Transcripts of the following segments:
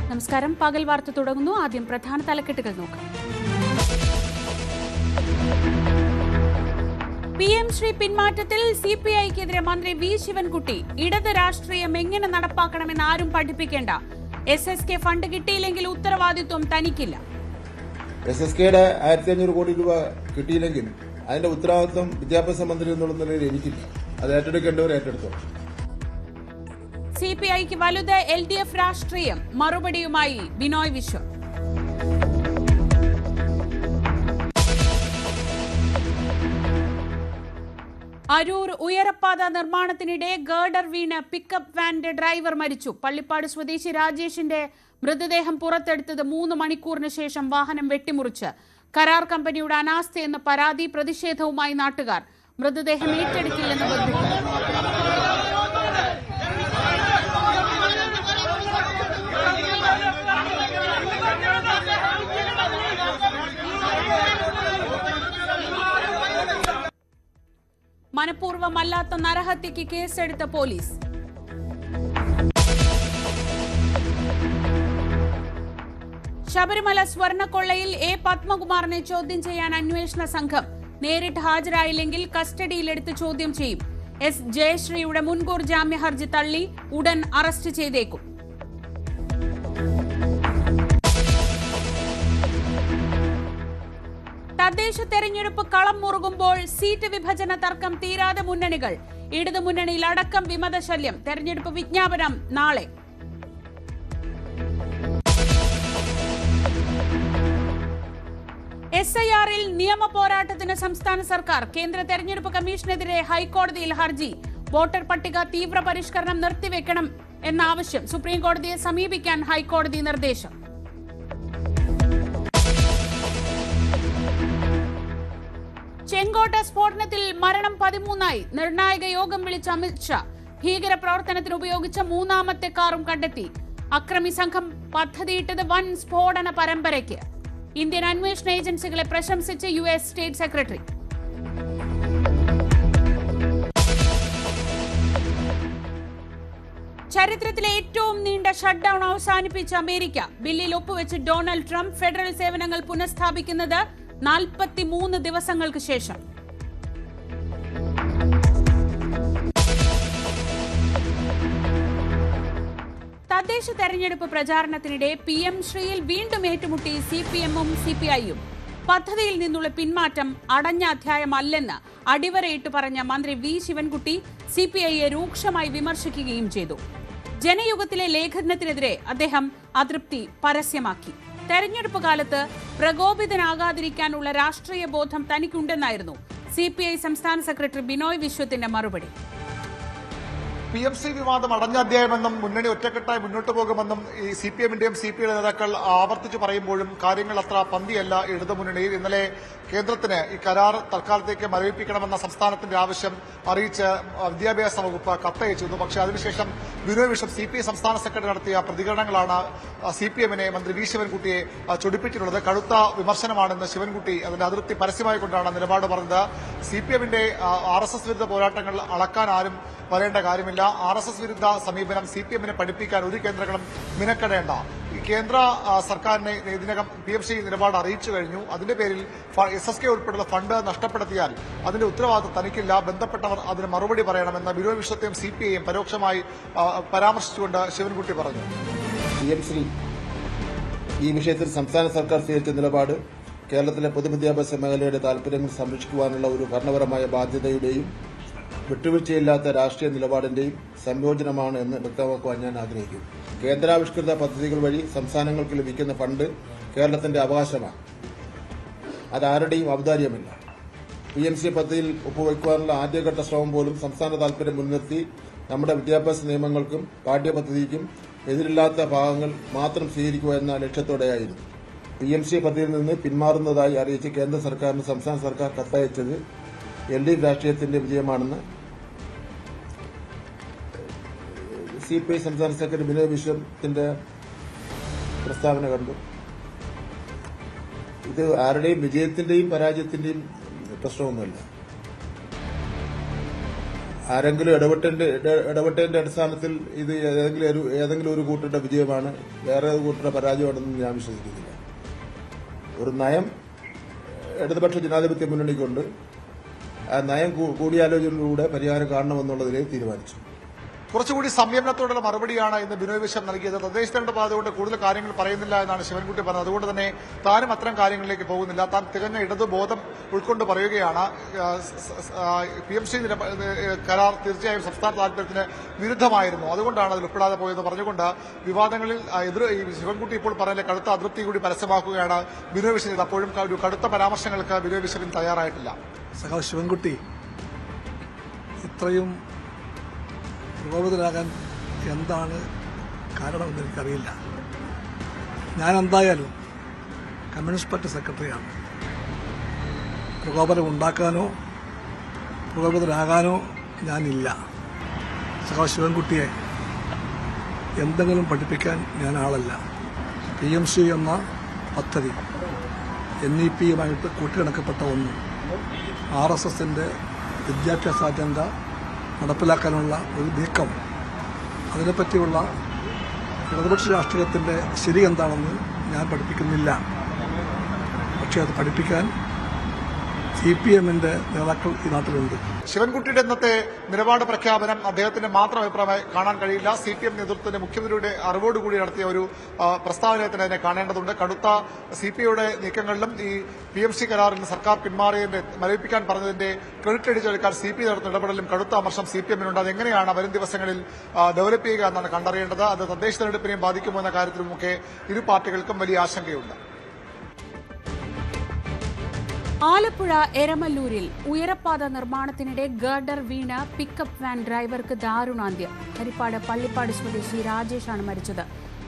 നമസ്കാരം. പകൽ വാർത്ത തുടങ്ങുന്നു. ആദ്യം പ്രധാന തലക്കെട്ടുകൾ നോക്കാം. PM ശ്രീ പിന്മാറ്റത്തിൽ CPIക്കെതിരെ മന്ത്രി വി ശിവൻകുട്ടി. ഇടത് രാഷ്ട്രീയം എങ്ങനെ നടപ്പാക്കണമെന്ന് ആരും പഠിപ്പിക്കേണ്ട. SSK ഫണ്ട് കിട്ടിയില്ലെങ്കിൽ ഉത്തരവാദിത്വം തനിക്കില്ല. SSKയുടെ 1500 കോടി രൂപ കിട്ടിയില്ലെങ്കിൽ അതിന്റെ ഉത്തരവാദിത്വം വിദ്യാഭ്യാസ മന്ത്രി എന്നുള്ള നിലയിൽ എനിക്കില്ല. അത് ഏറ്റെടുക്കേണ്ടവർ ഏറ്റെടുത്തോ. CPIക്ക് വലുത് LDF രാഷ്ട്രീയം. മറുപടിയുമായി ബിനോയ് വിശ്വം. അരൂർ ഉയരപ്പാത നിർമ്മാണത്തിനിടെ ഗേർഡർ വീണ് പിക്കപ്പ് വാന്റെ ഡ്രൈവർ മരിച്ചു. പള്ളിപ്പാട് സ്വദേശി രാജേഷിന്റെ മൃതദേഹം പുറത്തെടുത്തത് 3 മണിക്കൂറിന് ശേഷം വാഹനം വെട്ടിമുറിച്ച്. കരാർ കമ്പനിയുടെ അനാസ്ഥയെന്ന് പരാതി. പ്രതിഷേധവുമായി നാട്ടുകാർ. മൃതദേഹം ഏറ്റെടുക്കില്ലെന്ന് ബന്ധുക്കൾ. മനഃപൂർവ്വമല്ലാത്ത നരഹത്യയ്ക്ക് കേസെടുത്ത പോലീസ്. ശബരിമല സ്വർണ്ണക്കൊള്ളയിൽ A. പത്മകുമാറിനെ ചോദ്യം ചെയ്യാൻ അന്വേഷണ സംഘം. നേരിട്ട് ഹാജരായില്ലെങ്കിൽ കസ്റ്റഡിയിലെടുത്ത് ചോദ്യം ചെയ്യും. S. ജയശ്രീയുടെ മുൻകൂർ ജാമ്യ ഹർജി തള്ളി. ഉടൻ അറസ്റ്റ് ചെയ്തേക്കും. തദ്ദേശ തെരഞ്ഞെടുപ്പ് കളം മുറുകുമ്പോൾ സീറ്റ് വിഭജന തർക്കം തീരാതെ മുന്നണികൾ. ഇടതുമുന്നണിയിൽ അടക്കം വിമതശല്യം. തെരഞ്ഞെടുപ്പ് വിജ്ഞാപനം നാളെ. SIR-ൽ നിയമ പോരാട്ടത്തിന് സംസ്ഥാന സർക്കാർ. കേന്ദ്ര തെരഞ്ഞെടുപ്പ് കമ്മീഷനെതിരെ ഹൈക്കോടതിയിൽ ഹർജി. വോട്ടർ പട്ടിക തീവ്ര പരിഷ്കരണം നിർത്തിവെക്കണം എന്ന ആവശ്യം. സുപ്രീംകോടതിയെ സമീപിക്കാൻ ഹൈക്കോടതി നിർദ്ദേശം. ചെങ്കോട്ട സ്ഫോടനത്തിൽ മരണം 13ആയി. നിർണായക യോഗം വിളിച്ച അമിത്ഷാ. ഭീകരപ്രവർത്തനത്തിന് ഉപയോഗിച്ച 3ാമത്തെ കാറും കണ്ടെത്തി. അക്രമി സംഘം പദ്ധതിയിട്ടത് വൻ സ്ഫോടന പരമ്പരയ്ക്ക്. ഇന്ത്യൻ അന്വേഷണ ഏജൻസികളെ പ്രശംസിച്ച് US സ്റ്റേറ്റ് സെക്രട്ടറി. ചരിത്രത്തിലെ ഏറ്റവും നീണ്ട ഷട്ട്ഡൌൺ അവസാനിപ്പിച്ച അമേരിക്ക. ബില്ലിൽ ഒപ്പുവെച്ച് ഡൊണാൾഡ് ട്രംപ്. ഫെഡറൽ സേവനങ്ങൾ പുനഃസ്ഥാപിക്കുന്നത് 43 ദിവസങ്ങൾക്ക് ശേഷം. തദ്ദേശ തെരഞ്ഞെടുപ്പ് പ്രചാരണത്തിനിടെ PM ശ്രീയിൽ വീണ്ടും ഏറ്റുമുട്ടി CPM-ഉം CPI-യും. പദ്ധതിയിൽ നിന്നുള്ള പിന്മാറ്റം അടഞ്ഞ അധ്യായമല്ലെന്ന് അടിവരയിട്ട് പറഞ്ഞ മന്ത്രി വി ശിവൻകുട്ടി CPI-യെ രൂക്ഷമായി വിമർശിക്കുകയും ചെയ്തു. ജനയുഗത്തിലെ ലേഖനത്തിനെതിരെ അദ്ദേഹം അതൃപ്തി പരസ്യമാക്കി. തെരഞ്ഞെടുപ്പ് കാലത്ത് പ്രകോപിതനാകാതിരിക്കാനുള്ള രാഷ്ട്രീയ ബോധം തനിക്കുണ്ടെന്നായിരുന്നു CPI സംസ്ഥാന സെക്രട്ടറി ബിനോയ് വിശ്വത്തിന്റെ മറുപടി. PMC വിവാദം അടഞ്ഞ അധ്യായമെന്നും മുന്നണി ഒറ്റക്കെട്ടായി മുന്നോട്ട് പോകുമെന്നും ഈ CPM-ന്റെയും CPI നേതാക്കൾ ആവർത്തിച്ചു പറയുമ്പോഴും കാര്യങ്ങൾ അത്ര പന്തിയല്ല ഇടതുമുന്നണിയിൽ. ഇന്നലെ കേന്ദ്രത്തിന് ഈ കരാർ തൽക്കാലത്തേക്ക് മരവിപ്പിക്കണമെന്ന സംസ്ഥാനത്തിന്റെ ആവശ്യം അറിയിച്ച് വിദ്യാഭ്യാസ വകുപ്പ് കത്തയച്ചിരുന്നു. പക്ഷേ അതിനുശേഷം ബിനോയ് വിശ്വം CPI സംസ്ഥാന സെക്രട്ടറി നടത്തിയ പ്രതികരണങ്ങളാണ് CPM-നെ മന്ത്രി വി ശിവൻകുട്ടിയെ ചൊടിപ്പിച്ചിട്ടുള്ളത്. കടുത്ത വിമർശനമാണെന്ന് ശിവൻകുട്ടി അതിന്റെ അതൃപ്തി പരസ്യമായിക്കൊണ്ടാണ് നിലപാട് പറഞ്ഞത്. CPM-ന്റെ RSS വിരുദ്ധ പോരാട്ടങ്ങൾ അളക്കാൻ ആരും വരേണ്ട കാര്യമില്ല. RSS വിരുദ്ധ സമീപനം CPM-നെ പഠിപ്പിക്കാൻ ഒരു കേന്ദ്രങ്ങളും മിനക്കെടേണ്ട. ഈ കേന്ദ്ര സർക്കാരിനെ ഇതിനകം PMC നിലപാട് അറിയിച്ചു കഴിഞ്ഞു. അതിന്റെ പേരിൽ SSK ഉൾപ്പെടെയുള്ള ഫണ്ട് നഷ്ടപ്പെടുത്തിയാൽ അതിന്റെ ഉത്തരവാദിത്വം തനിക്കില്ല. ബന്ധപ്പെട്ടവർ അതിന് മറുപടി പറയണമെന്ന് ബിനോയ് വിശ്വത്തെയും CPI-യും പരോക്ഷമായി പരാമർശിച്ചുകൊണ്ട് ശിവൻകുട്ടി പറഞ്ഞു. PM ശ്രീ ഈ വിഷയത്തിൽ സംസ്ഥാന സർക്കാർ സ്വീകരിച്ച നിലപാട് കേരളത്തിലെ പൊതുവിദ്യാഭ്യാസ മേഖലയുടെ താൽപര്യങ്ങൾ സംരക്ഷിക്കുവാനുള്ള ഒരു ഭരണപരമായ ബാധ്യതയുടെയും വിട്ടുവീഴ്ചയില്ലാത്ത രാഷ്ട്രീയ നിലപാടിന്റെയും സംയോജനമാണ് എന്ന് വ്യക്തമാക്കുവാൻ ഞാൻ ആഗ്രഹിക്കുന്നു. കേന്ദ്രാവിഷ്കൃത പദ്ധതികൾ വഴി സംസ്ഥാനങ്ങൾക്ക് ലഭിക്കുന്ന ഫണ്ട് കേരളത്തിന്റെ അവകാശമാണ്. അതാരുടെയും ഔദാര്യമല്ല. PMC പദ്ധതിയിൽ ഒപ്പുവയ്ക്കുവാനുള്ള ആദ്യഘട്ട ശ്രമം പോലും സംസ്ഥാന താൽപര്യം മുൻനിർത്തി നമ്മുടെ വിദ്യാഭ്യാസ നിയമങ്ങൾക്കും പാഠ്യപദ്ധതിക്കും എതിരില്ലാത്ത ഭാഗങ്ങൾ മാത്രം സ്വീകരിക്കുക എന്ന ലക്ഷ്യത്തോടെയായിരുന്നു. PMC പദ്ധതിയിൽ നിന്ന് പിന്മാറുന്നതായി അറിയിച്ച് കേന്ദ്ര സർക്കാരിന് സംസ്ഥാന സർക്കാർ കത്തയച്ചത് LDF രാഷ്ട്രീയത്തിന്റെ വിജയമാണെന്ന് CPI സംസ്ഥാന സെക്രട്ടറി ബിനോയ് വിശ്വത്തിന്റെ പ്രസ്താവന കണ്ടു. ഇത് ആരുടെയും വിജയത്തിന്റെയും പരാജയത്തിന്റെയും പ്രശ്നമൊന്നുമല്ല. ആരെങ്കിലും ഇടപെട്ടതിന്റെ അടിസ്ഥാനത്തിൽ ഇത് ഏതെങ്കിലും ഒരു കൂട്ടരുടെ വിജയമാണ്, വേറെ ഒരു കൂട്ടരുടെ പരാജയമാണെന്ന് ഞാൻ വിശ്വസിക്കുന്നില്ല. ഒരു നയം ഇടതുപക്ഷ ജനാധിപത്യ മുന്നണിക്കുണ്ട്. ആ നയം കൂടിയാലോചനയിലൂടെ പരിഹാരം കാണണമെന്നുള്ളതിലേക്ക് തീരുമാനിച്ചു. കുറച്ചുകൂടി സംയമനത്തോടുള്ള മറുപടിയാണ് ഇന്ന് ബിനോയ് വിശ്വം നൽകിയത്. തദ്ദേശ തെരഞ്ഞെടുപ്പ് ആയതുകൊണ്ട് കൂടുതൽ കാര്യങ്ങൾ പറയുന്നില്ല എന്നാണ് ശിവൻകുട്ടി പറഞ്ഞത്. അതുകൊണ്ട് തന്നെ താനും അത്തരം കാര്യങ്ങളിലേക്ക് പോകുന്നില്ല. താൻ തികഞ്ഞ ഇടതുബോധം ഉൾക്കൊണ്ട് പറയുകയാണ്. PMC കരാർ തീർച്ചയായും സംസ്ഥാന താൽപര്യത്തിന് വിരുദ്ധമായിരുന്നു, അതുകൊണ്ടാണ് അതിൽ ഉൾപ്പെടാതെ പോയെന്ന് പറഞ്ഞുകൊണ്ട് വിവാദങ്ങളിൽ ശിവൻകുട്ടി ഇപ്പോൾ പറഞ്ഞ കടുത്ത അതൃപ്തി കൂടി പരസ്യമാക്കുകയാണ് ബിനോയ് വിശ്വം. അപ്പോഴും ഒരു കടുത്ത പരാമർശങ്ങൾക്ക് ബിനോയ് വിശ്വം തയ്യാറായിട്ടില്ല. സഖാവ് ശിവൻകുട്ടി ഇത്രയും പ്രകോപിതരാകാൻ എന്താണ് കാരണമെന്ന് എനിക്കറിയില്ല. ഞാൻ എന്തായാലും കമ്മ്യൂണിസ്റ്റ് പാർട്ടി സെക്രട്ടറിയാണ്. പ്രകോപനം ഉണ്ടാക്കാനോ പ്രകോപിതരാകാനോ ഞാനില്ല. സഖാവ് ശിവൻകുട്ടിയെ എന്തെങ്കിലും പഠിപ്പിക്കാൻ ഞാൻ ആളല്ല. PMC എന്ന പദ്ധതി NEP-യുമായിട്ട് കൂട്ടിയിണക്കപ്പെട്ട ഒന്ന്, RSSന്റെ വിദ്യാഭ്യാസ അജണ്ട നടപ്പിലാക്കാനുള്ള ഒരു നീക്കം, അതിനെപ്പറ്റിയുള്ള ഇടതുപക്ഷ രാഷ്ട്രീയത്തിന്റെ ശരി എന്താണെന്ന് ഞാൻ പഠിപ്പിക്കുന്നില്ല. പക്ഷെ അത് പഠിപ്പിക്കാൻ CPM-ന്റെ നേതാക്കൾ ഈ നാട്ടിലുണ്ട്. ശിവൻകുട്ടിയുടെ ഇന്നത്തെ നിലപാട് പ്രഖ്യാപനം അദ്ദേഹത്തിന്റെ മാത്രം അഭിപ്രായമായി കാണാൻ കഴിയില്ല. CPM നേതൃത്വത്തിന്റെ മുഖ്യമന്ത്രിയുടെ അറിവോടുകൂടി നടത്തിയ ഒരു പ്രസ്താവനയെ തന്നെ അതിനെ കാണേണ്ടതുണ്ട്. കടുത്ത CPI-യുടെ നീക്കങ്ങളിലും ഈ PMC കരാറിൽ സർക്കാർ പിന്മാറിയതിന്റെ മരവിപ്പിക്കാൻ പറഞ്ഞതിന്റെ ക്രെഡിറ്റ് അടിച്ചെടുക്കാൻ CPI നടത്തുന്ന ഇടപെടലും കടുത്ത അമർഷം CPM-നുണ്ട്. അതെങ്ങനെയാണ് വരും ദിവസങ്ങളിൽ ഡെവലപ്പ് ചെയ്യുക എന്നാണ് കണ്ടറിയേണ്ടത്. അത് തദ്ദേശ തെരഞ്ഞെടുപ്പിനെയും ബാധിക്കുമോ എന്ന കാര്യത്തിലുമൊക്കെ ഇരു പാർട്ടികൾക്കും വലിയ ആശങ്കയുണ്ട്. ആലപ്പുഴ എരമല്ലൂരിൽ ഉയരപ്പാത നിർമ്മാണത്തിനിടെ ഗർഡർ വീണ പിക്കപ്പ് വാൻ ഡ്രൈവർക്ക് ദാരുണാന്ത്യം. ഹരിപ്പാട് പള്ളിപ്പാട് സ്വദേശി രാജേഷാണ് മരിച്ചത്.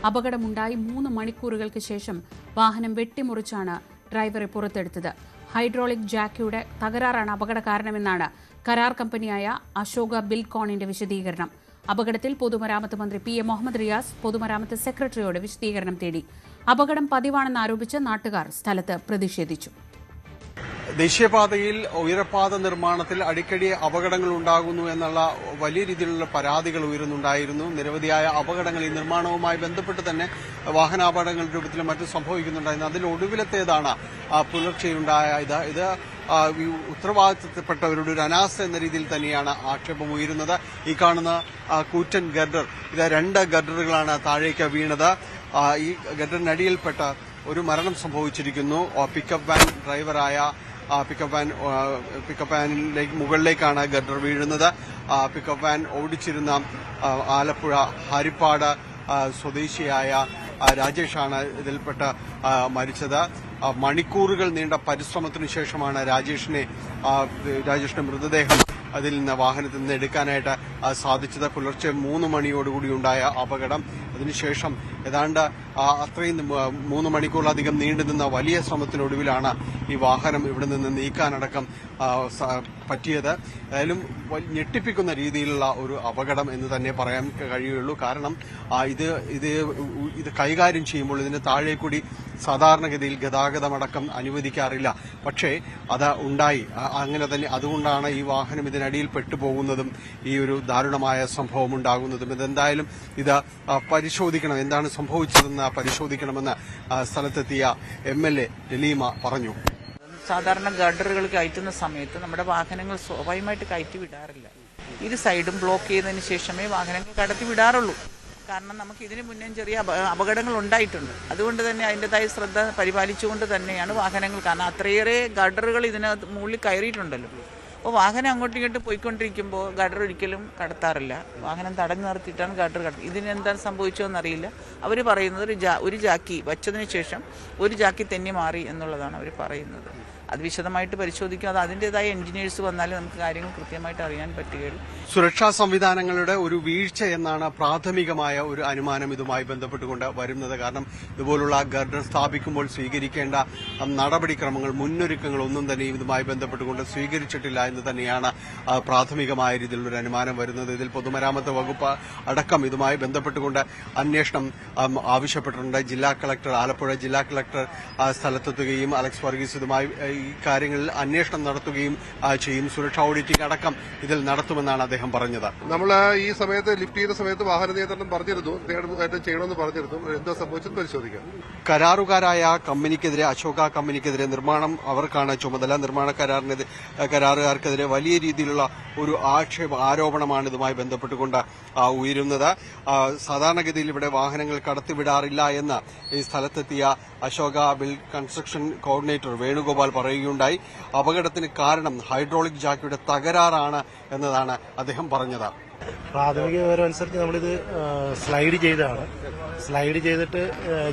അപകടമുണ്ടായി 3 മണിക്കൂറുകൾക്ക് ശേഷം വാഹനം വെട്ടിമുറിച്ചാണ് ഡ്രൈവറെ പുറത്തെടുത്തത്. ഹൈഡ്രോളിക് ജാക്കിയുടെ തകരാറാണ് അപകട കാരണമെന്നാണ് കരാർ കമ്പനിയായ അശോക ബിൽകോണിന്റെ വിശദീകരണം. അപകടത്തിൽ പൊതുമരാമത്ത് മന്ത്രി PM മുഹമ്മദ് റിയാസ് പൊതുമരാമത്ത് സെക്രട്ടറിയോട് വിശദീകരണം തേടി. അപകടം പതിവാണെന്ന് ആരോപിച്ച് നാട്ടുകാർ സ്ഥലത്ത് പ്രതിഷേധിച്ചു. ദേശീയപാതയിൽ ഉയരപ്പാത നിർമ്മാണത്തിൽ അടിക്കടി അപകടങ്ങൾ ഉണ്ടാകുന്നു എന്നുള്ള വലിയ രീതിയിലുള്ള പരാതികൾ ഉയരുന്നുണ്ടായിരുന്നു. നിരവധിയായ അപകടങ്ങൾ ഈ നിർമ്മാണവുമായി ബന്ധപ്പെട്ട് തന്നെ വാഹനാപകടങ്ങളുടെ രൂപത്തിലും മറ്റും സംഭവിക്കുന്നുണ്ടായിരുന്നു. അതിൽ ഒടുവിലത്തേതാണ് പുലർച്ചെയുണ്ടായ ഇത് ഉത്തരവാദിത്തപ്പെട്ടവരുടെ ഒരു അനാസ്ഥ എന്ന രീതിയിൽ തന്നെയാണ് ആക്ഷേപം ഉയരുന്നത്. ഈ കാണുന്ന കൂറ്റൻ ഗർഡർ, ഇത് 2 ഗർഡറുകളാണ് താഴേക്ക് വീണത്. ഈ ഗർഡറിനടിയിൽപ്പെട്ട ഒരു മരണം സംഭവിച്ചിരിക്കുന്നു. പിക്കപ്പ് വാൻ ഡ്രൈവറായ പിക്കപ്പ് വാനിലേക്ക് മുകളിലേക്കാണ് ഗർഡർ വീഴുന്നത്. പിക്കപ്പ് വാൻ ഓടിച്ചിരുന്ന ആലപ്പുഴ ഹരിപ്പാട് സ്വദേശിയായ രാജേഷാണ് ഇതിൽപ്പെട്ട മരിച്ചത്. മണിക്കൂറുകൾ നീണ്ട പരിശ്രമത്തിനു ശേഷമാണ് രാജേഷിന്റെ മൃതദേഹം അതിൽ നിന്ന് വാഹനത്തിൽ നിന്ന് എടുക്കാനായിട്ട് സാധിച്ചത്. പുലർച്ചെ 3 മണിയോടുകൂടി ഉണ്ടായ അപകടം. അതിനുശേഷം ഏതാണ്ട് അത്രയും 3 മണിക്കൂറിലധികം നീണ്ടുനിന്ന വലിയ ശ്രമത്തിനൊടുവിലാണ് ഈ വാഹനം ഇവിടെ നിന്ന് നീക്കാനടക്കം പറ്റിയത്. ഏതായാലും ഞെട്ടിപ്പിക്കുന്ന രീതിയിലുള്ള ഒരു അപകടം എന്ന് തന്നെ പറയാൻ കഴിയുള്ളൂ. കാരണം ഇത് കൈകാര്യം ചെയ്യുമ്പോൾ ഇതിന് താഴെ കൂടി സാധാരണഗതിയിൽ ഗതാഗതമടക്കം അനുവദിക്കാറില്ല. പക്ഷേ അത് ഉണ്ടായി. അങ്ങനെ തന്നെ അതുകൊണ്ടാണ് ഈ വാഹനം ഇതിനടിയിൽ പെട്ടുപോകുന്നതും ഈ ഒരു ദാരുണമായ സംഭവം ഉണ്ടാകുന്നതും. ഇതെന്തായാലും ഇത് പരിശോധിക്കണം, എന്താണ് സംഭവിച്ചതെന്ന് പരിശോധിക്കണമെന്ന് സ്ഥലത്തെത്തിയ MLA ലലീമ പറഞ്ഞു. സാധാരണ ഗർഡറുകൾ കയറ്റുന്ന സമയത്ത് നമ്മുടെ വാഹനങ്ങൾ സ്വാഭാവികമായിട്ട് കയറ്റി വിടാറില്ല. ഇരു സൈഡും ബ്ലോക്ക് ചെയ്തതിന് ശേഷമേ വാഹനങ്ങൾ കടത്തി വിടാറുള്ളൂ. കാരണം നമുക്ക് ഇതിനു മുന്നേ ചെറിയ അപകടങ്ങൾ ഉണ്ടായിട്ടുണ്ട്. അതുകൊണ്ട് തന്നെ അതിൻ്റെതായ ശ്രദ്ധ പരിപാലിച്ചുകൊണ്ട് തന്നെയാണ് വാഹനങ്ങൾ, കാരണം അത്രയേറെ ഗർഡറുകൾ ഇതിനകത്ത് മുകളിൽ കയറിയിട്ടുണ്ടല്ലോ. അപ്പോൾ വാഹനം അങ്ങോട്ടും ഇങ്ങോട്ടും പോയിക്കൊണ്ടിരിക്കുമ്പോൾ ഗർഡർ ഒരിക്കലും കടത്താറില്ല. വാഹനം തടഞ്ഞു നിർത്തിയിട്ടാണ് ഗർഡർ കടത്തുന്നത്. ഇതിനെന്താണ് സംഭവിച്ചതെന്നറിയില്ല. അവർ പറയുന്നത് ഒരു ജാക്കി വച്ചതിന് ശേഷം ഒരു ജാക്കി തെന്നി മാറി എന്നുള്ളതാണ് അവർ പറയുന്നത്. അത് വിശദമായിട്ട് പരിശോധിക്കും. അത് അതിൻ്റെതായ എഞ്ചിനീയേഴ്സ് വന്നാലും നമുക്ക് കാര്യങ്ങൾ കൃത്യമായിട്ട് അറിയാൻ പറ്റുകയുള്ളൂ. സുരക്ഷാ സംവിധാനങ്ങളുടെ ഒരു വീഴ്ച എന്നാണ് പ്രാഥമികമായ ഒരു അനുമാനം ഇതുമായി ബന്ധപ്പെട്ടുകൊണ്ട് വരുന്നത്. കാരണം ഇതുപോലുള്ള ഗർഡർ സ്ഥാപിക്കുമ്പോൾ സ്വീകരിക്കേണ്ട നടപടിക്രമങ്ങൾ, മുന്നൊരുക്കങ്ങൾ ഒന്നും തന്നെ ഇതുമായി ബന്ധപ്പെട്ടുകൊണ്ട് സ്വീകരിച്ചിട്ടില്ല എന്ന് തന്നെയാണ് പ്രാഥമികമായ രീതിയിലുള്ള അനുമാനം വരുന്നത്. ഇതിൽ പൊതുമരാമത്ത് വകുപ്പ് അടക്കം ഇതുമായി ബന്ധപ്പെട്ടുകൊണ്ട് അന്വേഷണം ആവശ്യപ്പെട്ടിട്ടുണ്ട്. ജില്ലാ കളക്ടർ, ആലപ്പുഴ ജില്ലാ കളക്ടർ സ്ഥലത്തെത്തുകയും അലക്സ് വർഗീസ് ഇതുമായി ഈ കാര്യങ്ങളിൽ അന്വേഷണം നടത്തുകയും ചെയ്യും. സുരക്ഷാ ഓഡിറ്റിംഗ് അടക്കം ഇതിൽ നടത്തുമെന്നാണ് അദ്ദേഹം പറഞ്ഞത്. നമ്മൾ ഈ സമയത്ത് ലിഫ്റ്റ് ചെയ്ത സമയത്ത് വാഹന നിയന്ത്രണം പറഞ്ഞിരുന്നു, ചെയ്യണമെന്ന് പറഞ്ഞിരുന്നു. എന്താ സംഭവിച്ചത് പരിശോധിക്കാം. കരാറുകാരായ കമ്പനിക്കെതിരെ, അശോക കമ്പനിക്കെതിരെ, നിർമ്മാണം അവർക്കാണ് ചുമതല, നിർമ്മാണ കരാറുകാർക്കെതിരെ വലിയ രീതിയിലുള്ള ഒരു ആരോപണമാണ് ഇതുമായി ബന്ധപ്പെട്ടുകൊണ്ട് ഉയരുന്നത്. സാധാരണഗതിയിൽ ഇവിടെ വാഹനങ്ങൾ കടത്തിവിടാറില്ല എന്ന് ഈ സ്ഥലത്തെത്തിയ Ashoka build construction coordinator Venugopal പറയുകയുണ്ടായി. അപകടത്തിന് കാരണം ഹൈഡ്രോളിക് ജാക്കിയുടെ തകരാറാണ് എന്നതാണ് അദ്ദേഹം പറഞ്ഞത്. പ്രാഥമിക വിവരം അനുസരിച്ച് നമ്മളിത് സ്ലൈഡ് ചെയ്തതാണ്. സ്ലൈഡ് ചെയ്തിട്ട്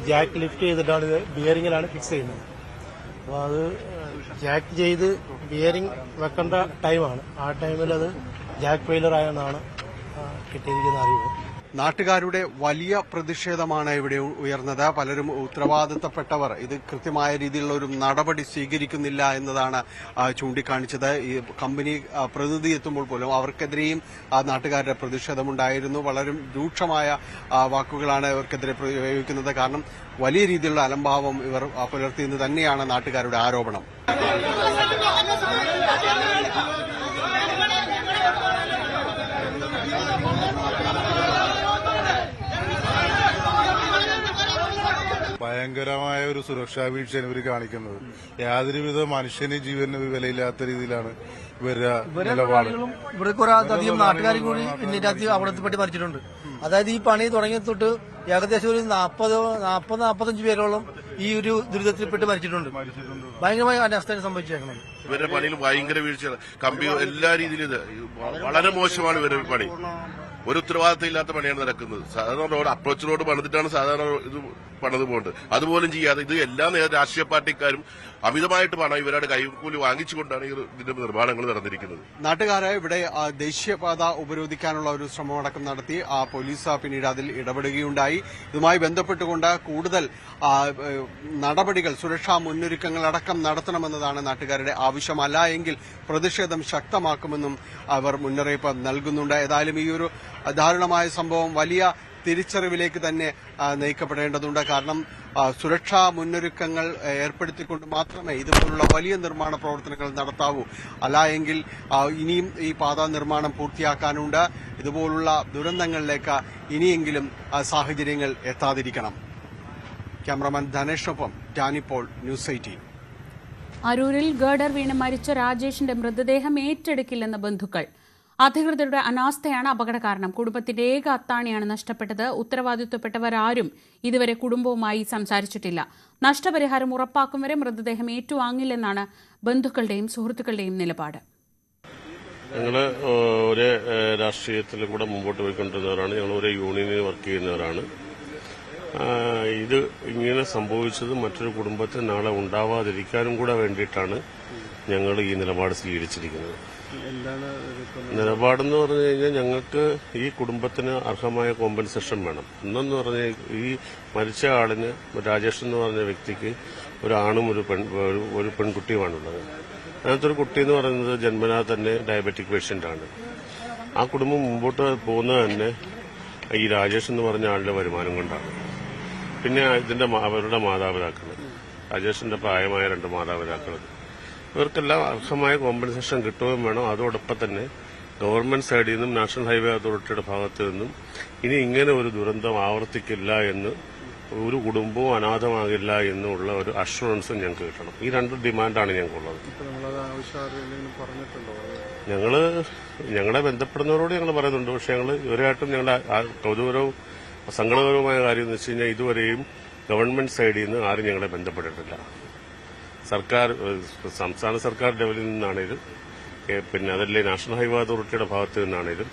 ജാക്ക് ലിഫ്റ്റ് ചെയ്തിട്ടാണ് ഇത് ബിയറിങ്ങിലാണ് ഫിക്സ് ചെയ്യുന്നത്. അപ്പോൾ അത് ജാക്ക് ചെയ്ത് ബിയറിംഗ് വെക്കേണ്ട ടൈമാണ്. ആ ടൈമിൽ അത് ജാക്ക് ഫെയിലർ ആയെന്നാണ് കിട്ടിയിരിക്കുന്ന അറിവ്. നാട്ടുകാരുടെ വലിയ പ്രതിഷേധമാണ് ഇവിടെ ഉയർന്നത്. പലരും ഉത്തരവാദിത്തപ്പെട്ടവർ ഇത് കൃത്യമായ രീതിയിലുള്ള ഒരു നടപടി സ്വീകരിക്കുന്നില്ല എന്നതാണ് ചൂണ്ടിക്കാണിച്ചത്. ഈ കമ്പനി പ്രതിനിധി എത്തുമ്പോൾ പോലും അവർക്കെതിരെയും നാട്ടുകാരുടെ പ്രതിഷേധമുണ്ടായിരുന്നു. വളരെ രൂക്ഷമായ വാക്കുകളാണ് ഇവർക്കെതിരെ പ്രയോഗിക്കുന്നത്. കാരണം വലിയ രീതിയിലുള്ള അലംഭാവം ഇവർ പുലർത്തിയെന്ന് തന്നെയാണ് നാട്ടുകാരുടെ ആരോപണം. ഭയങ്കരമായ ഒരു സുരക്ഷാ വീഴ്ചയാണ് ഇവർ കാണിക്കുന്നത്. യാതൊരുവിധ മനുഷ്യന് ജീവന് വിലയില്ലാത്ത രീതിയിലാണ് ഇവരുടെ നിലപാട്. ഇവിടെ കുറെ അധികം നാട്ടുകാരും കൂടി ഇതിനകത്ത് അപകടത്തിൽപ്പെട്ട് മരിച്ചിട്ടുണ്ട്. അതായത് ഈ പണി തുടങ്ങിയ തൊട്ട് ഏകദേശം ഒരു 40-45 പേരോളം ഈ ഒരു ദുരിതത്തിൽപ്പെട്ട് മരിച്ചിട്ടുണ്ട്. ഭയങ്കരമായ അനാസ്ഥ സംഭവിച്ചേക്കണം. ഇവരുടെ പണിയിൽ ഭയങ്കര വീഴ്ചയാണ്. കമ്പി എല്ലാ രീതിയിലും വളരെ മോശമാണ് ഇവരുടെ പണി. ഒരു ഉത്തരവാദിത്തം ഇല്ലാത്ത പണിയാണ് നടക്കുന്നത്. സാധാരണ റോഡ് അപ്രോച്ച് റോഡ് പണിതിട്ടാണ് സാധാരണ ഇത് പണിത് പോകുന്നത്. അതുപോലും ചെയ്യാതെ ഇത് എല്ലാ രാഷ്ട്രീയ പാർട്ടിക്കാരും അമിതമായിട്ട് പണം ഇവരുടെ കൈക്കൂലി വാങ്ങിച്ചുകൊണ്ടാണ് ഇതിന്റെ നിർമ്മാണങ്ങൾ നടന്നിരിക്കുന്നത്. നാട്ടുകാരെ ഇവിടെ ദേശീയപാത ഉപരോധിക്കാനുള്ള ഒരു ശ്രമമടക്കം നടത്തി. പോലീസ് പിന്നീട് അതിൽ ഇടപെടുകയുണ്ടായി. ഇതുമായി ബന്ധപ്പെട്ടുകൊണ്ട് കൂടുതൽ നടപടികൾ, സുരക്ഷാ മുന്നൊരുക്കങ്ങളടക്കം നടത്തണമെന്നതാണ് നാട്ടുകാരുടെ ആവശ്യം. അല്ല എങ്കിൽ പ്രതിഷേധം ശക്തമാക്കുമെന്നും അവർ മുന്നറിയിപ്പ് നൽകുന്നുണ്ട്. ഏതായാലും ഈ ഒരു ദാരുണമായ സംഭവം വലിയ തിരിച്ചറിവിലേക്ക് തന്നെ നയിക്കപ്പെടേണ്ടതുണ്ട്. കാരണം സുരക്ഷാ മുന്നൊരുക്കങ്ങൾ ഏർപ്പെടുത്തിക്കൊണ്ട് മാത്രമേ ഇതുപോലുള്ള വലിയ നിർമ്മാണ പ്രവർത്തനങ്ങൾ നടത്താവൂ. അല്ല എങ്കിൽ ഇനിയും ഈ പാത നിർമ്മാണം പൂർത്തിയാക്കാനുണ്ട്. ഇതുപോലുള്ള ദുരന്തങ്ങളിലേക്ക് ഇനിയെങ്കിലും സാഹചര്യങ്ങൾ എത്താതിരിക്കണം. Cameraman ധനേഷിനൊപ്പം ഡാനിപ്പോൾ, news 18. അരൂരിൽ ഗർഡർ വീണ് മരിച്ച രാജേഷിന്റെ മൃതദേഹം ഏറ്റെടുക്കില്ലെന്ന് ബന്ധുക്കൾ. അധികൃതരുടെ അനാസ്ഥയാണ് അപകട കാരണം. കുടുംബത്തിന്റെ ഏക അത്താണിയാണ് നഷ്ടപ്പെട്ടത്. ഉത്തരവാദിത്വപ്പെട്ടവരാരും ഇതുവരെ കുടുംബവുമായി സംസാരിച്ചിട്ടില്ല. നഷ്ടപരിഹാരം ഉറപ്പാക്കും വരെ മൃതദേഹം ഏറ്റുവാങ്ങില്ലെന്നാണ് ബന്ധുക്കളുടെയും സുഹൃത്തുക്കളുടെയും നിലപാട്. ഞങ്ങൾ ഒരേ രാഷ്ട്രീയത്തിലും കൂടെ മുമ്പോട്ട് പോയിക്കൊണ്ടിരുന്നവരാണ്. ഞങ്ങൾ ഒരേ യൂണിയനിൽ വർക്ക് ചെയ്യുന്നവരാണ്. ഇത് ഇങ്ങനെ സംഭവിച്ചത് മറ്റൊരു കുടുംബത്തിൽ നാളെ ഉണ്ടാവാതിരിക്കാനും കൂടെ വേണ്ടിയിട്ടാണ് ഞങ്ങൾ ഈ നിലപാട് സ്വീകരിച്ചിരിക്കുന്നത്. നിലപാടെന്ന് പറഞ്ഞു കഴിഞ്ഞാൽ ഞങ്ങൾക്ക് ഈ കുടുംബത്തിന് അർഹമായ കോമ്പൻസേഷൻ വേണം. എന്നെന്ന് പറഞ്ഞാൽ ഈ മരിച്ച ആളിന്, രാജേഷ് എന്ന് പറഞ്ഞ വ്യക്തിക്ക് ഒരാണും ഒരു പെൺകുട്ടിയുമാണുള്ളത്. അതിനകത്തൊരു കുട്ടി എന്ന് പറയുന്നത് ജന്മനാ തന്നെ ഡയബറ്റിക് പേഷ്യന്റാണ്. ആ കുടുംബം മുമ്പോട്ട് പോകുന്നത് തന്നെ ഈ രാജേഷ് എന്ന് പറഞ്ഞ ആളുടെ വരുമാനം കൊണ്ടാണ്. പിന്നെ അവരുടെ മാതാപിതാക്കൾ, രാജേഷിന്റെ പ്രായമായ 2 മാതാപിതാക്കൾ, ഇവർക്കെല്ലാം അർഹമായ കോമ്പൻസേഷൻ കിട്ടുകയും വേണം. അതോടൊപ്പം തന്നെ ഗവൺമെന്റ് സൈഡിൽ നിന്നും നാഷണൽ ഹൈവേ അതോറിറ്റിയുടെ ഭാഗത്തു നിന്നും ഇനി ഇങ്ങനെ ഒരു ദുരന്തം ആവർത്തിക്കില്ല എന്ന്, ഒരു കുടുംബവും അനാഥമാകില്ല എന്നുള്ള ഒരു അഷുറൻസും ഞങ്ങൾക്ക് കിട്ടണം. ഈ 2 ഡിമാൻഡാണ് ഞങ്ങൾക്കുള്ളത്. ഞങ്ങളെ ബന്ധപ്പെടുന്നവരോട് ഞങ്ങൾ പറയുന്നുണ്ട്. പക്ഷെ ഞങ്ങൾ ഇവരായിട്ടും ഞങ്ങളുടെ കൗതുകരവും സങ്കടകരവുമായ കാര്യം എന്ന് വെച്ച് കഴിഞ്ഞാൽ ഇതുവരെയും ഗവൺമെന്റ് സൈഡിൽ നിന്ന് ആരും ഞങ്ങളെ ബന്ധപ്പെട്ടിട്ടില്ല. സംസ്ഥാന സർക്കാർ ലെവലിൽ നിന്നാണേലും പിന്നെ അതല്ലേ നാഷണൽ ഹൈവേ അതോറിറ്റിയുടെ ഭാഗത്തു നിന്നാണേലും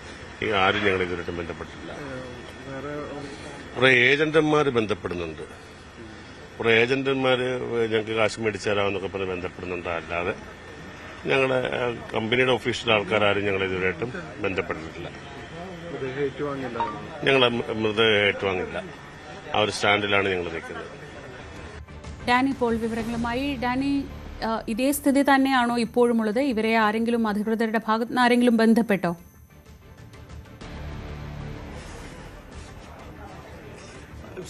ആരും ഞങ്ങൾ ഇതുവരെയായിട്ടും ബന്ധപ്പെട്ടിട്ടില്ല. കുറെ ഏജന്റന്മാർ ബന്ധപ്പെടുന്നുണ്ട്. കുറെ ഏജന്റന്മാർ ഞങ്ങൾക്ക് കാശ് മേടിച്ചു തരാമെന്നൊക്കെ പറഞ്ഞ് ബന്ധപ്പെടുന്നുണ്ട്. അല്ലാതെ ഞങ്ങളുടെ കമ്പനിയുടെ ഒഫീഷ്യൽ ആൾക്കാരും ഞങ്ങൾ ഇതുവരെയായിട്ടും ബന്ധപ്പെട്ടിട്ടില്ല. ഞങ്ങൾ മൃതദേഹം ഏറ്റുവാങ്ങില്ല. ആ ഒരു സ്റ്റാൻഡിലാണ് ഞങ്ങൾ നിൽക്കുന്നത്. ഡാനി പോൾ വിവരങ്ങളുമായി. ഡാനി, ഇതേ സ്ഥിതി തന്നെയാണോ ഇപ്പോഴുമുള്ളത്? ഇവരെ ആരെങ്കിലും അധികൃതരുടെ ഭാഗത്ത് നിന്ന് ആരെങ്കിലും ബന്ധപ്പെട്ടോ?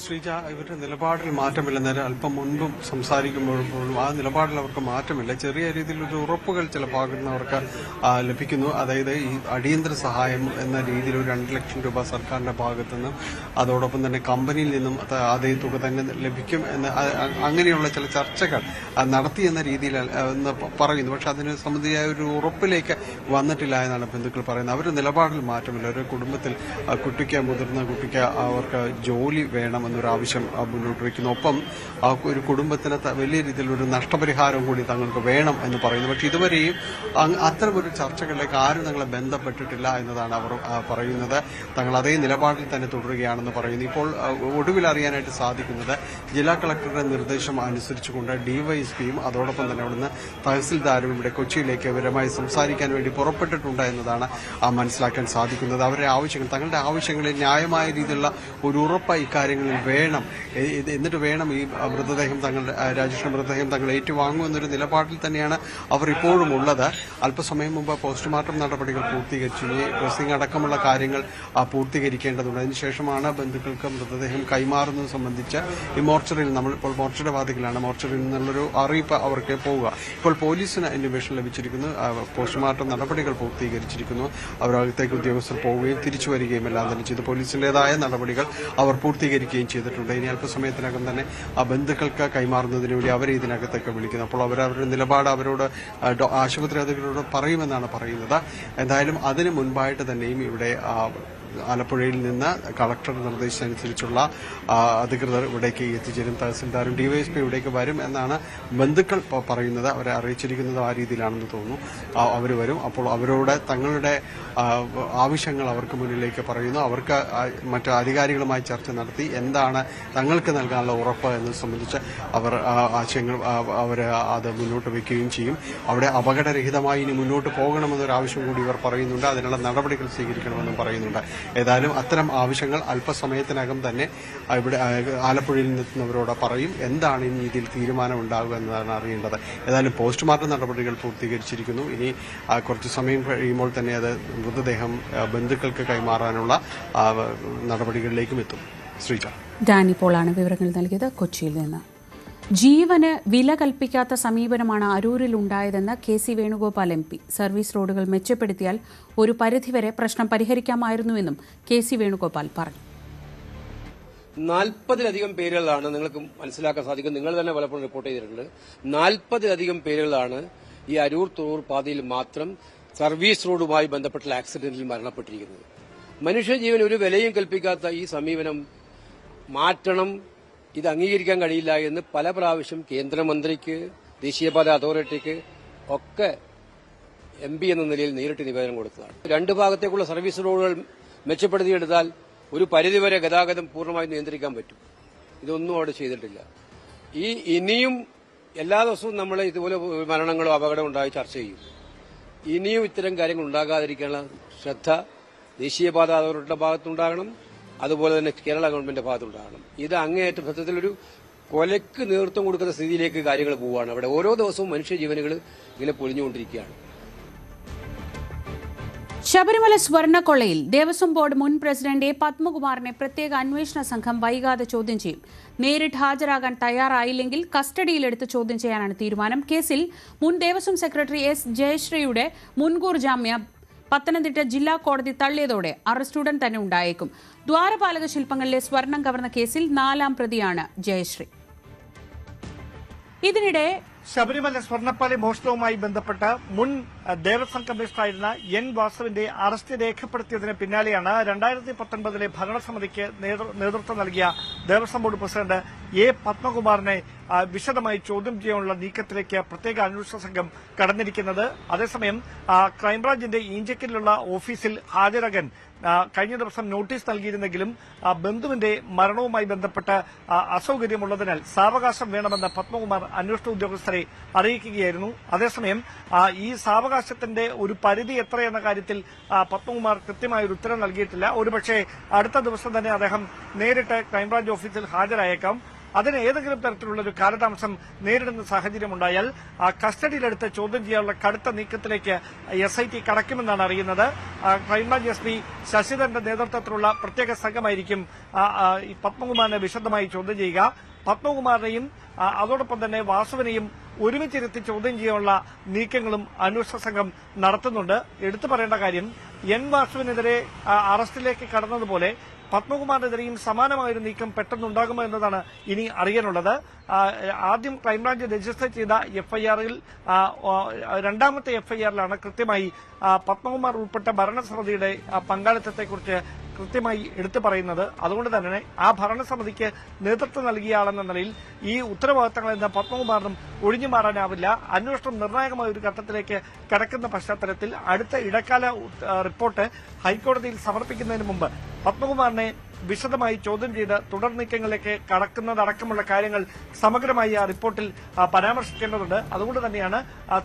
ശ്രീജ, ഇവരുടെ നിലപാടിൽ മാറ്റമില്ല. നേരെ അല്പം മുൻപും സംസാരിക്കുമ്പോഴും ആ നിലപാടിൽ അവർക്ക് മാറ്റമില്ല. ചെറിയ രീതിയിലൊരു ഉറപ്പുകൾ ചില ഭാഗത്ത് നിന്ന് അവർക്ക് ലഭിക്കുന്നു. അതായത് ഈ അടിയന്തര സഹായം എന്ന രീതിയിൽ ഒരു 2 ലക്ഷം രൂപ സർക്കാരിന്റെ ഭാഗത്തു നിന്നും അതോടൊപ്പം തന്നെ കമ്പനിയിൽ നിന്നും അതേ തുക തന്നെ ലഭിക്കും എന്ന് അങ്ങനെയുള്ള ചില ചർച്ചകൾ നടത്തി എന്ന രീതിയിൽ പറയുന്നു. പക്ഷെ അതിന് സംബന്ധിയായ ഒരു ഉറപ്പിലേക്ക് വന്നിട്ടില്ല എന്നാണ് ബന്ധുക്കൾ പറയുന്നത്. അവരുടെ നിലപാടിൽ മാറ്റമില്ല. ഒരു കുടുംബത്തിൽ മുതിർന്ന കുട്ടിക്ക് അവർക്ക് ജോലി വേണമെന്നൊരു ആവശ്യം മുന്നോട്ട് വയ്ക്കുന്നു. ഒപ്പം ഒരു കുടുംബത്തിന് വലിയ രീതിയിലൊരു നഷ്ടപരിഹാരം കൂടി തങ്ങൾക്ക് വേണം എന്ന് പറയുന്നു. പക്ഷെ ഇതുവരെയും അത്തരമൊരു ചർച്ചകളിലേക്ക് ആരും തങ്ങളെ ബന്ധപ്പെട്ടിട്ടില്ല എന്നതാണ് അവർ പറയുന്നത്. തങ്ങൾ അതേ നിലപാടിൽ തന്നെ തുടരുകയാണെന്ന് പറയുന്നു. ഇപ്പോൾ ഒടുവിൽ അറിയാനായിട്ട് സാധിക്കുന്നത് ജില്ലാ കളക്ടറുടെ നിർദ്ദേശം അനുസരിച്ചുകൊണ്ട് ഡിവൈഎസ്പിയും അതോടൊപ്പം തന്നെ അവിടുന്ന് തഹസിൽദാരും ഇവിടെ കൊച്ചിയിലേക്ക് വിവരമായി സംസാരിക്കാൻ വേണ്ടി പുറപ്പെട്ടിട്ടുണ്ട് എന്നതാണ് മനസ്സിലാക്കാൻ സാധിക്കുന്നത്. അവരുടെ ആവശ്യങ്ങൾ, തങ്ങളുടെ ആവശ്യങ്ങളിൽ ന്യായമായ രീതിയിലുള്ള ഒരു ഉറപ്പ് ഇക്കാര്യങ്ങളിൽ വേണം. എന്നിട്ട് വേണം ഈ മൃതദേഹം രാജേഷിന്റെ മൃതദേഹം തങ്ങൾ ഏറ്റുവാങ്ങുമെന്നൊരു നിലപാടിൽ തന്നെയാണ് അവർ ഇപ്പോഴും ഉള്ളത്. അല്പസമയം മുമ്പ് പോസ്റ്റ്മോർട്ടം നടപടികൾ പൂർത്തീകരിച്ചു. ഈ ഡ്രസ്സിംഗ് അടക്കമുള്ള കാര്യങ്ങൾ പൂർത്തീകരിക്കേണ്ടതുണ്ട്. അതിനുശേഷമാണ് ബന്ധുക്കൾക്ക് മൃതദേഹം കൈമാറുന്നത് സംബന്ധിച്ച് ഈ മോർച്ചറിയിൽ, നമ്മളിപ്പോൾ മോർച്ചയുടെ വാതിക്കലാണ്, മോർച്ചറിയിൽ നിന്നുള്ളൊരു അറിയിപ്പ് അവർക്ക് പോവുക. ഇപ്പോൾ പോലീസിന് അന്വേഷണം ലഭിച്ചിരിക്കുന്നു. പോസ്റ്റ്മോർട്ടം നടപടികൾ പൂർത്തീകരിച്ചിരിക്കുന്നു. അവരകത്തേക്ക് ഉദ്യോഗസ്ഥർ പോവുകയും തിരിച്ചു വരികയും എല്ലാം തന്നെ ചെയ്തു. പോലീസിന്റേതായ നടപടികൾ അവർ പൂർത്തീകരിക്കുകയും ചെയ്തിട്ടുണ്ട്. ഇനി അല്പസമയത്തിനകം തന്നെ ആ ബന്ധുക്കൾക്ക് കൈമാറുന്നതിന് വേണ്ടി അവരെ ഇതിനകത്തേക്ക് വിളിക്കുന്നു. അപ്പോൾ അവരവരുടെ നിലപാട് അവരോട് ആശുപത്രി അധികൃതരോട് പറയുമെന്നാണ് പറയുന്നത്. എന്തായാലും അതിന് മുൻപായിട്ട് തന്നെയും ഇവിടെ ആലപ്പുഴയിൽ നിന്ന് കളക്ടർ നിർദ്ദേശമനുസരിച്ചുള്ള അധികൃതർ ഇവിടേക്ക് എത്തിച്ചേരും. തഹസിൽദാരും ഡിവൈഎസ്പി ഇവിടേക്ക് വരും എന്നാണ് ബന്ധുക്കൾ പറയുന്നത്. അവരെ അറിയിച്ചിരിക്കുന്നത് ആ രീതിയിലാണെന്ന് തോന്നുന്നു. അവർ വരും. അപ്പോൾ അവരോട് തങ്ങളുടെ ആവശ്യങ്ങൾ അവർക്ക് മുന്നിലേക്ക് പറയുന്നു. അവർക്ക് മറ്റ് അധികാരികളുമായി ചർച്ച നടത്തി എന്താണ് തങ്ങൾക്ക് നൽകാനുള്ള ഉറപ്പ് എന്നത് സംബന്ധിച്ച് അവർ ആശയങ്ങൾ അത് മുന്നോട്ട് വയ്ക്കുകയും ചെയ്യും. അവിടെ അപകടരഹിതമായി ഇനി മുന്നോട്ട് പോകണമെന്നൊരു ആവശ്യം കൂടി ഇവർ പറയുന്നുണ്ട്. അതിനുള്ള നടപടികൾ സ്വീകരിക്കണമെന്നും പറയുന്നുണ്ട്. ഏതായാലും അത്തരം ആവശ്യങ്ങൾ അല്പസമയത്തിനകം തന്നെ ഇവിടെ ആലപ്പുഴയിൽ നിന്നെത്തുന്നവരോട് പറയും. എന്താണ് ഇനി ഇതിൽ തീരുമാനമുണ്ടാകുക എന്നതാണ് അറിയേണ്ടത്. ഏതായാലും പോസ്റ്റ്മോർട്ടം നടപടികൾ പൂർത്തീകരിച്ചിരിക്കുന്നു. ഇനി കുറച്ച് സമയം കഴിയുമ്പോൾ തന്നെ അത് മൃതദേഹം ബന്ധുക്കൾക്ക് കൈമാറാനുള്ള നടപടികളിലേക്കും എത്തും. ശ്രീജ, ഡാനി പോളാണ് വിവരങ്ങൾ നൽകിയത് കൊച്ചിയിൽ നിന്ന്. ജീവന് വില കൽപ്പിക്കാത്ത സമീപനമാണ് അരൂരിൽ ഉണ്ടായതെന്ന് KC വേണുഗോപാൽ MP. സർവീസ് റോഡുകൾ മെച്ചപ്പെടുത്തിയാൽ ഒരു പരിധിവരെ പ്രശ്നം പരിഹരിക്കാമായിരുന്നുവെന്നും KC വേണുഗോപാൽ പറഞ്ഞു. 40-ലധികം പേരുകളാണ്, നിങ്ങൾക്ക് മനസ്സിലാക്കാൻ സാധിക്കും, നിങ്ങൾ തന്നെ പലപ്പോഴും റിപ്പോർട്ട് ചെയ്തിട്ടുണ്ട്, 40-ലധികം പേരുകളാണ് ഈ അരൂർ തുറൂർ പാതയിൽ മാത്രം സർവീസ് റോഡുമായി ബന്ധപ്പെട്ട ആക്സിഡന്റിൽ മരണപ്പെട്ടിരിക്കുന്നത്. മനുഷ്യജീവൻ ഒരു വിലയും കൽപ്പിക്കാത്ത ഈ സമീപനം മാറ്റണം, ഇത് അംഗീകരിക്കാൻ കഴിയില്ല എന്ന് പല പ്രാവശ്യം കേന്ദ്രമന്ത്രിക്ക്, ദേശീയപാത അതോറിറ്റിക്ക് ഒക്കെ MP എന്ന നിലയിൽ നേരിട്ട് നിവേദനം കൊടുത്തതാണ്. 2 ഭാഗത്തേക്കുള്ള സർവീസ് റോഡുകൾ മെച്ചപ്പെടുത്തിയെടുത്താൽ ഒരു പരിധിവരെ ഗതാഗതം പൂർണ്ണമായി നിയന്ത്രിക്കാൻ പറ്റും. ഇതൊന്നും അവിടെ ചെയ്തിട്ടില്ല. ഇനിയും എല്ലാ ദിവസവും നമ്മൾ ഇതുപോലെ മരണങ്ങളോ അപകടം ഉണ്ടായി ചർച്ച ചെയ്യും. ഇനിയും ഇത്തരം കാര്യങ്ങൾ ഉണ്ടാകാതിരിക്കാനുള്ള ശ്രദ്ധ ദേശീയപാത അതോറിറ്റിയുടെ ഭാഗത്തുണ്ടാകണം, അതുപോലെ തന്നെ കേരള ഗവൺമെന്റിന്റെ ഭാഗത്തുണ്ടാകണം. ഇത് അങ്ങേയറ്റം സത്യത്തിലൊരു കൊലയ്ക്ക് നേതൃത്വം കൊടുക്കുന്ന സ്ഥിതിയിലേക്ക് കാര്യങ്ങൾ പോവുകയാണ്. അവിടെ ഓരോ ദിവസവും മനുഷ്യജീവനുകൾ ഇങ്ങനെ പൊലിഞ്ഞുകൊണ്ടിരിക്കുകയാണ്. ശബരിമല സ്വർണ്ണക്കൊള്ളയിൽ ദേവസ്വം ബോർഡ് മുൻ പ്രസിഡന്റ് A. പത്മകുമാറിനെ പ്രത്യേക അന്വേഷണ സംഘം വൈകാതെ ചോദ്യം ചെയ്യും. നേരിട്ട് ഹാജരാകാൻ തയ്യാറായില്ലെങ്കിൽ കസ്റ്റഡിയിലെടുത്ത് ചോദ്യം ചെയ്യാനാണ് തീരുമാനം. കേസിൽ മുൻ ദേവസ്വം സെക്രട്ടറി S. ജയശ്രീയുടെ മുൻകൂർ ജാമ്യം പത്തനംതിട്ട ജില്ലാ കോടതി തള്ളിയതോടെ അറസ്റ്റുടൻ തന്നെ ഉണ്ടായേക്കും. ദ്വാരപാലക ശില്പങ്ങളിലെ സ്വർണം കവർന്ന കേസിൽ 4ാം പ്രതിയാണ് ജയശ്രീ. ഇതിനിടെ ശബരിമല സ്വർണ്ണപ്പാളി മോഷണവുമായി ബന്ധപ്പെട്ട് മുൻ ദേവസ്വം കമ്മീഷണറായിരുന്ന N. വാസുവിന്റെ അറസ്റ്റ് രേഖപ്പെടുത്തിയതിന് പിന്നാലെയാണ് 2019 ഭരണസമിതിക്ക് നേതൃത്വം നൽകിയ ദേവസ്വം ബോർഡ് പ്രസിഡന്റ് A. പത്മകുമാറിനെ വിശദമായി ചോദ്യം ചെയ്യാനുള്ള നീക്കത്തിലേക്ക് പ്രത്യേക അന്വേഷണ സംഘം കടന്നിരിക്കുന്നത്. അതേസമയം ക്രൈംബ്രാഞ്ചിന്റെ ഈഞ്ചക്കിലുള്ള ഓഫീസിൽ ഹാജരാകാൻ കഴിഞ്ഞ ദിവസം നോട്ടീസ് നൽകിയിരുന്നെങ്കിലും ബന്ധുവിന്റെ മരണവുമായി ബന്ധപ്പെട്ട് അസൌകര്യമുള്ളതിനാൽ സാവകാശം വേണമെന്ന് പത്മകുമാർ അന്വേഷണ ഉദ്യോഗസ്ഥരെ അറിയിക്കുകയായിരുന്നു. അതേസമയം ഈ സാവകാശത്തിന്റെ ഒരു പരിധി എത്രയെന്ന കാര്യത്തിൽ പത്മകുമാർ കൃത്യമായ ഒരു ഉത്തരം നൽകിയിട്ടില്ല. ഒരുപക്ഷെ അടുത്ത ദിവസം തന്നെ അദ്ദേഹം നേരിട്ട് ക്രൈംബ്രാഞ്ച് ഓഫീസിൽ ഹാജരായേക്കാം. അതിന് ഏതെങ്കിലും തരത്തിലുള്ള ഒരു കാലതാമസം നേരിടുന്ന സാഹചര്യം ഉണ്ടായാൽ കസ്റ്റഡിയിലെടുത്ത് ചോദ്യം ചെയ്യാനുള്ള കടുത്ത നീക്കത്തിലേക്ക് SIT കടക്കുമെന്നാണ് അറിയുന്നത്. ക്രൈംബ്രാഞ്ച് SP ശശിധരന്റെ നേതൃത്വത്തിലുള്ള പ്രത്യേക സംഘമായിരിക്കും ഈ പത്മകുമാറിനെ വിശദമായി ചോദ്യം ചെയ്യുക. പത്മകുമാറിനെയും അതോടൊപ്പം തന്നെ വാസുവിനെയും ഒരുമിച്ചിരുത്തി ചോദ്യം ചെയ്യാനുള്ള നീക്കങ്ങളും അന്വേഷണ സംഘം നടത്തുന്നുണ്ട്. എടുത്തു പറയേണ്ട കാര്യം വാസുവിനെതിരെ അറസ്റ്റിലേക്ക് കടന്നതുപോലെ പത്മകുമാറിനെതിരെയും സമാനമായൊരു നീക്കം പെട്ടെന്നുണ്ടാകുമോ എന്നതാണ് ഇനി അറിയാനുള്ളത്. ആദ്യം ക്രൈംബ്രാഞ്ച് രജിസ്റ്റർ ചെയ്ത FIR-ൽ രണ്ടാമത്തെ FIR-ലാണ് കൃത്യമായി പത്മകുമാർ ഉൾപ്പെട്ട ഭരണസമിതിയുടെ പങ്കാളിത്തത്തെക്കുറിച്ച് കൃത്യമായി എടുത്തു പറയുന്നത്. അതുകൊണ്ട് തന്നെ ആ ഭരണസമിതിക്ക് നേതൃത്വം നൽകിയ ആളെന്ന നിലയിൽ ഈ ഉത്തരവാദിത്തങ്ങളിൽ നിന്ന് പത്മകുമാറിനും ഒഴിഞ്ഞു മാറാനാവില്ല. അന്വേഷണം നിർണായകമായ ഒരു ഘട്ടത്തിലേക്ക് കടക്കുന്ന പശ്ചാത്തലത്തിൽ അടുത്ത ഇടക്കാല റിപ്പോർട്ട് ഹൈക്കോടതിയിൽ സമർപ്പിക്കുന്നതിന് മുമ്പ് പത്മകുമാറിനെ വിശദമായി ചോദ്യം ചെയ്ത് തുടർ നീക്കങ്ങളിലേക്ക് കടക്കുന്നതടക്കമുള്ള കാര്യങ്ങൾ സമഗ്രമായി ആ റിപ്പോർട്ടിൽ പരാമർശിക്കേണ്ടതുണ്ട്. അതുകൊണ്ട് തന്നെയാണ്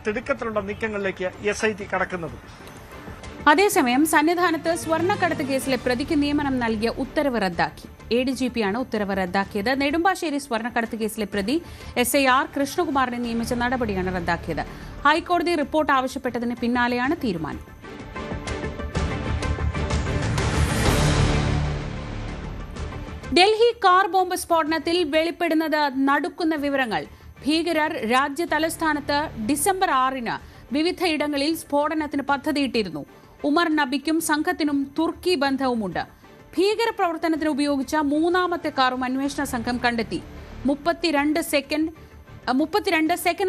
തിടുക്കത്തിലുള്ള നീക്കങ്ങളിലേക്ക് SIT കടക്കുന്നത്. അതേസമയം സന്നിധാനത്ത് സ്വർണ്ണക്കടത്ത് കേസിലെ പ്രതിക്ക് നിയമനം നൽകിയ ഉത്തരവ് റദ്ദാക്കി. ADGP-യാണ് ഉത്തരവ് റദ്ദാക്കിയത്. നെടുമ്പാശ്ശേരി സ്വർണ്ണക്കടത്ത് കേസിലെ പ്രതി SIR കൃഷ്ണകുമാറിനെ നിയമിച്ച നടപടിയാണ് റദ്ദാക്കിയത്. ഹൈക്കോടതി റിപ്പോർട്ട് ആവശ്യപ്പെട്ടതിന് പിന്നാലെയാണ് തീരുമാനം. ഡൽഹി കാർ ബോംബ് സ്ഫോടനത്തിൽ വെളിപ്പെടുന്നത് നടുക്കുന്ന വിവരങ്ങൾ. ഭീകരർ രാജ്യ തലസ്ഥാനത്ത് ഡിസംബർ 6-ന് വിവിധയിടങ്ങളിൽ സ്ഫോടനത്തിന് പദ്ധതിയിട്ടിരുന്നു. ഉമർ നബിക്കും സംഘത്തിനും തുർക്കി ബന്ധവുമുണ്ട്. ഭീകരപ്രവർത്തനത്തിന് ഉപയോഗിച്ച മൂന്നാമത്തെ കാറും അന്വേഷണ സംഘം കണ്ടെത്തി. 32 സെക്കൻഡ്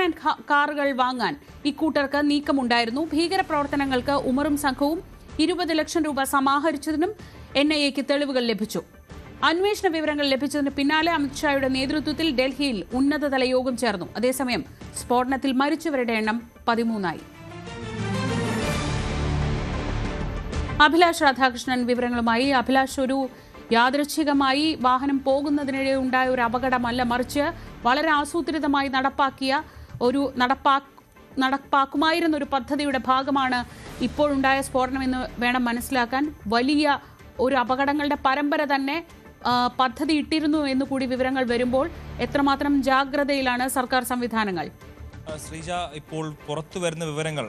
ഹാൻഡ് കാറുകൾ വാങ്ങാൻ ഇക്കൂട്ടർക്ക് നീക്കമുണ്ടായിരുന്നു. ഭീകരപ്രവർത്തനങ്ങൾക്ക് ഉമറും സംഘവും 20 ലക്ഷം രൂപ സമാഹരിച്ചതിനും NIA-ക്ക് തെളിവുകൾ ലഭിച്ചു. അന്വേഷണ വിവരങ്ങൾ ലഭിച്ചതിന് പിന്നാലെ അമിത്ഷായുടെ നേതൃത്വത്തിൽ ഡൽഹിയിൽ ഉന്നതതല യോഗം ചേർന്നു. അതേസമയം സ്ഫോടനത്തിൽ മരിച്ചവരുടെ എണ്ണം 13ആയി. അഭിലാഷ് രാധാകൃഷ്ണൻ വിവരങ്ങളുമായി. അഭിലാഷ്, ഒരു യാദൃച്ഛികമായി വാഹനം പോകുന്നതിനിടെ ഉണ്ടായ ഒരു അപകടമല്ല, മറിച്ച് വളരെ ആസൂത്രിതമായി നടപ്പാക്കുമായിരുന്ന ഒരു പദ്ധതിയുടെ ഭാഗമാണ് ഇപ്പോഴുണ്ടായ സ്ഫോടനമെന്ന് വേണം മനസ്സിലാക്കാൻ. വലിയ ഒരു അപകടങ്ങളുടെ പരമ്പര തന്നെ പദ്ധതി ഇട്ടിരുന്നു എന്നുകൂടി വിവരങ്ങൾ വരുമ്പോൾ എത്രമാത്രം ജാഗ്രതയിലാണ് സർക്കാർ സംവിധാനങ്ങൾ? ശ്രീജ, ഇപ്പോൾ പുറത്തു വരുന്ന വിവരങ്ങൾ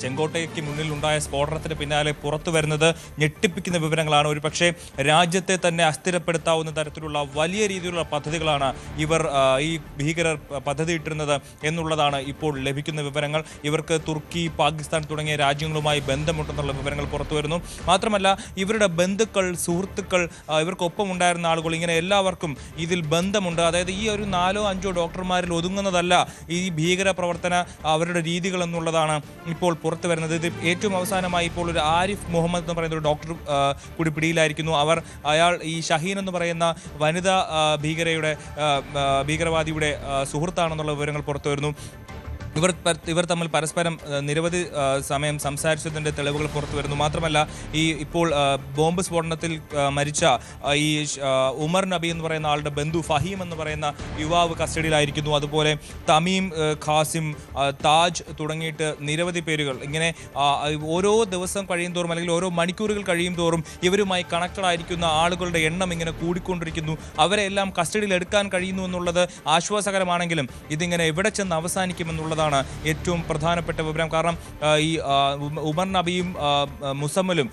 ചെങ്കോട്ടയ്ക്ക് മുന്നിൽ ഉണ്ടായ സ്ഫോടനത്തിന് പിന്നാലെ പുറത്തു വരുന്നത് ഞെട്ടിപ്പിക്കുന്ന വിവരങ്ങളാണ്. ഒരു പക്ഷേ രാജ്യത്തെ തന്നെ അസ്ഥിരപ്പെടുത്താവുന്ന തരത്തിലുള്ള വലിയ രീതിയിലുള്ള പദ്ധതികളാണ് ഇവർ ഈ ഭീകരർ പദ്ധതിയിട്ടിരുന്നത് എന്നുള്ളതാണ് ഇപ്പോൾ ലഭിക്കുന്ന വിവരങ്ങൾ. ഇവർക്ക് തുർക്കി, പാകിസ്ഥാൻ തുടങ്ങിയ രാജ്യങ്ങളുമായി ബന്ധമുണ്ടെന്നുള്ള വിവരങ്ങൾ പുറത്തു വരുന്നു. മാത്രമല്ല ഇവരുടെ ബന്ധുക്കൾ, സുഹൃത്തുക്കൾ, ഇവർക്കൊപ്പം ഉണ്ടായിരുന്ന ആളുകൾ, ഇങ്ങനെ എല്ലാവർക്കും ഇതിൽ ബന്ധമുണ്ട്. അതായത് ഈ ഒരു 4-5 ഡോക്ടർമാരിൽ ഒതുങ്ങുന്നതല്ല ഈ ഭീകര പ്രവർത്തന അവരുടെ രീതികൾ എന്നുള്ളതാണ് ഇപ്പോൾ പുറത്തു വരുന്നത്. ഇത് ഏറ്റവും അവസാനമായി ഇപ്പോൾ ഒരു ആരിഫ് മുഹമ്മദ് എന്ന് പറയുന്ന ഒരു ഡോക്ടർ കൂടി പിടിയിലായിരിക്കുന്നു. അയാൾ ഈ ഷഹീൻ എന്ന് പറയുന്ന വനിതാ ഭീകരവാദിയുടെ സുഹൃത്താണെന്നുള്ള വിവരങ്ങൾ പുറത്തു വരുന്നു. ഇവർ തമ്മിൽ പരസ്പരം നിരവധി സമയം സംസാരിച്ചതിൻ്റെ തെളിവുകൾ പുറത്തു വരുന്നു. മാത്രമല്ല ഇപ്പോൾ ബോംബ് സ്ഫോടനത്തിൽ മരിച്ച ഈ ഉമർ നബി എന്ന് പറയുന്ന ആളുടെ ബന്ധു ഫഹീം എന്ന് പറയുന്ന യുവാവ് കസ്റ്റഡിയിലായിരിക്കുന്നു. അതുപോലെ തമീം, ഖാസിം, താജ് തുടങ്ങിയിട്ട് നിരവധി പേരുകൾ ഇങ്ങനെ ഓരോ ദിവസം കഴിയും തോറും അല്ലെങ്കിൽ ഓരോ മണിക്കൂറുകൾ കഴിയും തോറും ഇവരുമായി കണക്റ്റഡ് ആയിരിക്കുന്ന ആളുകളുടെ എണ്ണം ഇങ്ങനെ കൂടിക്കൊണ്ടിരിക്കുന്നു. അവരെ എല്ലാം കസ്റ്റഡിയിൽ എടുക്കാൻ കഴിയുന്നു എന്നുള്ളത് ആശ്വാസകരമാണെങ്കിലും ഇതിങ്ങനെ എവിടെ ചെന്ന് അവസാനിക്കുമെന്നുള്ളതാണ് ഏറ്റവും പ്രധാനപ്പെട്ട വിവരം. കാരണം ഈ ഉമർ നബിയും മുസമ്മലും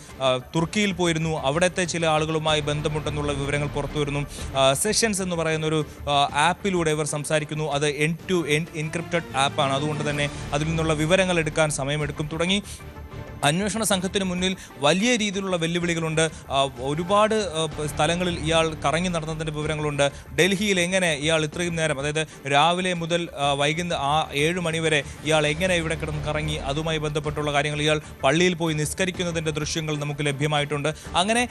തുർക്കിയിൽ പോയിരുന്നു. അവിടുത്തെ ചില ആളുകളുമായി ബന്ധമുണ്ടെന്നുള്ള വിവരങ്ങൾ പുറത്തു വരുന്നു. സെഷൻസ് എന്ന് പറയുന്ന ഒരു ആപ്പിലൂടെ ഇവർ സംസാരിക്കുന്നു. അത് എൻഡ് ടു എൻഡ് എൻക്രിപ്റ്റഡ് ആപ്പാണ്. അതുകൊണ്ട് തന്നെ അതിൽ നിന്നുള്ള വിവരങ്ങൾ എടുക്കാൻ സമയമെടുക്കും. തുടങ്ങി അന്വേഷണ സംഘത്തിന് മുന്നിൽ വലിയ രീതിയിലുള്ള വെല്ലുവിളികളുണ്ട്. ഒരുപാട് സ്ഥലങ്ങളിൽ ഇയാൾ കറങ്ങി നടന്നതിൻ്റെ വിവരങ്ങളുണ്ട്. ഡൽഹിയിൽ എങ്ങനെ ഇയാൾ ഇത്രയും നേരം, അതായത് രാവിലെ മുതൽ വൈകുന്നേരം 7 മണി വരെ ഇയാൾ എങ്ങനെ ഇവിടെ കിടന്ന് കറങ്ങി, അതുമായി ബന്ധപ്പെട്ടുള്ള കാര്യങ്ങൾ, ഇയാൾ പള്ളിയിൽ പോയി നിസ്കരിക്കുന്നതിൻ്റെ ദൃശ്യങ്ങൾ നമുക്ക് ലഭ്യമായിട്ടുണ്ട്. അങ്ങനെ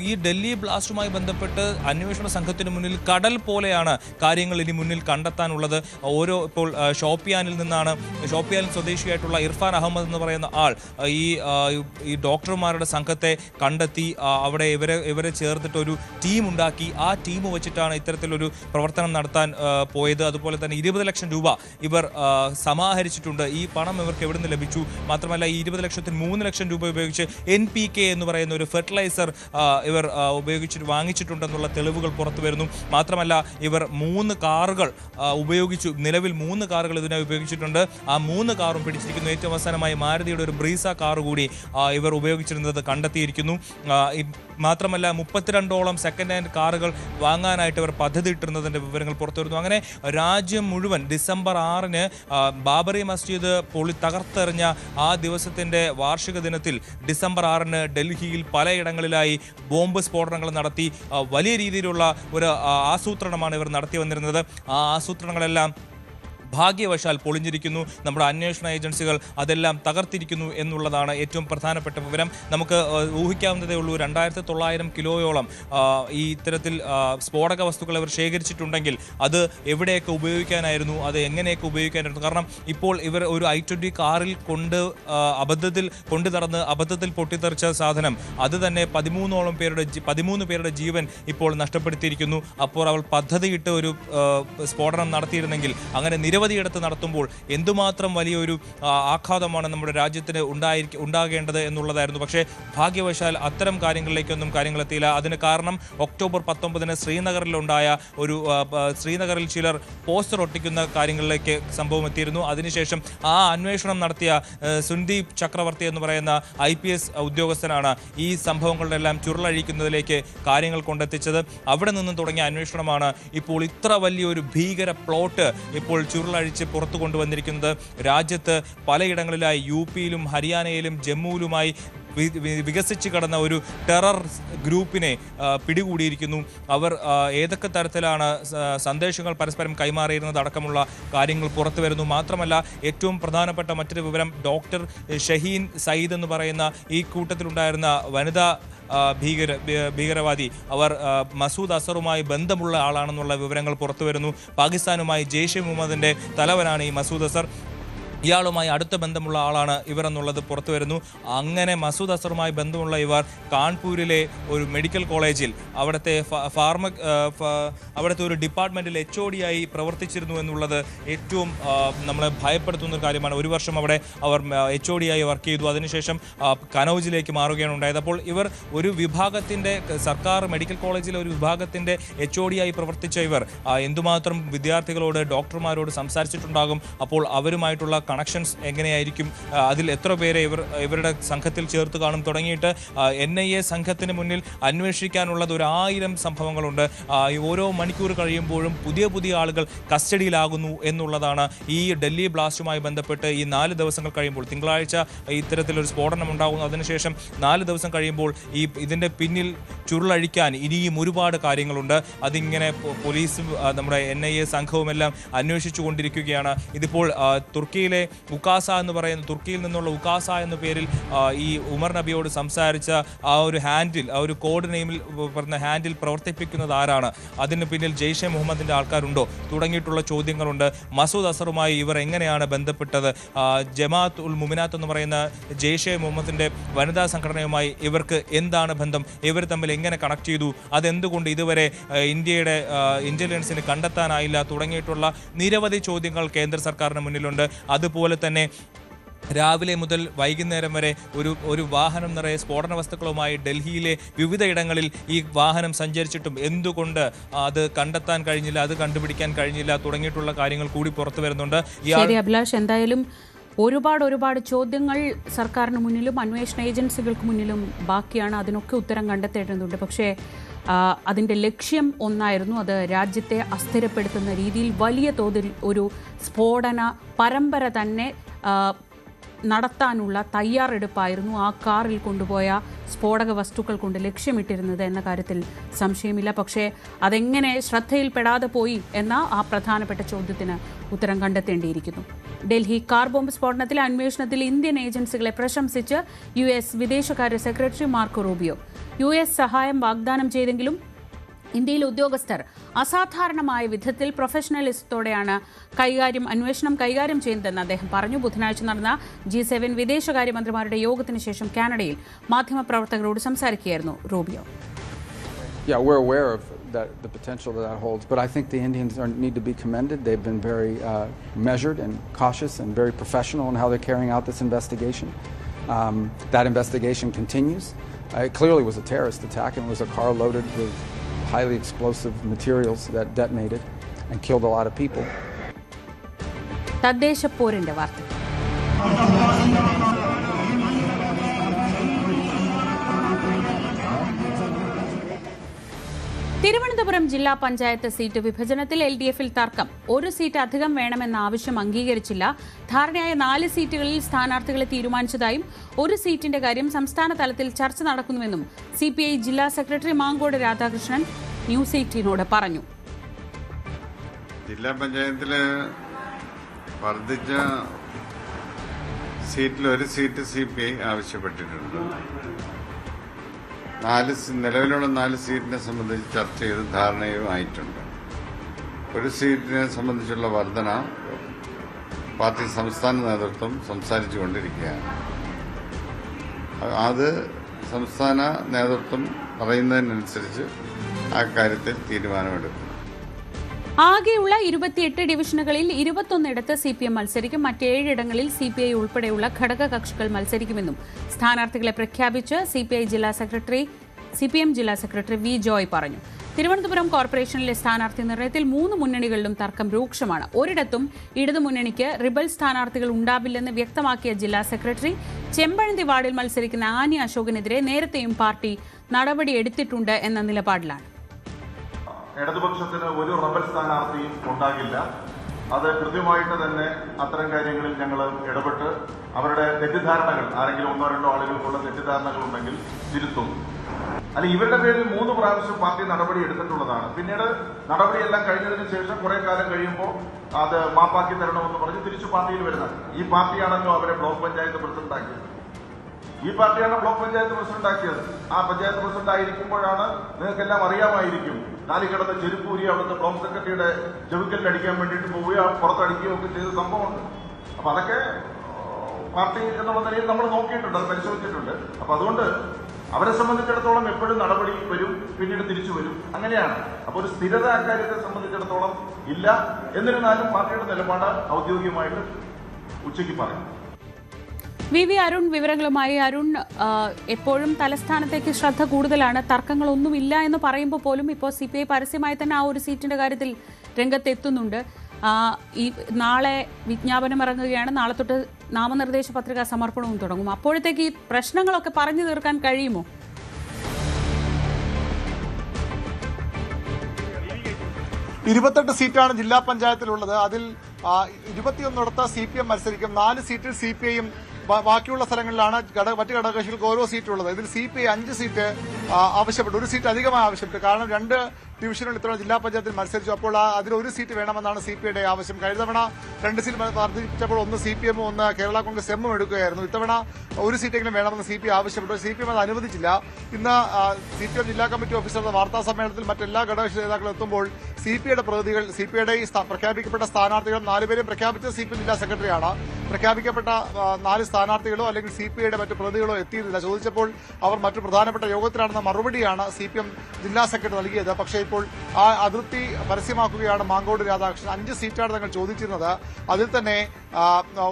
ഈ ഡൽഹി ബ്ലാസ്റ്റുമായി ബന്ധപ്പെട്ട് അന്വേഷണ സംഘത്തിന് മുന്നിൽ കടൽ പോലെയാണ് കാര്യങ്ങൾ ഇനി മുന്നിൽ കണ്ടെത്താനുള്ളത്. ഇപ്പോൾ ഷോപ്പിയാനിൽ സ്വദേശിയായിട്ടുള്ള ഇർഫാൻ അഹമ്മദ് എന്ന് പറയുന്ന ആൾ ഈ ഈ ഡോക്ടർമാരുടെ സംഘത്തെ കണ്ടെത്തി അവിടെ ഇവരെ ചേർത്തിട്ട് ഒരു ടീം ഉണ്ടാക്കി. ആ ടീം വെച്ചിട്ടാണ് ഇത്തരത്തിലൊരു പ്രവർത്തനം നടത്താൻ പോയത്. അതുപോലെ തന്നെ 20 ലക്ഷം രൂപ ഇവർ സമാഹരിച്ചിട്ടുണ്ട്. ഈ പണം ഇവർക്ക് എവിടെ നിന്ന് ലഭിച്ചു? മാത്രമല്ല ഈ 20 ലക്ഷത്തിന് 3 ലക്ഷം രൂപ ഉപയോഗിച്ച് NPK എന്ന് പറയുന്ന ഒരു ഫെർട്ടിലൈസർ ഇവർ വാങ്ങിച്ചിട്ടുണ്ടെന്നുള്ള തെളിവുകൾ പുറത്തു വരുന്നു. മാത്രമല്ല ഇവർ 3 കാറുകൾ ഉപയോഗിച്ചു. നിലവിൽ 3 കാറുകൾ ഇതിനായി ഉപയോഗിച്ചിട്ടുണ്ട്. ആ 3 കാറും പിടിച്ചിരിക്കുന്നു. ഏറ്റവും അവസാനമായി മാരുതിയുടെ ഒരു ബ്രീസ കാർ കൂടി ഇവർ ഉപയോഗിച്ചിരുന്നത് കണ്ടെത്തിയിരിക്കുന്നു. മാത്രമല്ല 32ഓളം സെക്കൻഡ് ഹാൻഡ് കാറുകൾ വാങ്ങാനായിട്ട് ഇവർ പദ്ധതി ഇട്ടിരുന്നതിൻ്റെ വിവരങ്ങൾ പുറത്തു വരുന്നു. അങ്ങനെ രാജ്യം മുഴുവൻ ഡിസംബർ 6-ന് ബാബറി മസ്ജിദ് തകർത്തെറിഞ്ഞ ആ ദിവസത്തിൻ്റെ വാർഷിക ദിനത്തിൽ ഡിസംബർ 6-ന് ഡൽഹിയിൽ പലയിടങ്ങളിലായി ബോംബ് സ്ഫോടനങ്ങൾ നടത്തി വലിയ രീതിയിലുള്ള ഒരു ആസൂത്രണമാണ് ഇവർ നടത്തി വന്നിരുന്നത്. ആ ആസൂത്രണങ്ങളെല്ലാം ഭാഗ്യവശാൽ പൊളിഞ്ഞിരിക്കുന്നു. നമ്മുടെ അന്വേഷണ ഏജൻസികൾ അതെല്ലാം തകർത്തിരിക്കുന്നു എന്നുള്ളതാണ് ഏറ്റവും പ്രധാനപ്പെട്ട വിവരം. നമുക്ക് ഊഹിക്കാവുന്നതേ ഉള്ളൂ 2900 കിലോയോളം ഈ ഇത്തരത്തിൽ സ്ഫോടക വസ്തുക്കൾ ഇവർ ശേഖരിച്ചിട്ടുണ്ടെങ്കിൽ അത് എവിടെയൊക്കെ ഉപയോഗിക്കാനായിരുന്നു, അത് എങ്ങനെയൊക്കെ ഉപയോഗിക്കാനായിരുന്നു. കാരണം ഇപ്പോൾ ഇവർ ഒരു i20 കാറിൽ അബദ്ധത്തിൽ നടന്ന് അബദ്ധത്തിൽ പൊട്ടിത്തെറിച്ച സാധനം അത് തന്നെ 13 പേരുടെ ജീവൻ ഇപ്പോൾ നഷ്ടപ്പെടുത്തിയിരിക്കുന്നു. അപ്പോൾ അവൾ പദ്ധതിയിട്ട് ഒരു സ്ഫോടനം നടത്തിയിരുന്നെങ്കിൽ അങ്ങനെ നിരവധിയിടത്ത് നടത്തുമ്പോൾ എന്തുമാത്രം വലിയൊരു ആഘാതമാണ് നമ്മുടെ രാജ്യത്തിന് ഉണ്ടാകേണ്ടത് എന്നുള്ളതായിരുന്നു. പക്ഷേ ഭാഗ്യവശാൽ അത്തരം കാര്യങ്ങൾ എത്തിയില്ല. അതിന് കാരണം ഒക്ടോബർ 19-ന് ശ്രീനഗറിൽ ചിലർ പോസ്റ്റർ ഒട്ടിക്കുന്ന കാര്യങ്ങളിലേക്ക് സംഭവം എത്തിയിരുന്നു. അതിനുശേഷം ആ അന്വേഷണം നടത്തിയ സുന്ദീപ് ചക്രവർത്തി എന്ന് പറയുന്ന IPS ഉദ്യോഗസ്ഥനാണ് ഈ സംഭവങ്ങളുടെ എല്ലാം ചുരുളഴിക്കുന്നതിലേക്ക് കാര്യങ്ങൾ കൊണ്ടെത്തിച്ചത്. അവിടെ നിന്നും തുടങ്ങിയ അന്വേഷണമാണ് ഇപ്പോൾ ഇത്ര വലിയൊരു ഭീകര പ്ലോട്ട് ഇപ്പോൾ ചുരുളഴിച്ച് പുറത്തു കൊണ്ടുവന്നിരിക്കുന്നത്. രാജ്യത്ത് പലയിടങ്ങളിലായി UP-യിലും ഹരിയാനയിലും ജമ്മുവിലുമായി വികസിച്ച് കടന്ന ഒരു ടെറർ ഗ്രൂപ്പിനെ പിടികൂടിയിരിക്കുന്നു. അവർ ഏതൊക്കെ തരത്തിലാണ് സന്ദേശങ്ങൾ പരസ്പരം കൈമാറിയിരുന്നത് അടക്കമുള്ള കാര്യങ്ങൾ പുറത്തു വരുന്നു. മാത്രമല്ല ഏറ്റവും പ്രധാനപ്പെട്ട മറ്റൊരു വിവരം, ഡോക്ടർ ഷഹീൻ സയ്യിദ് എന്ന് പറയുന്ന ഈ കൂട്ടത്തിലുണ്ടായിരുന്ന വനിതാ ഭീകരവാദി അവർ മസൂദ് അസറുമായി ബന്ധമുള്ള ആളാണെന്നുള്ള വിവരങ്ങൾ പുറത്തു വരുന്നു. പാകിസ്ഥാനുമായി ജെയ്ഷെ മുഹമ്മദിൻ്റെ തലവനാണ് ഈ മസൂദ് അസർ. ഇയാളുമായി അടുത്ത ബന്ധമുള്ള ആളാണ് ഇവർ എന്നുള്ളത് പുറത്തു വരുന്നു. അങ്ങനെ മസൂദ് അസറുമായി ബന്ധമുള്ള ഇവർ കാൺപൂരിലെ ഒരു മെഡിക്കൽ കോളേജിൽ അവിടുത്തെ ഒരു ഡിപ്പാർട്ട്മെൻറ്റിൽ HOD-ആയി പ്രവർത്തിച്ചിരുന്നു എന്നുള്ളത് ഏറ്റവും നമ്മളെ ഭയപ്പെടുത്തുന്ന ഒരു കാര്യമാണ്. 1 വർഷം അവിടെ അവർ HOD-ആയി വർക്ക് ചെയ്തു. അതിനുശേഷം കനൗജിലേക്ക് മാറുകയാണ് ഉണ്ടായത്. അപ്പോൾ ഇവർ ഒരു വിഭാഗത്തിൻ്റെ സർക്കാർ മെഡിക്കൽ കോളേജിലെ ഒരു വിഭാഗത്തിൻ്റെ HOD-ആയി പ്രവർത്തിച്ച ഇവർ എന്തുമാത്രം വിദ്യാർത്ഥികളോട് ഡോക്ടർമാരോട് സംസാരിച്ചിട്ടുണ്ടാകും. അപ്പോൾ അവരുമായിട്ടുള്ള കണക്ഷൻസ് എങ്ങനെയായിരിക്കും, അതിൽ എത്ര പേരെ ഇവരുടെ സംഘത്തിൽ ചേർത്ത് കാണും തുടങ്ങിയിട്ട് NIA സംഘത്തിന് മുന്നിൽ അന്വേഷിക്കാനുള്ളത് 1000 സംഭവങ്ങളുണ്ട്. ഓരോ മണിക്കൂർ കഴിയുമ്പോഴും പുതിയ ആളുകൾ കസ്റ്റഡിയിലാകുന്നു എന്നുള്ളതാണ്. ഈ ഡൽഹി ബ്ലാസ്റ്റുമായി ബന്ധപ്പെട്ട് ഈ 4 ദിവസങ്ങൾ കഴിയുമ്പോൾ, തിങ്കളാഴ്ച ഇത്തരത്തിലൊരു സ്ഫോടനം ഉണ്ടാകുന്നു. അതിനുശേഷം 4 ദിവസം കഴിയുമ്പോൾ ഇതിൻ്റെ പിന്നിൽ ചുരുളഴിക്കാൻ ഇനിയും ഒരുപാട് കാര്യങ്ങളുണ്ട്. അതിങ്ങനെ പോലീസും നമ്മുടെ NIA സംഘവുമെല്ലാം അന്വേഷിച്ചു കൊണ്ടിരിക്കുകയാണ്. ഇതിപ്പോൾ തുർക്കിയിൽ നിന്നുള്ള ഉക്കാസ എന്ന പേരിൽ ഈ ഉമർ നബിയോട് സംസാരിച്ച ആ ഒരു കോഡ് നെയിമിൽ പറഞ്ഞ ഹാൻഡിൽ പ്രവർത്തിപ്പിക്കുന്നത് ആരാണ്, അതിന് പിന്നിൽ ജെയ്ഷെ മുഹമ്മദിൻ്റെ ആൾക്കാരുണ്ടോ തുടങ്ങിയിട്ടുള്ള ചോദ്യങ്ങളുണ്ട്. മസൂദ് അസറുമായി ഇവർ എങ്ങനെയാണ് ബന്ധപ്പെട്ടത്, ജമാഅത്ത് ഉൽ മുമിനാത്ത് എന്ന് പറയുന്ന ജെയ്ഷെ മുഹമ്മദിൻ്റെ വനിതാ സംഘടനയുമായി ഇവർക്ക് എന്താണ് ബന്ധം, ഇവർ തമ്മിൽ എങ്ങനെ കണക്ട് ചെയ്തു, അതെന്തുകൊണ്ട് ഇതുവരെ ഇന്ത്യയുടെ ഇന്റലിജൻസിന് കണ്ടെത്താനായില്ല തുടങ്ങിയിട്ടുള്ള നിരവധി ചോദ്യങ്ങൾ കേന്ദ്ര സർക്കാരിന് മുന്നിലുണ്ട്. അതുപോലെ തന്നെ രാവിലെ മുതൽ വൈകുന്നേരം വരെ ഒരു വാഹനം നിറയെ സ്ഫോടന വസ്തുക്കളുമായി ഡൽഹിയിലെ വിവിധ ഇടങ്ങളിൽ ഈ വാഹനം സഞ്ചരിച്ചിട്ടും എന്തുകൊണ്ട് അത് കണ്ടെത്താൻ കഴിഞ്ഞില്ല, അത് കണ്ടുപിടിക്കാൻ കഴിഞ്ഞില്ല തുടങ്ങിയിട്ടുള്ള കാര്യങ്ങൾ കൂടി പുറത്തു വരുന്നുണ്ട്. ശരി അഭിലാഷ്, എന്തായാലും ഒരുപാട് ചോദ്യങ്ങൾ സർക്കാരിന് മുന്നിലും അന്വേഷണ ഏജൻസികൾക്ക് മുന്നിലും ബാക്കിയാണ്. അതിനൊക്കെ ഉത്തരം കണ്ടെത്തേണ്ടതുണ്ട്. പക്ഷേ അതിൻ്റെ ലക്ഷ്യം ഒന്നായിരുന്നു, അത് രാജ്യത്തെ അസ്ഥിരപ്പെടുത്തുന്ന രീതിയിൽ വലിയ തോതിൽ ഒരു സ്ഫോടന പരമ്പര തന്നെ നടത്താനുള്ള തയ്യാറെടുപ്പായിരുന്നു ആ കാറിൽ കൊണ്ടുപോയ സ്ഫോടക വസ്തുക്കൾ കൊണ്ട് ലക്ഷ്യമിട്ടിരുന്നത് എന്ന കാര്യത്തിൽ സംശയമില്ല. പക്ഷേ അതെങ്ങനെ ശ്രദ്ധയിൽപ്പെടാതെ പോയി എന്ന ആ പ്രധാനപ്പെട്ട ചോദ്യത്തിന് ഉത്തരം കണ്ടെത്തേണ്ടിയിരിക്കുന്നു. ഡൽഹി കാർ ബോംബ് സ്ഫോടനത്തിലെ അന്വേഷണത്തിൽ ഇന്ത്യൻ ഏജൻസികളെ പ്രശംസിച്ച് US വിദേശകാര്യ സെക്രട്ടറി മാർക്കോ റൂബിയോ. US സഹായം വാഗ്ദാനം ചെയ്തെങ്കിലും ഇന്ത്യയിലെ ഉദ്യോഗസ്ഥർ അസാധാരണമായ വിധത്തിൽ പ്രൊഫഷണലിസത്തോടെയാണ് അന്വേഷണം കൈകാര്യം ചെയ്യുന്നതെന്ന് അദ്ദേഹം പറഞ്ഞു. ബുധനാഴ്ച നടന്ന G7 വിദേശകാര്യമന്ത്രിമാരുടെ യോഗത്തിന് ശേഷം കാനഡയിൽ മാധ്യമപ്രവർത്തകരോട് സംസാരിക്കുകയായിരുന്നു Rubio. Yeah, we're aware of the potential that holds, but I think the Indians need to be commended. They've been very measured and cautious and very professional in how they're carrying out this investigation. That investigation continues. It clearly was a terrorist attack, and it was a car loaded with highly explosive materials that detonated and killed a lot of people. തദ്ദേശ പോരിന്റെ വാർത്ത. തിരുവനന്തപുരം ജില്ലാ panchayat seat വിഭജനത്തിൽ LDF-ൽ തർക്കം. ഒരു seat അധികം വേണമെന്ന ആവശ്യം അംഗീകരിച്ചില്ല. ധാരണയായ 4 സീറ്റുകളിൽ സ്ഥാനാർത്ഥികളെ തീരുമാനിച്ചതായും ഒരു സീറ്റിന്റെ കാര്യം സംസ്ഥാന തലത്തിൽ ചർച്ച നടക്കുന്നുവെന്നും CPI ജില്ലാ സെക്രട്ടറി മാങ്കോട് രാധാകൃഷ്ണൻ ന്യൂസ് 18നോട് പറഞ്ഞു. ജില്ലാ പഞ്ചായത്തില് വർദ്ധിച്ച സീറ്റിൽ ഒരു സീറ്റ് CPI ആവശ്യപ്പെട്ടിട്ടുണ്ട്. നിലവിലുള്ള 4 സീറ്റിനെ സംബന്ധിച്ച് ചർച്ച ചെയ്ത് ധാരണയും ആയിട്ടുണ്ട്. ഒരു സീറ്റിനെ സംബന്ധിച്ചുള്ള വർധന പാർട്ടി സംസ്ഥാന നേതൃത്വം സംസാരിച്ചുകൊണ്ടിരിക്കുകയാണ്. അത് സംസ്ഥാന നേതൃത്വം പറയുന്നതിനനുസരിച്ച് ആ കാര്യത്തിൽ തീരുമാനമെടുക്കും. ആകെയുള്ള 28 ഡിവിഷനുകളിൽ 21 CPM മത്സരിക്കും. മറ്റ് 7 ഇടങ്ങളിൽ CPI ഉൾപ്പെടെയുള്ള ഘടകകക്ഷികൾ മത്സരിക്കുമെന്നും സ്ഥാനാർത്ഥികളെ പ്രഖ്യാപിച്ച് CPM ജില്ലാ സെക്രട്ടറി V. ജോയ് പറഞ്ഞു. തിരുവനന്തപുരം കോർപ്പറേഷനിലെ സ്ഥാനാർത്ഥി നിർണയത്തിൽ 3 മുന്നണികളിലും തർക്കം രൂക്ഷമാണ്. ഒരിടത്തും ഇടതുമുന്നണിക്ക് റിബൽ സ്ഥാനാർത്ഥികൾ ഉണ്ടാവില്ലെന്ന് വ്യക്തമാക്കിയ ജില്ലാ സെക്രട്ടറി ചെമ്പഴന്തി വാർഡിൽ മത്സരിക്കുന്ന ആനി അശോകനെതിരെ നേരത്തെയും പാർട്ടി നടപടിയെടുത്തിട്ടുണ്ട് എന്ന നിലപാടിലാണ്. ഇടതുപക്ഷത്തിന് ഒരു റബൽ സ്ഥാനാർത്ഥിയും ഉണ്ടാകില്ല. അത് കൃത്യമായിട്ട് തന്നെ അത്തരം കാര്യങ്ങളിൽ ഞങ്ങൾ ഇടപെട്ട് അവരുടെ തെറ്റിദ്ധാരണകൾ, ആരെങ്കിലും 1-2 ആളുകൾക്കുള്ള തെറ്റിദ്ധാരണകൾ ഉണ്ടെങ്കിൽ തിരുത്തും. അല്ലെങ്കിൽ ഇവരുടെ പേരിൽ 3 പ്രാവശ്യം പാർട്ടി നടപടി എടുത്തിട്ടുള്ളതാണ്. പിന്നീട് നടപടിയെല്ലാം കഴിഞ്ഞതിന് ശേഷം കുറെ കാലം കഴിയുമ്പോൾ അത് മാപ്പാക്കി തരണമെന്ന് പറഞ്ഞ് തിരിച്ചു പാർട്ടിയിൽ വരുന്നത്. ഈ പാർട്ടിയാണല്ലോ അവരെ ബ്ലോക്ക് പഞ്ചായത്ത് പ്രസിഡന്റാക്കിയത്. ഈ പാർട്ടിയാണ് ബ്ലോക്ക് പഞ്ചായത്ത് പ്രസിഡന്റാക്കിയത്. ആ പഞ്ചായത്ത് പ്രസിഡന്റ് ആയിരിക്കുമ്പോഴാണ് നിങ്ങൾക്കെല്ലാം അറിയാമായിരിക്കും നാലിക്കടന്ന് ചെരുപ്പൂരി അവിടുത്തെ ബ്ലോക്ക് സെക്രട്ടറിയുടെ ചെവിക്കലിൽ അടിക്കാൻ വേണ്ടിയിട്ട് പോവുകയോ പുറത്തടിക്കുകയോ ഒക്കെ ചെയ്ത സംഭവമുണ്ട്. അപ്പൊ അതൊക്കെ പാർട്ടി എന്നുള്ള നിലയിൽ നമ്മൾ നോക്കിയിട്ടുണ്ട്, അത് പരിശോധിച്ചിട്ടുണ്ട്. അപ്പൊ അതുകൊണ്ട് അവരെ സംബന്ധിച്ചിടത്തോളം എപ്പോഴും നടപടി വരും, പിന്നീട് തിരിച്ചു വരും, അങ്ങനെയാണ്. അപ്പൊ ഒരു സ്ഥിരത അക്കാര്യത്തെ സംബന്ധിച്ചിടത്തോളം ഇല്ല. എന്നിരുന്നാലും പാർട്ടിയുടെ നിലപാട് ഔദ്യോഗികമായിട്ട് ഉച്ചയ്ക്ക് പറയും. VV അരുൺ വിവരങ്ങളുമായി. അരുൺ, എപ്പോഴും തലസ്ഥാനത്തേക്ക് ശ്രദ്ധ കൂടുതലാണ്. തർക്കങ്ങളൊന്നുമില്ല എന്ന് പറയുമ്പോൾ പോലും ഇപ്പോൾ CPI പരസ്യമായി തന്നെ ആ ഒരു സീറ്റിന്റെ കാര്യത്തിൽ രംഗത്തെത്തുന്നുണ്ട്. ഈ നാളെ വിജ്ഞാപനം ഇറങ്ങുകയാണ്. നാളെ തൊട്ട് നാമനിർദ്ദേശ പത്രിക സമർപ്പണവും തുടങ്ങും. അപ്പോഴത്തേക്ക് ഈ പ്രശ്നങ്ങളൊക്കെ പറഞ്ഞു തീർക്കാൻ കഴിയുമോ? 28 സീറ്റാണ് ജില്ലാ പഞ്ചായത്തിലുള്ളത്. അതിൽ 21 CPM മത്സരിക്കും. 4 സീറ്റിൽ CPIയും ബാക്കിയുള്ള സ്ഥലങ്ങളിലാണ് മറ്റ് ഘടകകക്ഷികൾക്ക് ഓരോ സീറ്റുള്ളത്. ഇതിൽ CPI 5 സീറ്റ് ആവശ്യപ്പെട്ടു, ഒരു സീറ്റ് അധികമായി ആവശ്യപ്പെട്ടു. കാരണം 2 ഡിവിഷനുകൾ ഇത്തവണ ജില്ലാ പഞ്ചായത്തിൽ മത്സരിച്ചു. അപ്പോൾ അതിൽ ഒരു സീറ്റ് വേണമെന്നാണ് CPIയുടെ ആവശ്യം. കഴിഞ്ഞ തവണ 2 സീറ്റ് വർദ്ധിപ്പിച്ചപ്പോൾ ഒന്ന് CPM ഒന്ന് കേരള കോൺഗ്രസ് എമ്മും എടുക്കുകയായിരുന്നു. ഇത്തവണ ഒരു സീറ്റെങ്കിലും വേണമെന്ന് CPI ആവശ്യപ്പെട്ടു. CPM അത് അനുവദിച്ചില്ല. ഇന്ന് CPM ജില്ലാ കമ്മിറ്റി ഓഫീസറുടെ വാർത്താ സമ്മേളനത്തിൽ മറ്റെല്ലാ ഘടകകക്ഷി നേതാക്കളും എത്തുമ്പോൾ CPIയുടെ പ്രതിനിധികൾ, CPIയുടെ പ്രഖ്യാപിക്കപ്പെട്ട സ്ഥാനാർത്ഥികൾ 4 പേരും പ്രഖ്യാപിച്ച CPM ജില്ലാ സെക്രട്ടറിയാണ്. പ്രഖ്യാപിക്കപ്പെട്ട 4 സ്ഥാനാർത്ഥികളോ അല്ലെങ്കിൽ CPIയുടെ മറ്റു പ്രതിനിധികളോ എത്തിയിരുന്നില്ല. ചോദിച്ചപ്പോൾ അവർ മറ്റു പ്രധാനപ്പെട്ട യോഗത്തിലാണെന്ന മറുപടിയാണ് CPM ജില്ലാ സെക്രട്ടറി നൽകിയത്. പക്ഷേ ഇപ്പോൾ ആ അതിർത്തി പരസ്യമാക്കുകയാണ് മാങ്കോട് രാധാകൃഷ്ണൻ. 5 സീറ്റാണ് തങ്ങൾ ചോദിച്ചിരുന്നത്. അതിൽ തന്നെ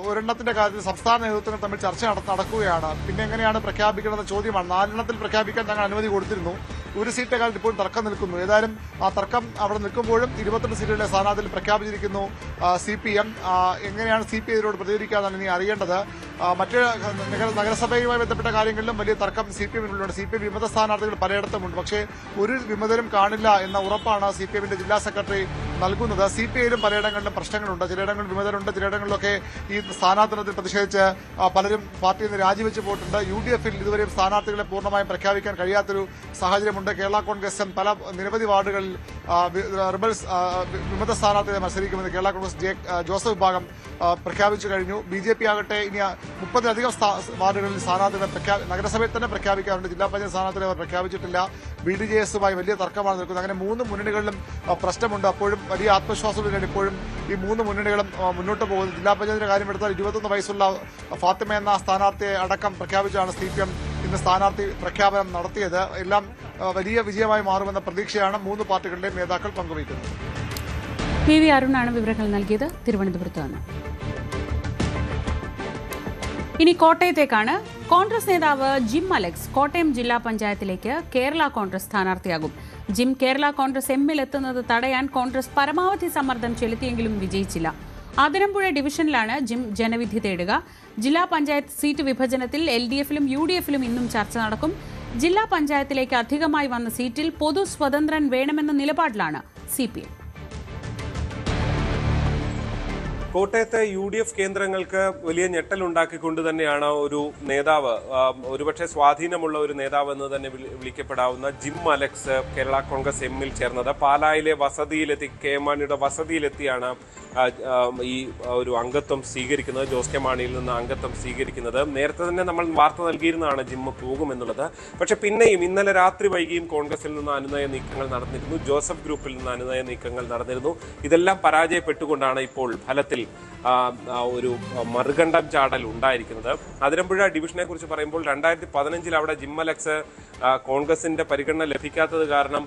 ഒരെണ്ണത്തിന്റെ കാര്യത്തിൽ സംസ്ഥാന നേതൃത്വങ്ങൾ തമ്മിൽ ചർച്ച നടക്കുകയാണ്. പിന്നെ എങ്ങനെയാണ് പ്രഖ്യാപിക്കണമെന്ന ചോദ്യമാണ്. 4 പ്രഖ്യാപിക്കാൻ തങ്ങൾ അനുമതി കൊടുത്തിരുന്നു. ഒരു സീറ്റിന്റെ കാര്യത്തിൽ ഇപ്പോൾ തർക്കം നിൽക്കുന്നു. ഏതായാലും ആ തർക്കം അവിടെ നിൽക്കുമ്പോഴും 22 സീറ്റുകളുടെ സ്ഥാനാർത്ഥികൾ പ്രഖ്യാപിച്ചിരിക്കുന്നു CPM. എങ്ങനെയാണ് CPI ഇതിനോട് പ്രതികരിക്കാന്നാണ് ഇനി അറിയേണ്ടത്. മറ്റ് നഗരസഭയുമായി ബന്ധപ്പെട്ട കാര്യങ്ങളിലും വലിയ തർക്കം CPM-നുള്ളിലുണ്ട്. CPM വിമത സ്ഥാനാർത്ഥികൾ പലയിടത്തുമുണ്ട്. പക്ഷേ ഒരു വിമതരും കാണില്ല എന്ന ഉറപ്പാണ് CPM-ന്റെ ജില്ലാ സെക്രട്ടറി നൽകുന്നത്. CPI-യിലും പലയിടങ്ങളിലും പ്രശ്നങ്ങളുണ്ട്, ചിലയിടങ്ങളിൽ വിമതരുണ്ട്, ചിലയിടങ്ങളിലൊക്കെ ഈ സ്ഥാനാർത്ഥിത്വത്തിൽ പ്രതിഷേധിച്ച് പലരും പാർട്ടിയിൽ നിന്ന് രാജിവെച്ച് പോയിട്ടുണ്ട്. UDF-ൽ ഇതുവരെയും സ്ഥാനാർത്ഥികളെ പൂർണ്ണമായും പ്രഖ്യാപിക്കാൻ കഴിയാത്തൊരു സാഹചര്യമുണ്ട്. കേരള കോൺഗ്രസ് നിരവധി വാർഡുകളിൽ റിബൽസ് വിമത സ്ഥാനാർത്ഥികളെ മത്സരിക്കുമെന്ന് കേരള കോൺഗ്രസ് ജോസഫ് വിഭാഗം പ്രഖ്യാപിച്ചു കഴിഞ്ഞു. BJP ആകട്ടെ ഇനി 30-ലധികം വാർഡുകളിൽ സ്ഥാനാർത്ഥികളെ നഗരസഭയിൽ തന്നെ പ്രഖ്യാപിക്കാറുണ്ട്. ജില്ലാ പഞ്ചായത്ത് സ്ഥാനാർത്ഥികളെ അവർ പ്രഖ്യാപിച്ചിട്ടില്ല. BDJS-ഉമായി വലിയ തർക്കമാണ് നിൽക്കുന്നത്. അങ്ങനെ 3 മുന്നണികളിലും പ്രശ്നമുണ്ട്. അപ്പോഴും വലിയ ആത്മവിശ്വാസത്തിലാണ് ഇപ്പോഴും ഈ 3 മുന്നണികളും മുന്നോട്ട് പോകുന്നത്. ജില്ലാ പഞ്ചായത്തിന്റെ കാര്യം എടുത്താൽ 21 വയസ്സുള്ള ഫാത്തിമ എന്ന സ്ഥാനാർത്ഥിയെ അടക്കം പ്രഖ്യാപിച്ചാണ് CPM ഇന്ന് സ്ഥാനാർത്ഥി പ്രഖ്യാപനം നടത്തിയത്. എല്ലാം വലിയ വിജയമായി മാറുമെന്ന പ്രതീക്ഷയാണ് 3 പാർട്ടികളുടെയും നേതാക്കൾ പങ്കുവയ്ക്കുന്നത്. PV അരുണാണ് വിവരങ്ങൾ നൽകിയത് തിരുവനന്തപുരത്ത് നിന്ന്. ഇനി കോട്ടയത്തേക്കാണ്. കോൺഗ്രസ് നേതാവ് ജിം അലക്സ് കോട്ടയം ജില്ലാ പഞ്ചായത്തിലേക്ക് കേരള കോൺഗ്രസ് സ്ഥാനാർത്ഥിയാകും. ജിം കേരള കോൺഗ്രസ് എമ്മിൽ എത്തുന്നത് തടയാൻ കോൺഗ്രസ് പരമാവധി സമ്മർദ്ദം ചെലുത്തിയെങ്കിലും വിജയിച്ചില്ല. ആതിരമ്പുഴ ഡിവിഷനിലാണ് ജിം ജനവിധി തേടുക. ജില്ലാ പഞ്ചായത്ത് സീറ്റ് വിഭജനത്തിൽ LDF-ലും UDF-ലും ഇന്നും ചർച്ച നടക്കും. ജില്ലാ പഞ്ചായത്തിലേക്ക് അധികമായി വന്ന സീറ്റിൽ പൊതു സ്വതന്ത്രൻ വേണമെന്ന നിലപാടിലാണ് CPM. കോട്ടയത്തെ UDF കേന്ദ്രങ്ങൾക്ക് വലിയ ഞെട്ടലുണ്ടാക്കിക്കൊണ്ട് തന്നെയാണ് ഒരു നേതാവ്, ഒരുപക്ഷെ സ്വാധീനമുള്ള ഒരു നേതാവ് എന്ന് തന്നെ വിളിക്കപ്പെടാവുന്ന ജിം അലക്സ് കേരള കോൺഗ്രസ് എമ്മിൽ ചേർന്നത്. പാലായിലെ വസതിയിലെത്തി, KM മാണിയുടെ വസതിയിലെത്തിയാണ് ഈ ഒരു അംഗത്വം സ്വീകരിക്കുന്നത്. ജോസ് കെ മാണിയിൽ നിന്ന് അംഗത്വം സ്വീകരിക്കുന്നത്. നേരത്തെ തന്നെ നമ്മൾ വാർത്ത നൽകിയിരുന്നതാണ് ജിം പോകുമെന്നുള്ളത്. പക്ഷെ പിന്നെയും ഇന്നലെ രാത്രി വൈകിയും കോൺഗ്രസിൽ നിന്ന് അനുനയ നീക്കങ്ങൾ നടന്നിരുന്നു. ജോസഫ് ഗ്രൂപ്പിൽ നിന്ന് അനുനയ നീക്കങ്ങൾ നടന്നിരുന്നു. ഇതെല്ലാം പരാജയപ്പെട്ടുകൊണ്ടാണ് ഇപ്പോൾ ഫലത്തിൽ ഒരു മറുകണ്ഠം ചാടൽ ഉണ്ടായിരിക്കുന്നത്. അതിരമ്പുഴ ഡിവിഷനെ കുറിച്ച് പറയുമ്പോൾ 2015 അവിടെ ജിം അലക്സ് കോൺഗ്രസിന്റെ പരിഗണന ലഭിക്കാത്തത് കാരണം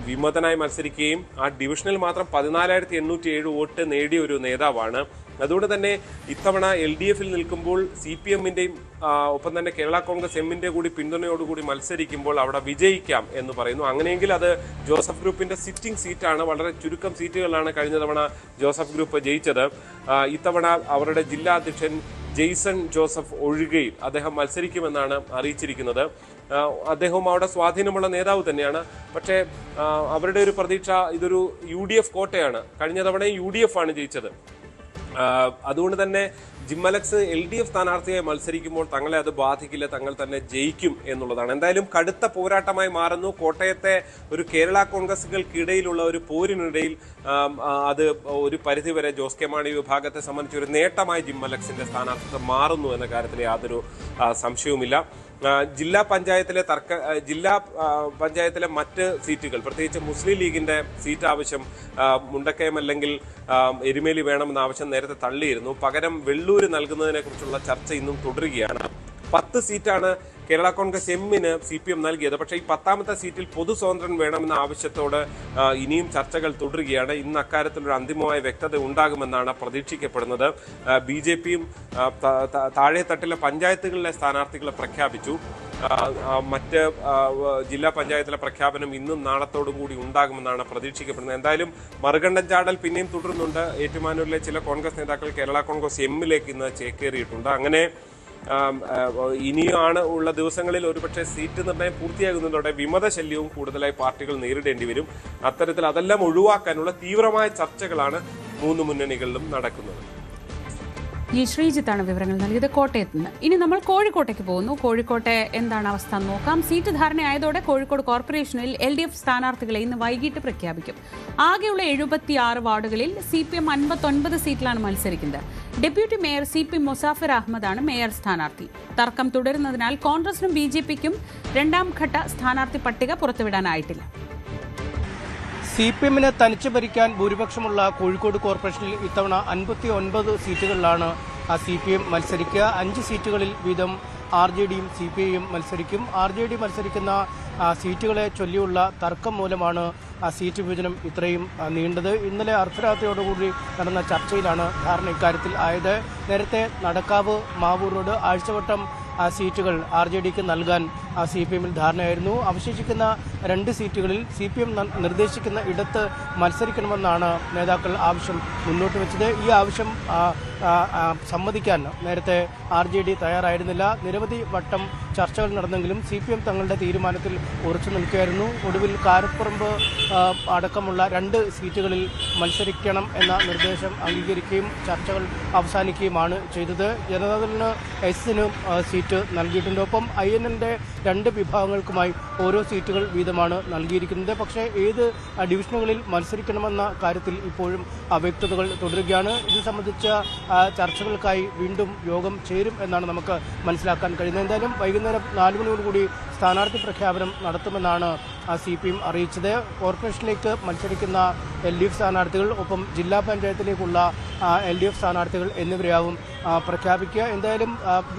വിമതനായി മത്സരിക്കുകയും ആ ഡിവിഷനിൽ മാത്രം 14,807 വോട്ട് നേടിയ ഒരു നേതാവാണ്. അതുകൊണ്ട് തന്നെ ഇത്തവണ LDF-ൽ നിൽക്കുമ്പോൾ CPM-ന്റെയും ഒപ്പം തന്നെ കേരള കോൺഗ്രസ് എമ്മിന്റെ കൂടി പിന്തുണയോടുകൂടി മത്സരിക്കുമ്പോൾ അവിടെ വിജയിക്കാം എന്ന് പറയുന്നു. അങ്ങനെയെങ്കിൽ അത് ജോസഫ് ഗ്രൂപ്പിന്റെ സിറ്റിംഗ് സീറ്റാണ്. വളരെ ചുരുക്കം സീറ്റുകളാണ് കഴിഞ്ഞ തവണ ജോസഫ് ഗ്രൂപ്പ് ജയിച്ചത്. ഇത്തവണ അവരുടെ ജില്ലാ അധ്യക്ഷൻ ജെയ്സൺ ജോസഫ് ഒഴികയിൽ അദ്ദേഹം മത്സരിക്കുമെന്നാണ് അറിയിച്ചിരിക്കുന്നത്. അദ്ദേഹവും അവിടെ സ്വാധീനമുള്ള നേതാവ് തന്നെയാണ്. പക്ഷേ അവരുടെ ഒരു പ്രതീക്ഷ ഇതൊരു UDF കോട്ടയാണ്. കഴിഞ്ഞ തവണയും UDF ആണ് ജയിച്ചത്. അതുകൊണ്ട് തന്നെ ജിം അലക്സ് LDF സ്ഥാനാർത്ഥിയായി മത്സരിക്കുമ്പോൾ തങ്ങളെ അത് ബാധിക്കില്ല, തങ്ങൾ തന്നെ ജയിക്കും എന്നുള്ളതാണ്. എന്തായാലും കടുത്ത പോരാട്ടമായി മാറുന്നു. കോട്ടയത്തെ ഒരു കേരള കോൺഗ്രസുകൾക്കിടയിലുള്ള ഒരു പോരിനിടയിൽ അത് ഒരു പരിധിവരെ ജോസ് കെ മാണി വിഭാഗത്തെ സംബന്ധിച്ച് ഒരു നേട്ടമായി ജിം അലക്സിന്റെ സ്ഥാനാർത്ഥിത്വം മാറുന്നു എന്ന കാര്യത്തിൽ യാതൊരു സംശയവുമില്ല. ജില്ലാ പഞ്ചായത്തിലെ മറ്റ് സീറ്റുകൾ, പ്രത്യേകിച്ച് മുസ്ലിം ലീഗിന്റെ സീറ്റ് ആവശ്യം മുണ്ടക്കയം അല്ലെങ്കിൽ എരുമേലി വേണമെന്ന ആവശ്യം നേരത്തെ തള്ളിയിരുന്നു. പകരം വെള്ളൂര് നൽകുന്നതിനെ കുറിച്ചുള്ള ചർച്ച ഇന്നും തുടരുകയാണ്. 10 സീറ്റാണ് കേരള കോൺഗ്രസ് എമ്മിന് CPM നൽകിയത്. പക്ഷേ ഈ 10ാമത്തെ സീറ്റിൽ പൊതു സ്വതന്ത്രൻ വേണമെന്ന ആവശ്യത്തോട് ഇനിയും ചർച്ചകൾ തുടരുകയാണ്. ഇന്ന് അക്കാര്യത്തിലൊരു അന്തിമമായ വ്യക്തത ഉണ്ടാകുമെന്നാണ് പ്രതീക്ഷിക്കപ്പെടുന്നത്. BJP-യും താഴെത്തട്ടിലെ പഞ്ചായത്തുകളിലെ സ്ഥാനാർത്ഥികളെ പ്രഖ്യാപിച്ചു. മറ്റ് ജില്ലാ പഞ്ചായത്തിലെ പ്രഖ്യാപനം ഇന്നും നാളത്തോടും കൂടി ഉണ്ടാകുമെന്നാണ് പ്രതീക്ഷിക്കപ്പെടുന്നത്. എന്തായാലും മറുകണ്ഠം ചാടൽ പിന്നെയും തുടരുന്നുണ്ട്. ഏറ്റുമാനൂരിലെ ചില കോൺഗ്രസ് നേതാക്കൾ കേരള കോൺഗ്രസ് എമ്മിലേക്ക് ഇന്ന് ചേക്കേറിയിട്ടുണ്ട്. അങ്ങനെ ഇനിയാണ് ഉള്ള ദിവസങ്ങളിൽ ഒരുപക്ഷെ സീറ്റ് നിർണ്ണയം പൂർത്തിയാകുന്നതോടെ വിമതശല്യവും കൂടുതലായി പാർട്ടികൾ നേരിടേണ്ടി വരും. അത്തരത്തിൽ അതെല്ലാം ഒഴിവാക്കാനുള്ള തീവ്രമായ ചർച്ചകളാണ് 3 മുന്നണികളിലും നടക്കുന്നത്. ഈ ശ്രീജിത്താണ് വിവരങ്ങൾ നൽകിയത് കോട്ടയത്ത് നിന്ന്. ഇനി നമ്മൾ കോഴിക്കോട്ടേക്ക് പോകുന്നു. കോഴിക്കോട്ടെ എന്താണ് അവസ്ഥ നോക്കാം. സീറ്റ് ധാരണയായതോടെ കോഴിക്കോട് കോർപ്പറേഷനിൽ LDF സ്ഥാനാർത്ഥികളെ ഇന്ന് വൈകിട്ട് പ്രഖ്യാപിക്കും. ആകെയുള്ള 76 വാർഡുകളിൽ CPM 59 സീറ്റിലാണ് മത്സരിക്കുന്നത്. ഡെപ്യൂട്ടി മേയർ CP മുസാഫിർ അഹമ്മദാണ് മേയർ സ്ഥാനാർത്ഥി. തർക്കം തുടരുന്നതിനാൽ കോൺഗ്രസിനും BJP-ക്കും 2ാം ഘട്ട സ്ഥാനാർത്ഥി പട്ടിക പുറത്തുവിടാനായിട്ടില്ല. CPM-ന് തനിച്ച് ഭരിക്കാൻ ഭൂരിപക്ഷമുള്ള കോഴിക്കോട് കോർപ്പറേഷനിൽ ഇത്തവണ 59 സീറ്റുകളിലാണ് CPM മത്സരിക്കുക. 5 സീറ്റുകളിൽ വീതം RJD-യും CPI-യും മത്സരിക്കും. RJD മത്സരിക്കുന്ന സീറ്റുകളെ ചൊല്ലിയുള്ള തർക്കം മൂലമാണ് സീറ്റ് വിഭജനം ഇത്രയും നീണ്ടത്. ഇന്നലെ അർദ്ധരാത്രിയോടുകൂടി നടന്ന ചർച്ചയിലാണ് ധാരണ ഇക്കാര്യത്തിൽ ആയത്. നേരത്തെ നടക്കാവ്, മാവൂർ റോഡ്, ആഴ്ചവട്ടം സീറ്റുകൾ RJD-ക്ക് നൽകാൻ CPM-ൽ ധാരണയായിരുന്നു. അവശേഷിക്കുന്ന 2 സീറ്റുകളിൽ CPM നിർദ്ദേശിക്കുന്ന ഇടത്ത് മത്സരിക്കണമെന്നാണ് നേതാക്കൾ ആവശ്യം മുന്നോട്ട് വെച്ചത്. ഈ ആവശ്യം സമ്മതിക്കാൻ നേരത്തെ RJD തയ്യാറായിരുന്നില്ല. നിരവധി വട്ടം ചർച്ചകൾ നടന്നെങ്കിലും CPM തങ്ങളുടെ തീരുമാനത്തിൽ ഉറച്ചു നിൽക്കുകയായിരുന്നു. ഒടുവിൽ കാരപ്പറമ്പ് അടക്കമുള്ള 2 സീറ്റുകളിൽ മത്സരിക്കണം എന്ന നിർദ്ദേശം അംഗീകരിക്കുകയും ചർച്ചകൾ അവസാനിക്കുകയുമാണ് ചെയ്തത്. ജനതാദളിന് S-ന് സീറ്റ് നൽകിയിട്ടുണ്ട്. ഒപ്പം INന്റെ 2 വിഭാഗങ്ങൾക്കുമായി ഓരോ സീറ്റുകൾ വീതമാണ് നൽകിയിരിക്കുന്നത്. പക്ഷേ ഏത് ഡിവിഷനുകളിൽ മത്സരിക്കണമെന്ന കാര്യത്തിൽ ഇപ്പോഴും അവ്യക്തതകൾ തുടരുകയാണ്. ഇത് സംബന്ധിച്ച ചർച്ചകൾക്കായി വീണ്ടും യോഗം ചേരും എന്നാണ് നമുക്ക് മനസ്സിലാക്കാൻ കഴിയുന്നത്. എന്തായാലും വൈകുന്നേരം 4 മണിയോടുകൂടി സ്ഥാനാർത്ഥി പ്രഖ്യാപനം നടത്തുമെന്നാണ് CPM അറിയിച്ചത്. കോർപ്പറേഷനിലേക്ക് മത്സരിക്കുന്ന LDF സ്ഥാനാർത്ഥികൾ, ഒപ്പം ജില്ലാ പഞ്ചായത്തിലേക്കുള്ള LDF സ്ഥാനാർത്ഥികൾ എന്നിവരെയാവും പ്രഖ്യാപിക്കുക. എന്തായാലും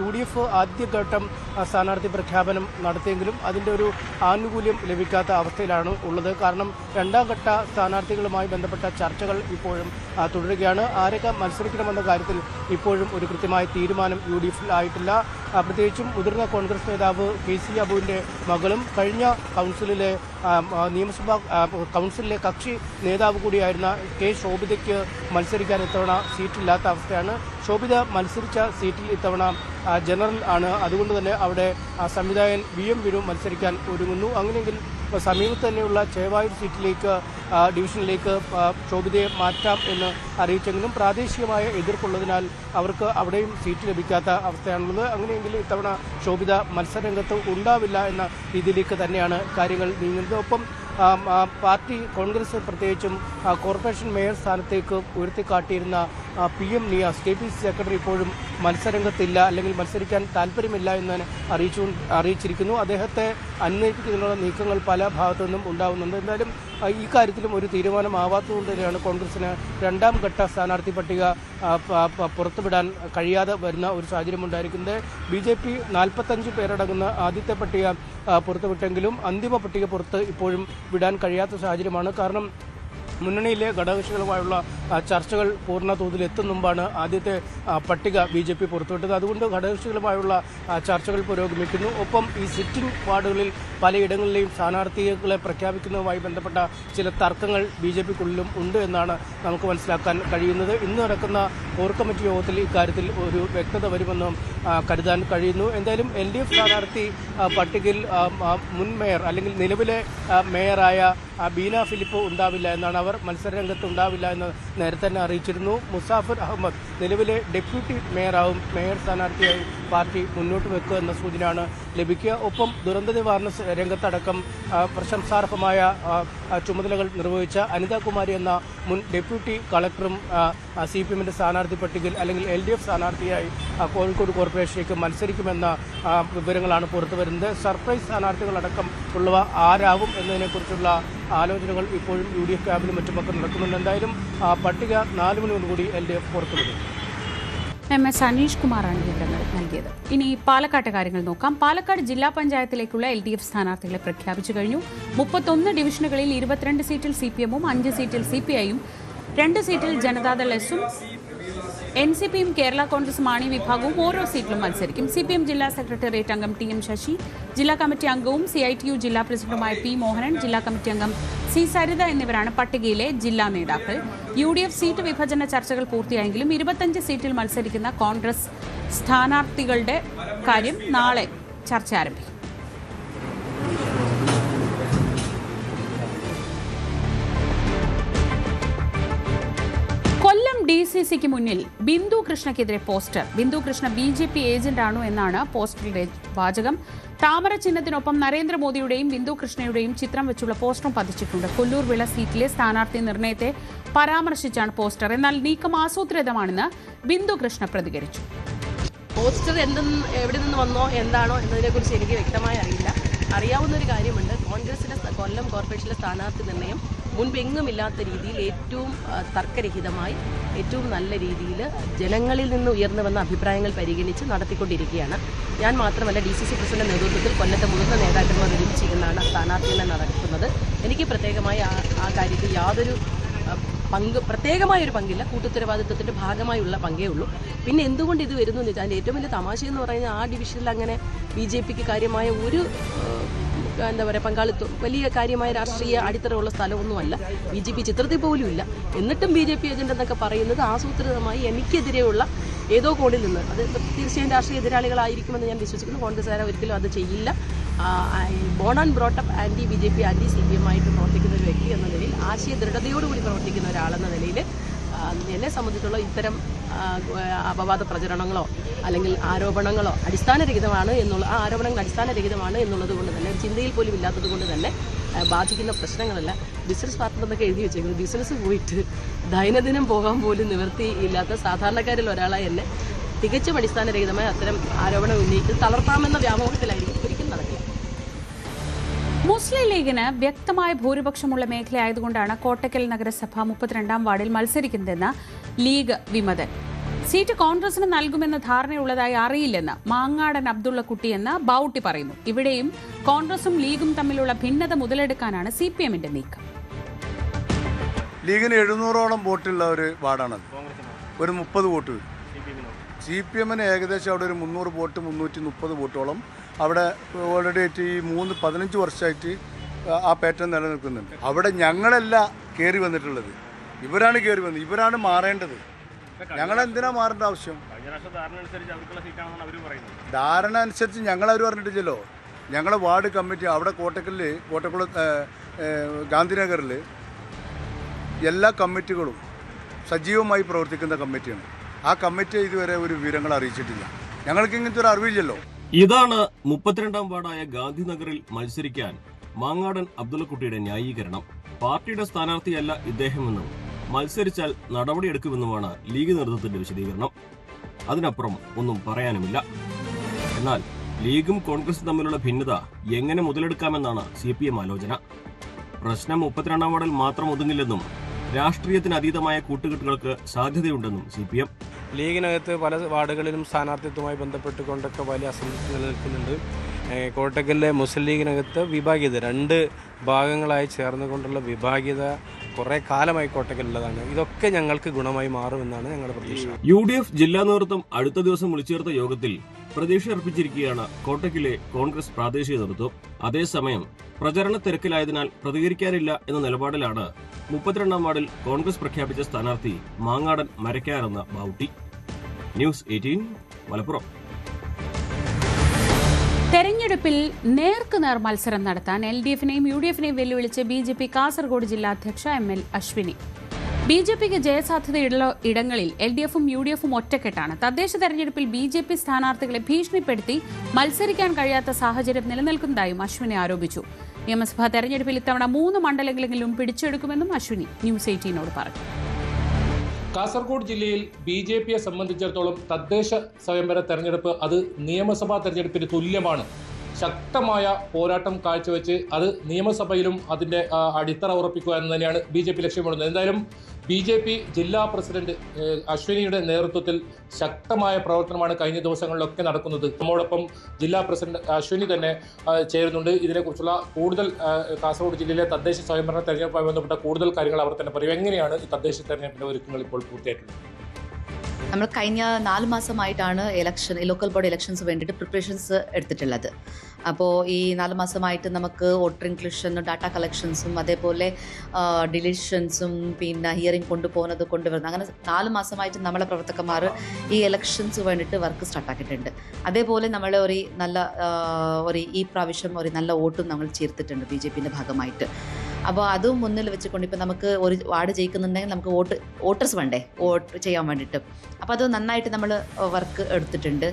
UDF ആദ്യഘട്ടം സ്ഥാനാർത്ഥി പ്രഖ്യാപനം നടത്തിയെങ്കിലും അതിൻ്റെ ഒരു ആനുകൂല്യം ലഭിക്കാത്ത അവസ്ഥയിലാണ് ഉള്ളത്. കാരണം രണ്ടാം ഘട്ട സ്ഥാനാർത്ഥികളുമായി ബന്ധപ്പെട്ട ചർച്ചകൾ ഇപ്പോഴും തുടരുകയാണ്. ആരൊക്കെ മത്സരിക്കണമെന്ന കാര്യത്തിൽ ഇപ്പോഴും ഒരു കൃത്യമായ തീരുമാനം UDF-ൽ ആയിട്ടില്ല. പ്രത്യേകിച്ചും മുതിർന്ന കോൺഗ്രസ് നേതാവ് KC അബുവിൻ്റെ മകളും കഴിഞ്ഞ കൗൺസിലിലെ നിയമസഭാ കൗൺസിലിലെ കക്ഷി നേതാവ് കൂടിയായിരുന്ന K ശോഭിതയ്ക്ക് മത്സരിക്കാൻ ഇത്തവണ സീറ്റില്ലാത്ത അവസ്ഥയാണ്. ശോഭിത മത്സരിച്ച സീറ്റിൽ ഇത്തവണ ജനറൽ ആണ്. അതുകൊണ്ട് തന്നെ അവിടെ സംവിധായകൻ VM വിനു മത്സരിക്കാൻ ഒരുങ്ങുന്നു. അങ്ങനെയെങ്കിൽ സമീപത്ത് തന്നെയുള്ള ചേവായൂർ സീറ്റിലേക്ക് ഡിവിഷനിലേക്ക് ശോഭിതയെ മാറ്റാം എന്ന് അറിയിച്ചെങ്കിലും പ്രാദേശികമായ എതിർപ്പുള്ളതിനാൽ അവർക്ക് അവിടെയും സീറ്റ് ലഭിക്കാത്ത അവസ്ഥയാണുള്ളത്. അങ്ങനെയെങ്കിൽ ഇത്തവണ ശോഭിത മത്സരരംഗത്ത് ഉണ്ടാവില്ല എന്ന രീതിയിലേക്ക് തന്നെയാണ് കാര്യങ്ങൾ നീങ്ങുന്നത്. ഒപ്പം പാർട്ടി കോൺഗ്രസ് പ്രത്യേകിച്ചും കോർപ്പറേഷൻ മേയർ സ്ഥാനത്തേക്ക് ഉയർത്തിക്കാട്ടിയിരുന്ന PM നിയാസ് KPCC സെക്രട്ടറി ഇപ്പോഴും മത്സരരംഗത്തില്ല, അല്ലെങ്കിൽ മത്സരിക്കാൻ താല്പര്യമില്ല എന്ന് അറിയിച്ചിരിക്കുന്നു. അദ്ദേഹത്തെ അന്വേഷിക്കുന്നതിനുള്ള നീക്കങ്ങൾ പല ഭാഗത്തു നിന്നും ഉണ്ടാകുന്നുണ്ട്. എന്തായാലും ഈ കാര്യത്തിലും ഒരു തീരുമാനമാവാത്തതുകൊണ്ട് തന്നെയാണ് കോൺഗ്രസിന് രണ്ടാം ഘട്ട സ്ഥാനാർത്ഥി പട്ടിക പുറത്തുവിടാൻ കഴിയാതെ വരുന്ന ഒരു സാഹചര്യം ഉണ്ടായിരിക്കുന്നത്. BJP 45 പേരടങ്ങുന്ന ആദ്യത്തെ പട്ടിക പുറത്തുവിട്ടെങ്കിലും അന്തിമ പട്ടിക പുറത്ത് ഇപ്പോഴും വിടാൻ കഴിയാത്ത സാഹചര്യമാണ്. കാരണം മുന്നണിയിലെ ഘടകകക്ഷികളുമായുള്ള ചർച്ചകൾ പൂർണ്ണ തോതിൽ എത്തും മുമ്പാണ് ആദ്യത്തെ പട്ടിക BJP പുറത്തുവിട്ടത്. അതുകൊണ്ട് ഘടകകക്ഷികളുമായുള്ള ചർച്ചകൾ പുരോഗമിക്കുന്നു. ഒപ്പം ഈ സിറ്റിംഗ് വാർഡുകളിൽ പലയിടങ്ങളിലെയും സ്ഥാനാർത്ഥികളെ പ്രഖ്യാപിക്കുന്നതുമായി ബന്ധപ്പെട്ട ചില തർക്കങ്ങൾ BJPക്കുള്ളിലും ഉണ്ട് എന്നാണ് നമുക്ക് മനസ്സിലാക്കാൻ കഴിയുന്നത്. ഇന്ന് നടക്കുന്ന കോർ കമ്മിറ്റി യോഗത്തിൽ ഇക്കാര്യത്തിൽ ഒരു വ്യക്തത വരുമെന്നും കരുതാൻ കഴിയുന്നു. എന്തായാലും LDF സ്ഥാനാർത്ഥി പട്ടികയിൽ മുൻ മേയർ അല്ലെങ്കിൽ നിലവിലെ മേയറായ ബീന ഫിലിപ്പ് ഉണ്ടാവില്ല എന്നാണ്. അവർ മത്സരരംഗത്ത് ഉണ്ടാവില്ല എന്ന് നേരത്തെ തന്നെ അറിയിച്ചിരുന്നു. മുസാഫിർ അഹമ്മദ് നിലവിലെ ഡെപ്യൂട്ടി മേയറാവും മേയർ സ്ഥാനാർത്ഥിയായി പാർട്ടി മുന്നോട്ട് വെക്കുക എന്ന സൂചനയാണ് ലഭിക്കുക. ഒപ്പം ദുരന്ത നിവാരണ രംഗത്തടക്കം പ്രശംസാർഹമായ ചുമതലകൾ നിർവഹിച്ച അനിതാകുമാരി എന്ന മുൻ ഡെപ്യൂട്ടി കളക്ടറും CPMന്റെ സ്ഥാനാർത്ഥി പട്ടികയിൽ അല്ലെങ്കിൽ LDF സ്ഥാനാർത്ഥിയായി കോഴിക്കോട് കോർപ്പറേഷനിലേക്ക് മത്സരിക്കുമെന്ന വിവരങ്ങളാണ് പുറത്തു വരുന്നത്. സർപ്രൈസ് സ്ഥാനാർത്ഥികളടക്കം ഉള്ളവ ആരാവും എന്നതിനെക്കുറിച്ചുള്ള ആലോചനകൾ ഇപ്പോഴും UDF ക്യാമ്പിലും മറ്റുമൊക്കെ നടക്കുന്നുണ്ട്. എന്തായാലും പട്ടിക 4 മണിയോടുകൂടി LDF പുറത്തുവിടും. MS അനീഷ് കുമാറാണ് വിവരങ്ങൾ നൽകിയത്. ഇനി പാലക്കാട്ടെ കാര്യങ്ങൾ നോക്കാം. പാലക്കാട് ജില്ലാ പഞ്ചായത്തിലേക്കുള്ള LDF സ്ഥാനാർത്ഥികളെ പ്രഖ്യാപിച്ചു കഴിഞ്ഞു. 31 ഡിവിഷനുകളിൽ 22 സീറ്റിൽ CPM-ഉം 5 സീറ്റിൽ CPI-യും 2 സീറ്റിൽ ജനതാദൾ S-ഉം NCPയും കേരള കോൺഗ്രസ് മാണി വിഭാഗവും ഓരോ സീറ്റിലും മത്സരിക്കും. CPM ജില്ലാ സെക്രട്ടേറിയറ്റ് അംഗം TM ശശി, ജില്ലാ കമ്മിറ്റി അംഗവും CITU ജില്ലാ പ്രസിഡന്റുമായ P മോഹനൻ, ജില്ലാ കമ്മിറ്റി അംഗം C സരിത എന്നിവരാണ് പട്ടികയിലെ ജില്ലാ നേതാക്കൾ. UDF സീറ്റ് വിഭജന ചർച്ചകൾ പൂർത്തിയായെങ്കിലും 25 സീറ്റിൽ മത്സരിക്കുന്ന കോൺഗ്രസ് സ്ഥാനാർത്ഥികളുടെ കാര്യം നാളെ ചർച്ച ആരംഭിക്കും. കൊല്ലം DCCക്ക് മുന്നിൽ ബിന്ദു കൃഷ്ണയ്ക്കെതിരെ പോസ്റ്റർ. ബിന്ദു കൃഷ്ണ BJP ഏജന്റാണോ എന്നാണ് പോസ്റ്ററിലെ വാചകം. താമര ചിഹ്നത്തിനൊപ്പം നരേന്ദ്രമോദിയുടെയും ബിന്ദു കൃഷ്ണയുടെയും ചിത്രം വെച്ചുള്ള പോസ്റ്ററും പതിച്ചിട്ടുണ്ട്. കൊല്ലൂർ വിള സീറ്റിലെ സ്ഥാനാർത്ഥി നിർണയത്തെ പരാമർശിച്ചാണ് പോസ്റ്റർ. എന്നാൽ നീക്കം ആസൂത്രിതമാണെന്ന് ബിന്ദു കൃഷ്ണ പ്രതികരിച്ചു. പോസ്റ്റർ എവിടെ നിന്ന് വന്നോ എന്താണോ എന്നതിനെക്കുറിച്ച് എനിക്ക് വ്യക്തമായി അറിയില്ല. അറിയാവുന്ന ഒരു കാര്യമുണ്ട്, കോൺഗ്രസിന്റെ കൊല്ലം കോർപ്പറേഷനിലെ സ്ഥാനാർത്ഥി നിർണയം മുൻപെങ്ങുമില്ലാത്ത രീതിയിൽ ഏറ്റവും തർക്കരഹിതമായി ഏറ്റവും നല്ല രീതിയിൽ ജനങ്ങളിൽ നിന്ന് ഉയർന്നു വന്ന അഭിപ്രായങ്ങൾ പരിഗണിച്ച് നടത്തിക്കൊണ്ടിരിക്കുകയാണ്. ഞാൻ മാത്രമല്ല, DCC പ്രസിഡന്റ് നേതൃത്വത്തിൽ കൊല്ലത്തെ മുതിർന്ന നേതാക്കന്മാർ ഒരുമിച്ചിരുന്നാണ് സ്ഥാനാർത്ഥികളെ നടക്കുന്നത്. എനിക്ക് പ്രത്യേകമായി ആ കാര്യത്തിൽ യാതൊരു പ്രത്യേകമായൊരു പങ്കില്ല. കൂട്ടുത്തരവാദിത്വത്തിന്റെ ഭാഗമായുള്ള പങ്കേ ഉള്ളൂ. പിന്നെ എന്തുകൊണ്ട് ഇത് വരുന്നു എന്ന് വെച്ചാൽ അതിൻ്റെ ഏറ്റവും വലിയ തമാശ എന്ന് പറയുന്നത് ആ ഡിവിഷനിൽ അങ്ങനെ BJPക്ക് കാര്യമായ ഒരു എന്താ പറയുക പങ്കാളിത്തം വലിയ കാര്യമായ രാഷ്ട്രീയ അടിത്തറയുള്ള സ്ഥലമൊന്നുമല്ല. BJP ചിത്രത്തിൽ പോലും ഇല്ല. എന്നിട്ടും BJP ഏജന്റ് എന്നൊക്കെ പറയുന്നത് ആസൂത്രിതമായി എനിക്കെതിരെയുള്ള ഏതോ കോണിൽ നിന്ന്, അത് തീർച്ചയായും രാഷ്ട്രീയ എതിരാളികളായിരിക്കുമെന്ന് ഞാൻ വിശ്വസിക്കുന്നു. കോൺഗ്രസ്സുകാരെ ഒരിക്കലും അത് ചെയ്യില്ല. Born and brought up anti BJP anti CPM ആയിട്ട് പ്രവർത്തിക്കുന്ന ഒരു വ്യക്തി എന്ന നിലയിൽ, ആശയ ദൃഢതയോടുകൂടി പ്രവർത്തിക്കുന്ന ഒരാളെന്ന നിലയിൽ എന്നെ സംബന്ധിച്ചുള്ള ഇത്തരം അപവാദ പ്രചരണങ്ങളോ അല്ലെങ്കിൽ ആരോപണങ്ങളോ അടിസ്ഥാനരഹിതമാണ് എന്നുള്ള ആ ആരോപണങ്ങൾ അടിസ്ഥാനരഹിതമാണ് എന്നുള്ളത് കൊണ്ട് തന്നെ, ചിന്തയിൽ പോലും ഇല്ലാത്തത് കൊണ്ട് തന്നെ ബാധിക്കുന്ന പ്രശ്നങ്ങളല്ല. ബിസിനസ് പാർട്ട്ണർ എന്നൊക്കെ എഴുതി വെച്ചേക്കുന്നത്, ബിസിനസ് പോയിട്ട് ദൈനംദിനം പോകാൻ പോലും നിവൃത്തിയില്ലാത്ത സാധാരണക്കാരിൽ ഒരാളായി എന്നെ തികച്ചും അടിസ്ഥാനരഹിതമായ അത്തരം ആരോപണം ഉന്നയിച്ച് തളർത്താമെന്ന വ്യാമോഹത്തിലായിരിക്കും ഒരിക്കലും നടക്കില്ല. മുസ്ലിം ലീഗിന് വ്യക്തമായ ഭൂരിപക്ഷമുള്ള മേഖലയായതുകൊണ്ടാണ് കോട്ടക്കൽ നഗരസഭ 32-ാം വാർഡിൽ മത്സരിക്കുന്നതെന്ന് ലീഗ് വിമതൻ. സീറ്റ് കോൺഗ്രസിന് നൽകുമെന്ന ധാരണയുള്ളതായി അറിയില്ലെന്ന് മാങ്ങാടൻ അബ്ദുള്ളക്കുട്ടി എന്ന ബൗട്ടി പറയുന്നു. ഇവിടെയും കോൺഗ്രസും ലീഗും തമ്മിലുള്ള ഭിന്നത മുതലെടുക്കാനാണ് CPM-ന്റെ നീക്കം. ലീഗിന് 700ഓളം വോട്ടുള്ള ഒരു വാർഡാണത്. ഒരു 30 വോട്ട് വരും. CPM-ന് ഏകദേശം അവിടെ ഒരു 300 വോട്ട്, 330 വോട്ടോളം അവിടെ ഓൾറെഡി ആയിട്ട് ഈ 15 വർഷമായിട്ട് ആ പാറ്റേൺ നിലനിൽക്കുന്നുണ്ട്. അവിടെ ഞങ്ങളല്ല കയറി വന്നിട്ടുള്ളത്, ഇവരാണ് കയറി വന്നത്. ഇവരാണ് മാറേണ്ടത്. ഞങ്ങളെന്തിനാ മാറേണ്ട ആവശ്യം? ധാരണ അനുസരിച്ച് ഞങ്ങളവർ പറഞ്ഞിട്ടില്ലല്ലോ. ഞങ്ങളെ വാർഡ് കമ്മിറ്റി അവിടെ കോട്ടക്കുളം ഗാന്ധിനഗറിൽ എല്ലാ കമ്മിറ്റികളും സജീവമായി പ്രവർത്തിക്കുന്ന കമ്മിറ്റിയാണ്. ആ കമ്മിറ്റി ഇതുവരെ ഒരു വിവരങ്ങൾ അറിയിച്ചിട്ടില്ല. ഞങ്ങൾക്ക് ഇങ്ങനത്തെ ഒരു അറിവില്ലല്ലോ. ഇതാണ് 32-ാം വാർഡായ ഗാന്ധിനഗറിൽ മത്സരിക്കാൻ മാങ്ങാടൻ അബ്ദുള്ളക്കുട്ടിയുടെ ന്യായീകരണം. പാർട്ടിയുടെ സ്ഥാനാർത്ഥിയല്ല ഇദ്ദേഹമെന്നും മത്സരിച്ചാൽ നടപടിയെടുക്കുമെന്നുമാണ് ലീഗ് നേതൃത്വത്തിന്റെ വിശദീകരണം. അതിനപ്പുറം ഒന്നും പറയാനുമില്ല. എന്നാൽ ലീഗും കോൺഗ്രസും തമ്മിലുള്ള ഭിന്നത എങ്ങനെ മുതലെടുക്കാമെന്നാണ് CPM ആലോചന. പ്രശ്നം 32-ാം വാർഡിൽ മാത്രം ഒതുങ്ങില്ലെന്നും രാഷ്ട്രീയത്തിന് അതീതമായ കൂട്ടുകെട്ടുകൾക്ക് സാധ്യതയുണ്ടെന്നും CPM. ലീഗിനകത്ത് പല വാർഡുകളിലും സ്ഥാനാർത്ഥിത്വവുമായി ബന്ധപ്പെട്ടുകൊണ്ടൊക്കെ വലിയ അസംതൃപ്തി നിലനിൽക്കുന്നുണ്ട്. കോട്ടക്കലിലെ മുസ്ലിം ലീഗിനകത്ത് വിഭാഗീയത, 2 ഭാഗങ്ങളായി ചേർന്നുകൊണ്ടുള്ള വിഭാഗീയത കുറേ കാലമായി കോട്ടക്കലുള്ളതാണ്. ഇതൊക്കെ ഞങ്ങൾക്ക് ഗുണമായി മാറുമെന്നാണ് ഞങ്ങളുടെ പ്രതീക്ഷ. UDF ജില്ലാ നേതൃത്വം അടുത്ത ദിവസം വിളിച്ചു ചേർത്ത യോഗത്തിൽ പ്രതീക്ഷ അർപ്പിച്ചിരിക്കുകയാണ് കോട്ടക്കിലെ കോൺഗ്രസ് പ്രാദേശിക നേതൃത്വം. അതേസമയം പ്രചരണ തിരക്കിലായതിനാൽ പ്രതികരിക്കാനില്ല എന്ന നിലപാടിലാണ് 32-ാം വാർഡിൽ കോൺഗ്രസ് പ്രഖ്യാപിച്ച സ്ഥാനാർത്ഥി മാങ്ങാടൻ മരക്കാരെന്ന ബൗട്ടി. ന്യൂസ് 18 മലപ്പുറം. തെരഞ്ഞെടുപ്പിൽ നേർക്കുനേർ മത്സരം നടത്താൻ LDF-നെയും UDF-നെയും വെല്ലുവിളിച്ച് BJP കാസർഗോഡ് ജില്ലാ അധ്യക്ഷ ML അശ്വിനി. BJPക്ക് ജയസാധ്യതയുള്ള ഇടങ്ങളിൽ LDF-ഉം UDF-ഉം ഒറ്റക്കെട്ടാണ്. തദ്ദേശ തെരഞ്ഞെടുപ്പിൽ BJP സ്ഥാനാർത്ഥികളെ ഭീഷണിപ്പെടുത്തി മത്സരിക്കാൻ കഴിയാത്ത സാഹചര്യം നിലനിൽക്കുന്നതായും അശ്വിനി ആരോപിച്ചു. നിയമസഭാ തെരഞ്ഞെടുപ്പിൽ ഇത്തവണ 3 മണ്ഡലങ്ങളെങ്കിലും പിടിച്ചെടുക്കുമെന്നും അശ്വിനി ന്യൂസ് 18നോട് പറഞ്ഞു. കാസർഗോഡ് ജില്ലയിൽ BJPയെ സംബന്ധിച്ചിടത്തോളം തദ്ദേശ സ്വയംഭര തെരഞ്ഞെടുപ്പ് അത് നിയമസഭാ തെരഞ്ഞെടുപ്പിന് തുല്യമാണ്. ശക്തമായ പോരാട്ടം കാഴ്ചവെച്ച് അത് നിയമസഭയിലും അതിൻ്റെ അടിത്തറ ഉറപ്പിക്കുക എന്ന് തന്നെയാണ് BJP ലക്ഷ്യമിടുന്നത്. എന്തായാലും BJP ജില്ലാ പ്രസിഡന്റ് അശ്വിനിയുടെ നേതൃത്വത്തിൽ ശക്തമായ പ്രവർത്തനമാണ് കഴിഞ്ഞ ദിവസങ്ങളിലൊക്കെ നടക്കുന്നത്. നമ്മോടൊപ്പം ജില്ലാ പ്രസിഡന്റ് അശ്വിനി തന്നെ ചേരുന്നുണ്ട്. ഇതിനെക്കുറിച്ചുള്ള കൂടുതൽ കാസർഗോഡ് ജില്ലയിലെ തദ്ദേശ സ്വയംഭരണ തെരഞ്ഞെടുപ്പുമായി ബന്ധപ്പെട്ട കൂടുതൽ കാര്യങ്ങൾ അവർ തന്നെ പറയും. എങ്ങനെയാണ് ഈ തദ്ദേശ തെരഞ്ഞെടുപ്പിന്റെ ഒരുക്കങ്ങൾ ഇപ്പോൾ പൂർത്തിയായിട്ടുള്ളത്? നമ്മൾ കഴിഞ്ഞ 4 മാസമായിട്ടാണ് ലോക്കൽ ബോഡി ഇലക്ഷൻസ് വേണ്ടിയിട്ട് പ്രിപ്പറേഷൻസ് എടുത്തിട്ടുള്ളത്. അപ്പോൾ ഈ 4 മാസമായിട്ട് നമുക്ക് വോട്ടർ ഇൻക്ലൂഷനും ഡാറ്റ കളക്ഷൻസും അതേപോലെ ഡിലീഷൻസും പിന്നെ ഹിയറിംഗ് കൊണ്ടുവരുന്നത്, അങ്ങനെ 4 മാസമായിട്ട് നമ്മളെ പ്രവർത്തകന്മാർ ഈ ഇലക്ഷൻസ് വേണ്ടിയിട്ട് വർക്ക് സ്റ്റാർട്ടാക്കിയിട്ടുണ്ട്. അതേപോലെ നമ്മൾ ഈ പ്രാവശ്യം ഒരു നല്ല വോട്ടും നമ്മൾ ചേർത്തിട്ടുണ്ട് BJPൻ്റെ ഭാഗമായിട്ട്. അപ്പോൾ അതും മുന്നിൽ വെച്ചുകൊണ്ട് ഇപ്പോൾ നമുക്ക് ഒരു വാർഡ് ജയിക്കുന്നുണ്ടെങ്കിൽ നമുക്ക് വോട്ടേഴ്സ് വേണ്ടേ വോട്ട് ചെയ്യാൻ വേണ്ടിയിട്ട്. അപ്പോൾ അത് നന്നായിട്ട് നമ്മൾ വർക്ക് എടുത്തിട്ടുണ്ട്.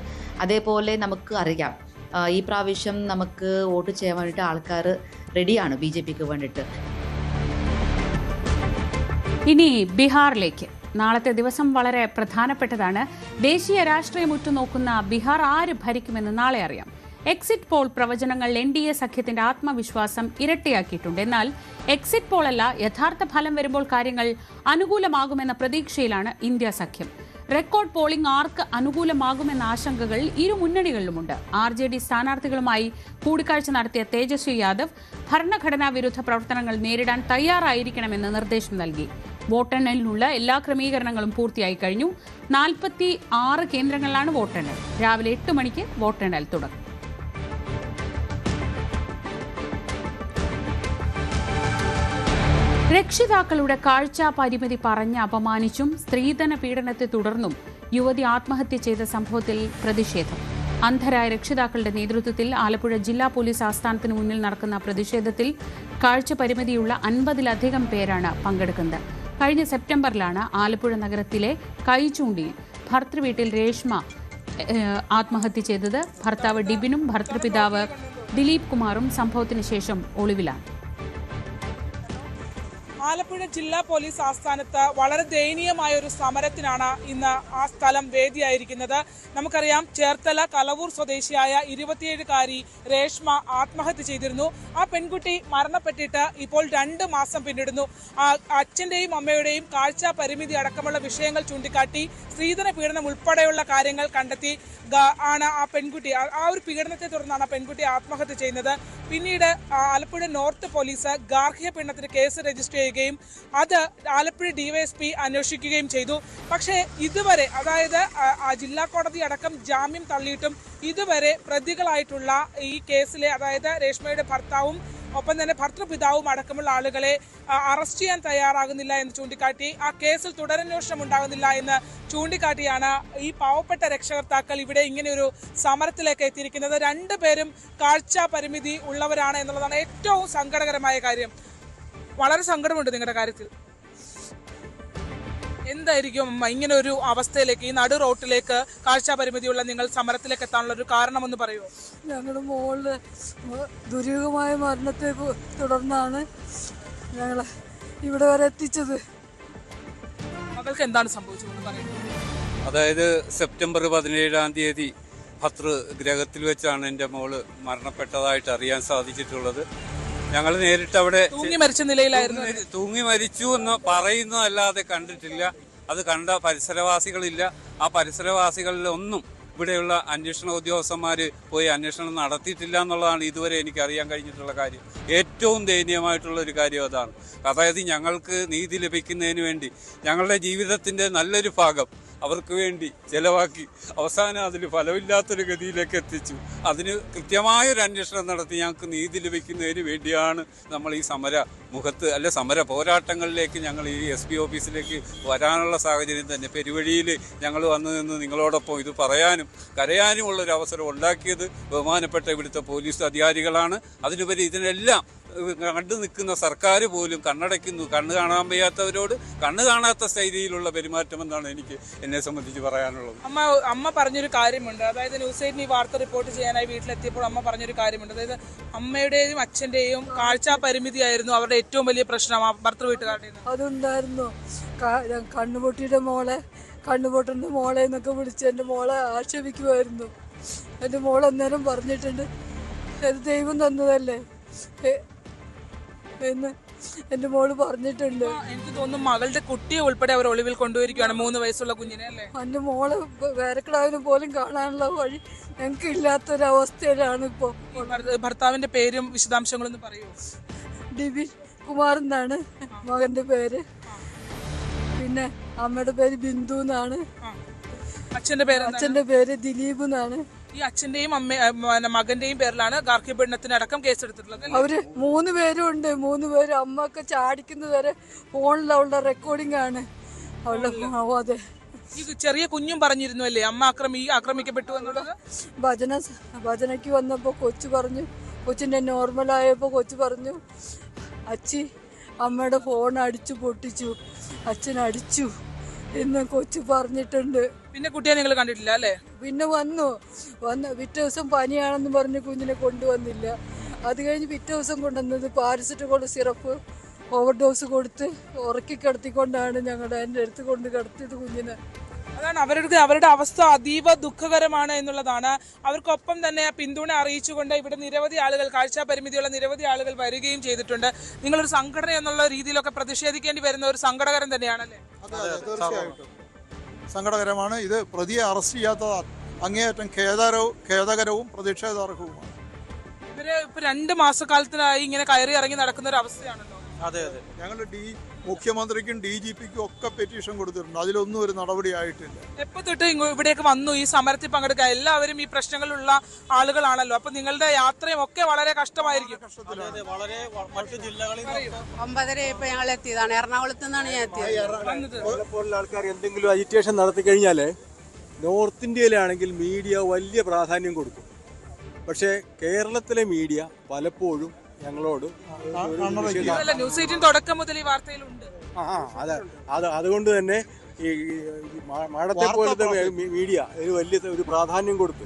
അതേപോലെ നമുക്ക് അറിയാം ഈ പ്രാവശ്യം നമുക്ക് വോട്ട് ചെയ്യാൻ വേണ്ടിയിട്ട് ആൾക്കാർ റെഡിയാണ് BJPക്ക് വേണ്ടിയിട്ട്. ഇനി ബീഹാറിലേക്ക്. നാളത്തെ ദിവസം വളരെ പ്രധാനപ്പെട്ടതാണ്. ദേശീയ രാഷ്ട്രീയം ഉറ്റുനോക്കുന്ന ബീഹാർ ആര് ഭരിക്കുമെന്ന് നാളെ അറിയാം. എക്സിറ്റ് പോൾ പ്രവചനങ്ങൾ NDA സഖ്യത്തിന്റെ ആത്മവിശ്വാസം ഇരട്ടിയാക്കിയിട്ടുണ്ട്. എന്നാൽ എക്സിറ്റ് പോൾ അല്ല, യഥാർത്ഥ ഫലം വരുമ്പോൾ കാര്യങ്ങൾ അനുകൂലമാകുമെന്ന പ്രതീക്ഷയിലാണ് ഇന്ത്യ സഖ്യം. റെക്കോർഡ് പോളിംഗ് ആർക്ക് അനുകൂലമാകുമെന്ന ആശങ്കകൾ ഇരു മുന്നണികളിലുമുണ്ട്. RJD സ്ഥാനാർത്ഥികളുമായി കൂടിക്കാഴ്ച നടത്തിയ തേജസ്വി യാദവ് ഭരണഘടനാ വിരുദ്ധ പ്രവർത്തനങ്ങൾ നേരിടാൻ തയ്യാറായിരിക്കണമെന്ന് നിർദ്ദേശം നൽകി. വോട്ടെണ്ണലിനുള്ള എല്ലാ ക്രമീകരണങ്ങളും പൂർത്തിയായി കഴിഞ്ഞു. 46 കേന്ദ്രങ്ങളിലാണ് വോട്ടെണ്ണൽ. രാവിലെ 8 മണിക്ക് വോട്ടെണ്ണൽ തുടങ്ങും. രക്ഷിതാക്കളുടെ കാഴ്ചാ പരിമിതി പറഞ്ഞ് അപമാനിച്ചും സ്ത്രീധന പീഡനത്തെ തുടർന്നും യുവതി ആത്മഹത്യ ചെയ്ത സംഭവത്തിൽ പ്രതിഷേധം. അന്ധരായ രക്ഷിതാക്കളുടെ നേതൃത്വത്തിൽ ആലപ്പുഴ ജില്ലാ പോലീസ് ആസ്ഥാനത്തിന് മുന്നിൽ നടക്കുന്ന പ്രതിഷേധത്തിൽ കാഴ്ച പരിമിതിയുള്ള 50-ലധികം പേരാണ് പങ്കെടുക്കുന്നത്. കഴിഞ്ഞ സെപ്റ്റംബറിലാണ് ആലപ്പുഴ നഗരത്തിലെ കൈചൂണ്ടിയിൽ ഭർത്തൃവീട്ടിൽ രേഷ്മ ആത്മഹത്യ ചെയ്തത്. ഭർത്താവ് ഡിബിനും ഭർത്തൃപിതാവ് ദിലീപ് കുമാറും സംഭവത്തിന് ശേഷം ഒളിവിലാണ്. ആലപ്പുഴ ജില്ലാ പോലീസ് ആസ്ഥാനത്ത് വളരെ ദയനീയമായ ഒരു സമരത്തിനാണ് ഇന്ന് ആ സ്ഥലം വേദിയായിരിക്കുന്നത്. നമുക്കറിയാം, ചേർത്തല കലവൂർ സ്വദേശിയായ 27-കാരി രേഷ്മ ആത്മഹത്യ ചെയ്തിരുന്നു. ആ പെൺകുട്ടി മരണപ്പെട്ടിട്ട് ഇപ്പോൾ 2 മാസം പിന്നിടുന്നു. അച്ഛന്റെയും അമ്മയുടെയും കാഴ്ചാ പരിമിതി അടക്കമുള്ള വിഷയങ്ങൾ ചൂണ്ടിക്കാട്ടി സ്ത്രീധന പീഡനം ഉൾപ്പെടെയുള്ള കാര്യങ്ങൾ കണ്ടെത്തി ആണ് ആ പെൺകുട്ടി, ആ ഒരു പീഡനത്തെ തുടർന്നാണ് ആ പെൺകുട്ടി ആത്മഹത്യ ചെയ്യുന്നത്. പിന്നീട് ആലപ്പുഴ നോർത്ത് പോലീസ് ഗാർഹിക പീഡനത്തിന് കേസ് രജിസ്റ്റർ ചെയ്യുകയും അത് ആലപ്പുഴ ഡിവൈഎസ്പി അന്വേഷിക്കുകയും ചെയ്തു. പക്ഷേ ഇതുവരെ, അതായത് ജില്ലാ കോടതി അടക്കം ജാമ്യം തള്ളിയിട്ടും ഇതുവരെ പ്രതികളായിട്ടുള്ള ഈ കേസിലെ, അതായത് രേഷ്മയുടെ ഭർത്താവും ഒപ്പം തന്നെ ഭർത്തൃപിതാവും അടക്കമുള്ള ആളുകളെ അറസ്റ്റ് ചെയ്യാൻ തയ്യാറാകുന്നില്ല എന്ന് ചൂണ്ടിക്കാട്ടി, ആ കേസിൽ തുടരന്വേഷണം ഉണ്ടാകുന്നില്ല എന്ന് ചൂണ്ടിക്കാട്ടിയാണ് ഈ പാവപ്പെട്ട രക്ഷകർത്താക്കൾ ഇവിടെ ഇങ്ങനെയൊരു സമരത്തിലേക്ക് എത്തിയിരിക്കുന്നത്. 2 പേരും കാഴ്ചാ പരിമിതി ഉള്ളവരാണ് എന്നുള്ളതാണ് ഏറ്റവും സങ്കടകരമായ കാര്യം. വളരെ സങ്കടമുണ്ട് നിങ്ങളുടെ കാര്യത്തിൽ. എന്തായിരിക്കും അമ്മ ഇങ്ങനെ ഒരു അവസ്ഥയിലേക്ക്, ഈ നടു റോട്ടിലേക്ക് കാഴ്ചാ പരിമിതിയുള്ള നിങ്ങൾ സമരത്തിലേക്ക് എത്താനുള്ള ഒരു കാരണമെന്ന് പറയുമോ? ഞങ്ങളുടെ മോളുടെ ദുരൂഹമായ മരണത്തെ തുടർന്നാണ് ഞങ്ങളെ ഇവിടെ വരെ എത്തിച്ചത്. മകൾക്ക് എന്താണ് സംഭവിച്ചത് പറയുന്നത്? അതായത് സെപ്റ്റംബർ 17-ാം തീയതി ഭർതൃഗ്രഹത്തിൽ വെച്ചാണ് എൻ്റെ മോള് മരണപ്പെട്ടതായിട്ട് അറിയാൻ സാധിച്ചിട്ടുള്ളത്. ഞങ്ങൾ നേരിട്ട് അവിടെ തൂങ്ങി മരിച്ച നിലയിലായിരുന്നു. തൂങ്ങി മരിച്ചു എന്ന് പറയുന്നതല്ലാതെ കണ്ടിട്ടില്ല. അത് കണ്ട പരിസരവാസികളില്ല. ആ പരിസരവാസികളിലൊന്നും ഇവിടെയുള്ള അന്വേഷണ ഉദ്യോഗസ്ഥന്മാർ പോയി അന്വേഷണം നടത്തിയിട്ടില്ല എന്നുള്ളതാണ് ഇതുവരെ എനിക്ക് അറിയാൻ കഴിഞ്ഞിട്ടുള്ള കാര്യം. ഏറ്റവും ദയനീയമായിട്ടുള്ള ഒരു കാര്യം അതാണ്. അതായത് ഞങ്ങൾക്ക് നീതി ലഭിക്കുന്നതിന് വേണ്ടി ഞങ്ങളുടെ ജീവിതത്തിൻ്റെ നല്ലൊരു ഭാഗം അവർക്ക് വേണ്ടി ചെലവാക്കി അവസാനം അതിൽ ഫലമില്ലാത്തൊരു ഗതിയിലേക്ക് എത്തിച്ചു. അതിന് കൃത്യമായൊരു അന്വേഷണം നടത്തി ഞങ്ങൾക്ക് നീതി ലഭിക്കുന്നതിന് വേണ്ടിയാണ് നമ്മൾ ഈ സമര പോരാട്ടങ്ങളിലേക്ക് ഞങ്ങൾ ഈ SP ഓഫീസിലേക്ക് വരാനുള്ള സാഹചര്യം തന്നെ. പെരുവഴിയിൽ ഞങ്ങൾ വന്നു നിന്ന് നിങ്ങളോടൊപ്പം ഇത് പറയാനും കരയാനുമുള്ളൊരു അവസരം ഉണ്ടാക്കിയത് ബഹുമാനപ്പെട്ട ഇവിടുത്തെ പോലീസ് അധികാരികളാണ്. അതിനുപരി ഇതിനെല്ലാം കണ്ടു നിൽക്കുന്ന സർക്കാർ പോലും കണ്ണടയ്ക്കുന്നു. കണ്ണ് കാണാൻ വയ്യാത്തവരോട് കണ്ണ് കാണാത്ത ശൈലിയിലുള്ള പെരുമാറ്റമെന്നാണ് എനിക്ക് എന്നെ സംബന്ധിച്ച് പറയാനുള്ളത്. അമ്മ പറഞ്ഞൊരു കാര്യമുണ്ട്, അതായത് ന്യൂസ് 8 ഈ വാർത്ത റിപ്പോർട്ട് ചെയ്യാനായി വീട്ടിലെത്തിയപ്പോൾ അമ്മ പറഞ്ഞൊരു കാര്യമുണ്ട്. അതായത് അമ്മയുടെയും അച്ഛന്റെയും കാഴ്ചാ പരിമിതിയായിരുന്നു അവരുടെ ഏറ്റവും വലിയ പ്രശ്നം, ഭർത്തൃ വീട്ടുകാരുടെ. അതുണ്ടായിരുന്നു. കണ്ണുപൊട്ടിയുടെ മോളെ എന്നൊക്കെ വിളിച്ച് എൻ്റെ മോളെ ആക്ഷേപിക്കുമായിരുന്നു. എൻ്റെ മോൾ അന്നേരം പറഞ്ഞിട്ടുണ്ട്, അത് ദൈവം തന്നതല്ലേ എന്ന് എൻ്റെ മോള് പറഞ്ഞിട്ടുണ്ട്. എനിക്ക് തോന്നുന്നു മകളുടെ കുട്ടിയെ ഉൾപ്പെടെ അവർ ഒളിവിൽ കൊണ്ടുവരികയാണ്, 3 വയസ്സുള്ള കുഞ്ഞിനെ അല്ലേ? എൻ്റെ മോളെ വേരക്കിടാവിന് പോലും കാണാനുള്ള വഴി ഞങ്ങൾക്ക് ഇല്ലാത്തൊരവസ്ഥയിലാണ് ഇപ്പോൾ. ഭർത്താവിന്റെ പേരും വിശദാംശങ്ങളൊന്നും പറയൂ. ഡിബി കുമാർ എന്നാണ് മകന്റെ പേര്. പിന്നെ അമ്മയുടെ പേര് ബിന്ദു എന്നാണ്. അച്ഛന്റെ പേര് ദിലീപ് എന്നാണ്. ഈ അച്ഛന്റെയും മകന്റെയും പേരിലാണ് ഗാർഹിക പീഡനത്തിനടക്കം കേസെടുത്തിട്ടുള്ളത്. അവര് 3 പേരും ഉണ്ട്. 3 പേരും അമ്മയൊക്കെ ചാടിക്കുന്നത് വരെ ഫോണിൽ അവളുടെ റെക്കോർഡിംഗ് ആണ് അവളുടെ. അതെ, ഈ ചെറിയ കുഞ്ഞും പറഞ്ഞിരുന്നു അല്ലേ അമ്മ ആക്രമിക്കപ്പെട്ടു എന്നുള്ളത്? ഭജനയ്ക്ക് വന്നപ്പോ കൊച്ചു പറഞ്ഞു, കൊച്ചിന്റെ നോർമലായപ്പോ കൊച്ചു പറഞ്ഞു, അച്ഛി അമ്മയുടെ ഫോൺ അടിച്ചു പൊട്ടിച്ചു, അച്ഛൻ അടിച്ചു എന്ന് കൊച്ചു പറഞ്ഞിട്ടുണ്ട്. പിന്നെ കുട്ടിയെ നിങ്ങൾ കണ്ടിട്ടില്ല അല്ലേ? പിന്നെ വന്നു പിറ്റേ ദിവസം പനിയാണെന്ന് പറഞ്ഞ് കുഞ്ഞിനെ കൊണ്ടുവന്നില്ല. അത് കഴിഞ്ഞ് പിറ്റേ ദിവസം കൊണ്ടുവന്നത് പാരസെറ്റമോൾ സിറപ്പ് ഓവർഡോസ് കൊടുത്ത് ഉറക്കി കിടത്തിക്കൊണ്ടാണ് എൻ്റെ അടുത്ത് കൊണ്ട് കിടത്തിയത് കുഞ്ഞിനെ. അതാണ് അവരുടെ അവസ്ഥ അതീവ ദുഃഖകരമാണ് എന്നുള്ളതാണ്. അവർക്കൊപ്പം തന്നെ പിന്തുണ അറിയിച്ചുകൊണ്ട് ഇവിടെ നിരവധി ആളുകൾ, കാഴ്ചാ പരിമിതിയുള്ള നിരവധി ആളുകൾ വരികയും ചെയ്തിട്ടുണ്ട്. നിങ്ങളൊരു സംഘടന എന്നുള്ള രീതിയിലൊക്കെ പ്രതിഷേധിക്കേണ്ടി വരുന്ന ഒരു സങ്കടകരം തന്നെയാണല്ലേ? തീർച്ചയായിട്ടും സങ്കടകരമാണ്. ഇത് പ്രതിയെ അറസ്റ്റ് ചെയ്യാത്ത അങ്ങേയറ്റം ഖേദകരവും പ്രതിഷേധാർഹവുമാണ്. ഇവര് 2 മാസക്കാലത്തിനായി ഇങ്ങനെ കയറി ഇറങ്ങി നടക്കുന്ന ഒരു അവസ്ഥയാണല്ലോ. അതെ, ഞങ്ങൾ മുഖ്യമന്ത്രിക്കും DGPക്കും ഒക്കെ പെറ്റീഷൻ കൊടുത്തിട്ടുണ്ട്. അതിലൊന്നും ഒരു നടപടി ആയിട്ടില്ല. എപ്പോ തൊട്ട് ഇവിടേക്ക് വന്നു ഈ സമരത്തിൽ പങ്കെടുക്കാൻ? എല്ലാവരും ഈ പ്രശ്നങ്ങളുള്ള ആളുകളാണല്ലോ. അപ്പൊ നിങ്ങളുടെ യാത്രയും ഒക്കെ വളരെ കഷ്ടമായിരിക്കും. വളരെ മറ്റു ജില്ലകളിൽ 9:30 ഇപ്പൊ ഞങ്ങൾ എത്തിയതാണ്. എറണാകുളത്ത് നിന്നാണ് ഞാൻ എത്തിയത്. പോലുള്ള ആൾക്കാർ എന്തെങ്കിലും അജിറ്റേഷൻ നടത്തി കഴിഞ്ഞാൽ നോർത്ത് ഇന്ത്യയിലാണെങ്കിൽ മീഡിയ വലിയ പ്രാധാന്യം കൊടുക്കും. പക്ഷേ കേരളത്തിലെ മീഡിയ പലപ്പോഴും ഞങ്ങളോട് ന്യൂസ് 18 തുടക്കം മുതൽ ഈ വാർത്തയിലുണ്ട്. അതുകൊണ്ട് തന്നെ ഈ മാടത്തെ പോലത്തെ മീഡിയ ഇതിന് വലിയ ഒരു പ്രാധാന്യം കൊടുത്തു.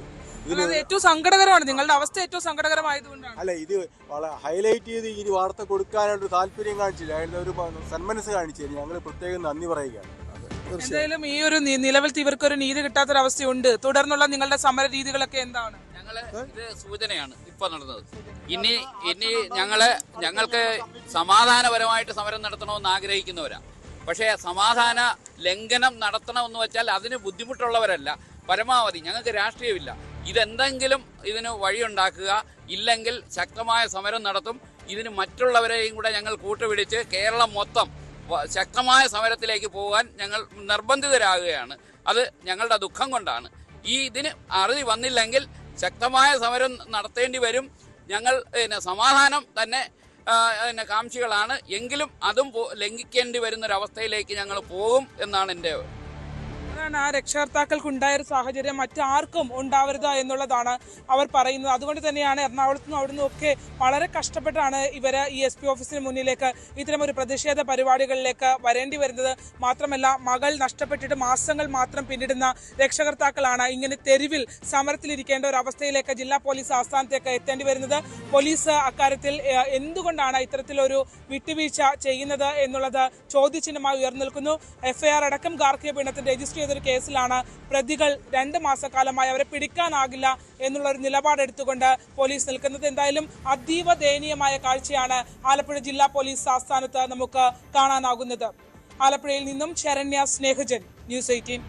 ഏറ്റവും സങ്കടകരമാണ്. നിങ്ങളുടെ അവസ്ഥ ഏറ്റവും സങ്കടകരമായതുകൊണ്ടാണ്. അല്ല, ഇത് ഹൈലൈറ്റ് ചെയ്ത് ഈ വാർത്ത കൊടുക്കാനൊരു താല്പര്യം കാണിച്ചില്ല, ഒരു സന്മനസ് കാണിച്ചില്ല. ഞങ്ങൾ പ്രത്യേകം നന്ദി പറയുകയാണ്. എന്തായാലും ഈ ഒരു നിലവിൽ ഇവർക്കൊരു നീതി കിട്ടാത്തൊരവസ്ഥയുണ്ട്. തുടർന്നുള്ള നിങ്ങളുടെ സമര രീതികളൊക്കെ എന്താണ്? ഇത് സൂചനയാണ് ഇപ്പൊ നടന്നത്. ഇനി ഞങ്ങൾക്ക് സമാധാനപരമായിട്ട് സമരം നടത്തണമെന്ന് ആഗ്രഹിക്കുന്നവരാ. പക്ഷേ സമാധാന ലംഘനം നടത്തണമെന്ന് വെച്ചാൽ അതിന് ബുദ്ധിമുട്ടുള്ളവരല്ല. പരമാവധി ഞങ്ങൾക്ക് രാഷ്ട്രീയമില്ല. ഇതെന്തെങ്കിലും ഇതിന് വഴിയുണ്ടാക്കുക, ഇല്ലെങ്കിൽ ശക്തമായ സമരം നടത്തും. ഇതിന് മറ്റുള്ളവരെയും കൂടെ ഞങ്ങൾ കൂട്ടുപിടിച്ച് കേരളം മൊത്തം ശക്തമായ സമരത്തിലേക്ക് പോകാൻ ഞങ്ങൾ നിർബന്ധിതരാകുകയാണ്. അത് ഞങ്ങളുടെ ദുഃഖം കൊണ്ടാണ്. ഇതിന് അറുതി വന്നില്ലെങ്കിൽ ശക്തമായ സമരം നടത്തേണ്ടി വരും. ഞങ്ങൾ സമാധാനം തന്നെ കാംക്ഷികളാണ്. എങ്കിലും അതും ലംഘിക്കേണ്ടി വരുന്നൊരവസ്ഥയിലേക്ക് ഞങ്ങൾ പോകും എന്നാണ് എൻ്റെ. ആ രക്ഷകർത്താക്കൾക്ക് ഉണ്ടായൊരു സാഹചര്യം മറ്റാർക്കും ഉണ്ടാവരുത് എന്നുള്ളതാണ് അവർ പറയുന്നത്. അതുകൊണ്ട് തന്നെയാണ് എറണാകുളത്തു നിന്നും അവിടെ നിന്നൊക്കെ വളരെ കഷ്ടപ്പെട്ടാണ് ഇവർ ഈ SP ഓഫീസിന് മുന്നിലേക്ക് ഇത്തരമൊരു പ്രതിഷേധ പരിപാടികളിലേക്ക് വരേണ്ടി വരുന്നത്. മാത്രമല്ല, മകൾ നഷ്ടപ്പെട്ടിട്ട് മാസങ്ങൾ മാത്രം പിന്നിടുന്ന രക്ഷകർത്താക്കളാണ് ഇങ്ങനെ തെരുവിൽ സമരത്തിലിരിക്കേണ്ട ഒരു അവസ്ഥയിലേക്ക് ജില്ലാ പോലീസ് ആസ്ഥാനത്തേക്ക് എത്തേണ്ടി വരുന്നത്. പോലീസ് അക്കാര്യത്തിൽ എന്തുകൊണ്ടാണ് ഇത്തരത്തിലൊരു വിട്ടുവീഴ്ച ചെയ്യുന്നത് എന്നുള്ളത് ചോദ്യചിഹ്നമായി ഉയർന്നു നിൽക്കുന്നു. FIR അടക്കം ഗാർഹിക പീഡനത്തിന് രജിസ്റ്റർ ചെയ്തൊരു കേസിലാണ് പ്രതികൾ 2 മാസക്കാലമായി അവരെ പിടിക്കാനാകില്ല എന്നുള്ളൊരു നിലപാടെടുത്തുകൊണ്ട് പോലീസ് നിൽക്കുന്നത്. എന്തായാലും അതീവ ദയനീയമായ കാഴ്ചയാണ് ആലപ്പുഴ ജില്ലാ പോലീസ് ആസ്ഥാനത്ത് നമുക്ക് കാണാനാകുന്നത്. ആലപ്പുഴയിൽ നിന്നും ശരണ്യ സ്നേഹജൻ, ന്യൂസ് 18.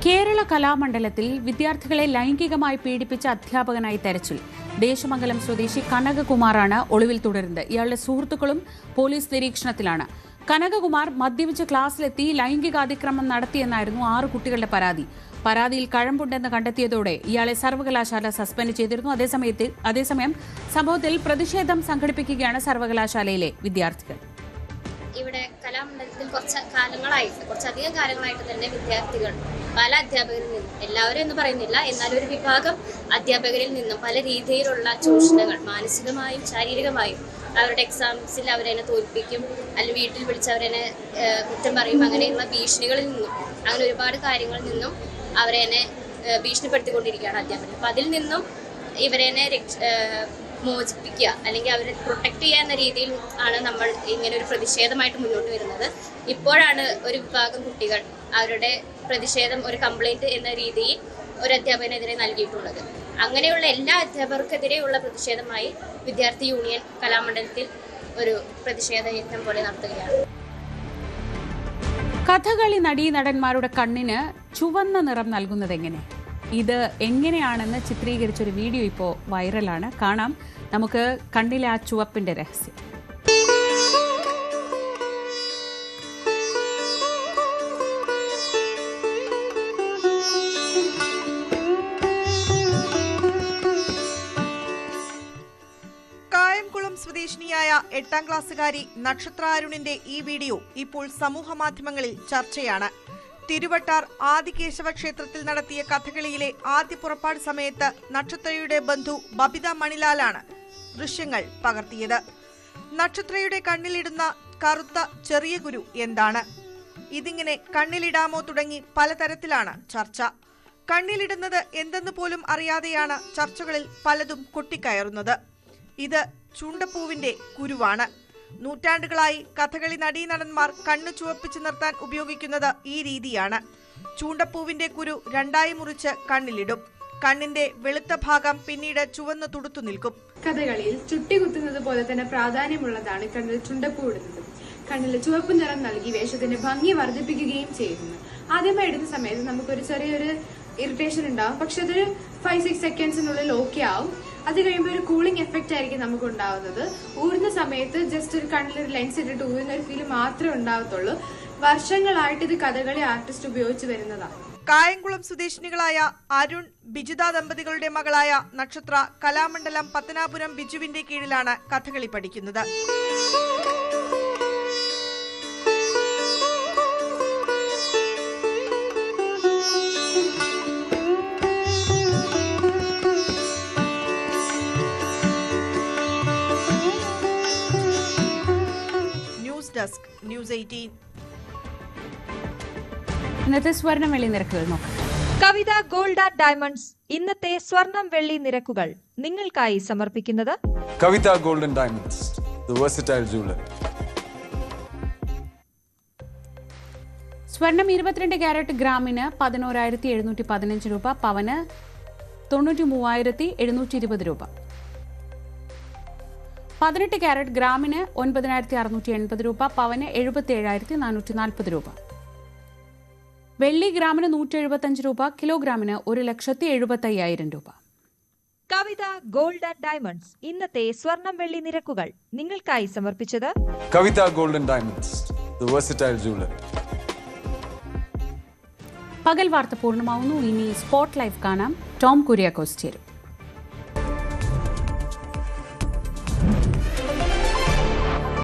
കേരള കലാമണ്ഡലത്തിൽ വിദ്യാർത്ഥികളെ ലൈംഗികമായി പീഡിപ്പിച്ച അധ്യാപകനായി തെരച്ചിൽ. ദേശമംഗലം സ്വദേശി കനകകുമാറാണ് ഒളിവിൽ തുടരുന്നത്. ഇയാളുടെ സുഹൃത്തുക്കളും പോലീസ് നിരീക്ഷണത്തിലാണ്. കനകകുമാർ മദ്യപിച്ച് ക്ലാസ്സിലെത്തി ലൈംഗികാതിക്രമം നടത്തിയെന്നായിരുന്നു 6 കുട്ടികളുടെ പരാതി. പരാതിയിൽ കഴമ്പുണ്ടെന്ന് കണ്ടെത്തിയതോടെ ഇയാളെ സർവകലാശാല സസ്പെൻഡ് ചെയ്തിരുന്നു. അതേസമയം സംഭവത്തിൽ പ്രതിഷേധം സംഘടിപ്പിക്കുകയാണ് സർവകലാശാലയിലെ വിദ്യാർത്ഥികൾ. ഇവിടെ കലാമണ്ഡലത്തിൽ കുറച്ചധികം കാലങ്ങളായിട്ട് തന്നെ വിദ്യാർത്ഥികൾ പല അധ്യാപകരിൽ നിന്നും, എല്ലാവരും എന്ന് പറയുന്നില്ല, എന്നാൽ ഒരു വിഭാഗം അധ്യാപകരിൽ നിന്നും പല രീതിയിലുള്ള ചൂഷണങ്ങൾ, മാനസികമായും ശാരീരികമായും, അവരുടെ എക്സാംസിൽ അവരെന്നെ തോൽപ്പിക്കും, അല്ലെങ്കിൽ വീട്ടിൽ വിളിച്ച് അവരെന്നെ കുറ്റം പറയും, അങ്ങനെയുള്ള ഭീഷണികളിൽ നിന്നും, അങ്ങനെ ഒരുപാട് കാര്യങ്ങളിൽ നിന്നും അവരെന്നെ ഭീഷണിപ്പെടുത്തിക്കൊണ്ടിരിക്കുകയാണ് അധ്യാപകർ. അപ്പം അതിൽ നിന്നും ഇവരെന്നെ മോചിപ്പിക്കുക, അല്ലെങ്കിൽ അവരെ പ്രൊട്ടക്ട് ചെയ്യുക എന്ന രീതിയിൽ ആണ് നമ്മൾ ഇങ്ങനെ ഒരു പ്രതിഷേധമായിട്ട് മുന്നോട്ട് വരുന്നത്. ഇപ്പോഴാണ് ഒരു വിഭാഗം കുട്ടികൾ അവരുടെ പ്രതിഷേധം ഒരു കംപ്ലൈൻറ്റ് എന്ന രീതിയിൽ ഒരു അധ്യാപകനെതിരെ നൽകിയിട്ടുള്ളത്. അങ്ങനെയുള്ള എല്ലാ അധ്യാപകർക്കെതിരെയുള്ള പ്രതിഷേധമായി വിദ്യാർത്ഥി യൂണിയൻ കലാമണ്ഡലത്തിൽ ഒരു പ്രതിഷേധ യജ്ഞം പോലെ നടത്തുകയാണ്. കഥകളി നടീനടന്മാരുടെ കണ്ണിന് ചുവന്ന നിറം നൽകുന്നത് എങ്ങനെ? ഇത് എങ്ങനെയാണെന്ന് ചിത്രീകരിച്ചൊരു വീഡിയോ ഇപ്പോൾ വൈറലാണ്. കാണാം നമുക്ക് കണ്ണിലെ ആ ചുവപ്പിന്റെ രഹസ്യം. കായംകുളം സ്വദേശിനിയായ 8ാം ക്ലാസ്സുകാരി നക്ഷത്ര അരുണിന്റെ ഈ വീഡിയോ ഇപ്പോൾ സമൂഹ മാധ്യമങ്ങളിൽ ചർച്ചയാണ്. തിരുവട്ടാർ ആദികേശവ ക്ഷേത്രത്തിൽ നടത്തിയ കഥകളിയിലെ ആദ്യ പുറപ്പാട് സമയത്ത് നക്ഷത്രയുടെ ബന്ധു ബബിത മണിലാലാണ് ദൃശ്യങ്ങൾ പകർത്തിയത്. നക്ഷത്രയുടെ കണ്ണിലിടുന്ന കറുത്ത ചെറിയ കുരു എന്താണ്? ഇതിങ്ങനെ കണ്ണിലിടാമോ തുടങ്ങി പലതരത്തിലാണ് ചർച്ച. കണ്ണിലിടുന്നത് എന്തെന്ന് പോലും അറിയാതെയാണ് ചർച്ചകളിൽ പലതും കൊട്ടിക്കയറുന്നത്. ഇത് ചൂണ്ടപ്പൂവിന്റെ കുരുവാണ്. നൂറ്റാണ്ടുകളായി കഥകളി നടീനടന്മാർ കണ്ണ് ചുവപ്പിച്ചു നിർത്താൻ ഉപയോഗിക്കുന്നത് ഈ രീതിയാണ്. ചൂണ്ടപ്പൂവിന്റെ കുരു 2ആയി മുറിച്ച് കണ്ണിലിടും. കണ്ണിന്റെ വെളുത്ത ഭാഗം പിന്നീട് ചുവന്ന് തുടുത്തു നിൽക്കും. കഥകളിയിൽ ചുട്ടി കുത്തുന്നത് പോലെ തന്നെ പ്രാധാന്യമുള്ളതാണ് കണ്ണിൽ ചുണ്ടപ്പൂ ഇടുന്നത്. കണ്ണിൽ ചുവപ്പ് നിറം നൽകി വേഷത്തിന്റെ ഭംഗി വർദ്ധിപ്പിക്കുകയും ചെയ്യുന്നു. ആദ്യമായി ഇടുന്ന സമയത്ത് നമുക്കൊരു ചെറിയൊരു ഇറിറ്റേഷൻ ഉണ്ടാവും, പക്ഷെ അതൊരു 5-6 സെക്കൻഡ്സിനുള്ളിൽ ഓക്കെ ആവും. അത് കഴിയുമ്പോൾ ഒരു കൂളിംഗ് എഫക്റ്റ് ആയിരിക്കും നമുക്ക് ഉണ്ടാവുന്നത്. ഊരുന്ന സമയത്ത് ജസ്റ്റ് ഒരു കണ്ണിലൊരു ലെൻസ് ഇട്ടിട്ട് ഊരുന്ന ഒരു ഫീൽ മാത്രമേ ഉണ്ടാവത്തുള്ളൂ. വർഷങ്ങളായിട്ട് ഇത് കഥകളി ആർട്ടിസ്റ്റ് ഉപയോഗിച്ച് വരുന്നതാണ്. കായംകുളം സ്വദേശിനികളായ അരുൺ ബിജുദ ദമ്പതികളുടെ മകളായ നക്ഷത്ര കലാമണ്ഡലം പത്തനാപുരം ബിജുവിന്റെ കീഴിലാണ് കഥകളി പഠിക്കുന്നത്. News desk, news 18. ഇന്നത്തെ സ്വർണം വെള്ളി നിരക്കുകൾ നോക്കാം. കവിത ഗോൾഡ് ആൻഡ് ഡയമണ്ട്സ് ഇന്നത്തെ സ്വർണം വെള്ളി നിരക്കുകൾ നിങ്ങൾക്കായി സമർപ്പിക്കുന്നത് Kavitha gold and diamonds, the versatile jewellery. സ്വർണം 22 ക്യാരറ്റ് ഗ്രാമിന് 11,715 രൂപ, പവന് 93,720 രൂപ. 18 ക്യാരറ്റ് ഗ്രാമിന് 9,680 രൂപ, പവന് 77,440 രൂപ. വെള്ളി ഗ്രാമിന് 175 രൂപ, കിലോഗ്രാമിന് 1,75,000 രൂപ. കവിത ഗോൾഡ് ആൻഡ് ഡയമണ്ട്സ് ഇന്നത്തെ സ്വർണം വെള്ളി നിരക്കുകൾ നിങ്ങൾക്കായി സമർപ്പിച്ചത് Kavitha gold and diamonds, the versatile jewellery. പകൽ വാർത്ത പൂർണ്ണമാവുന്നു. ഇനി സ്പോട്ട് ലൈവ് കാണാം. ടോം കുര്യാക്കോസ് ചേരും.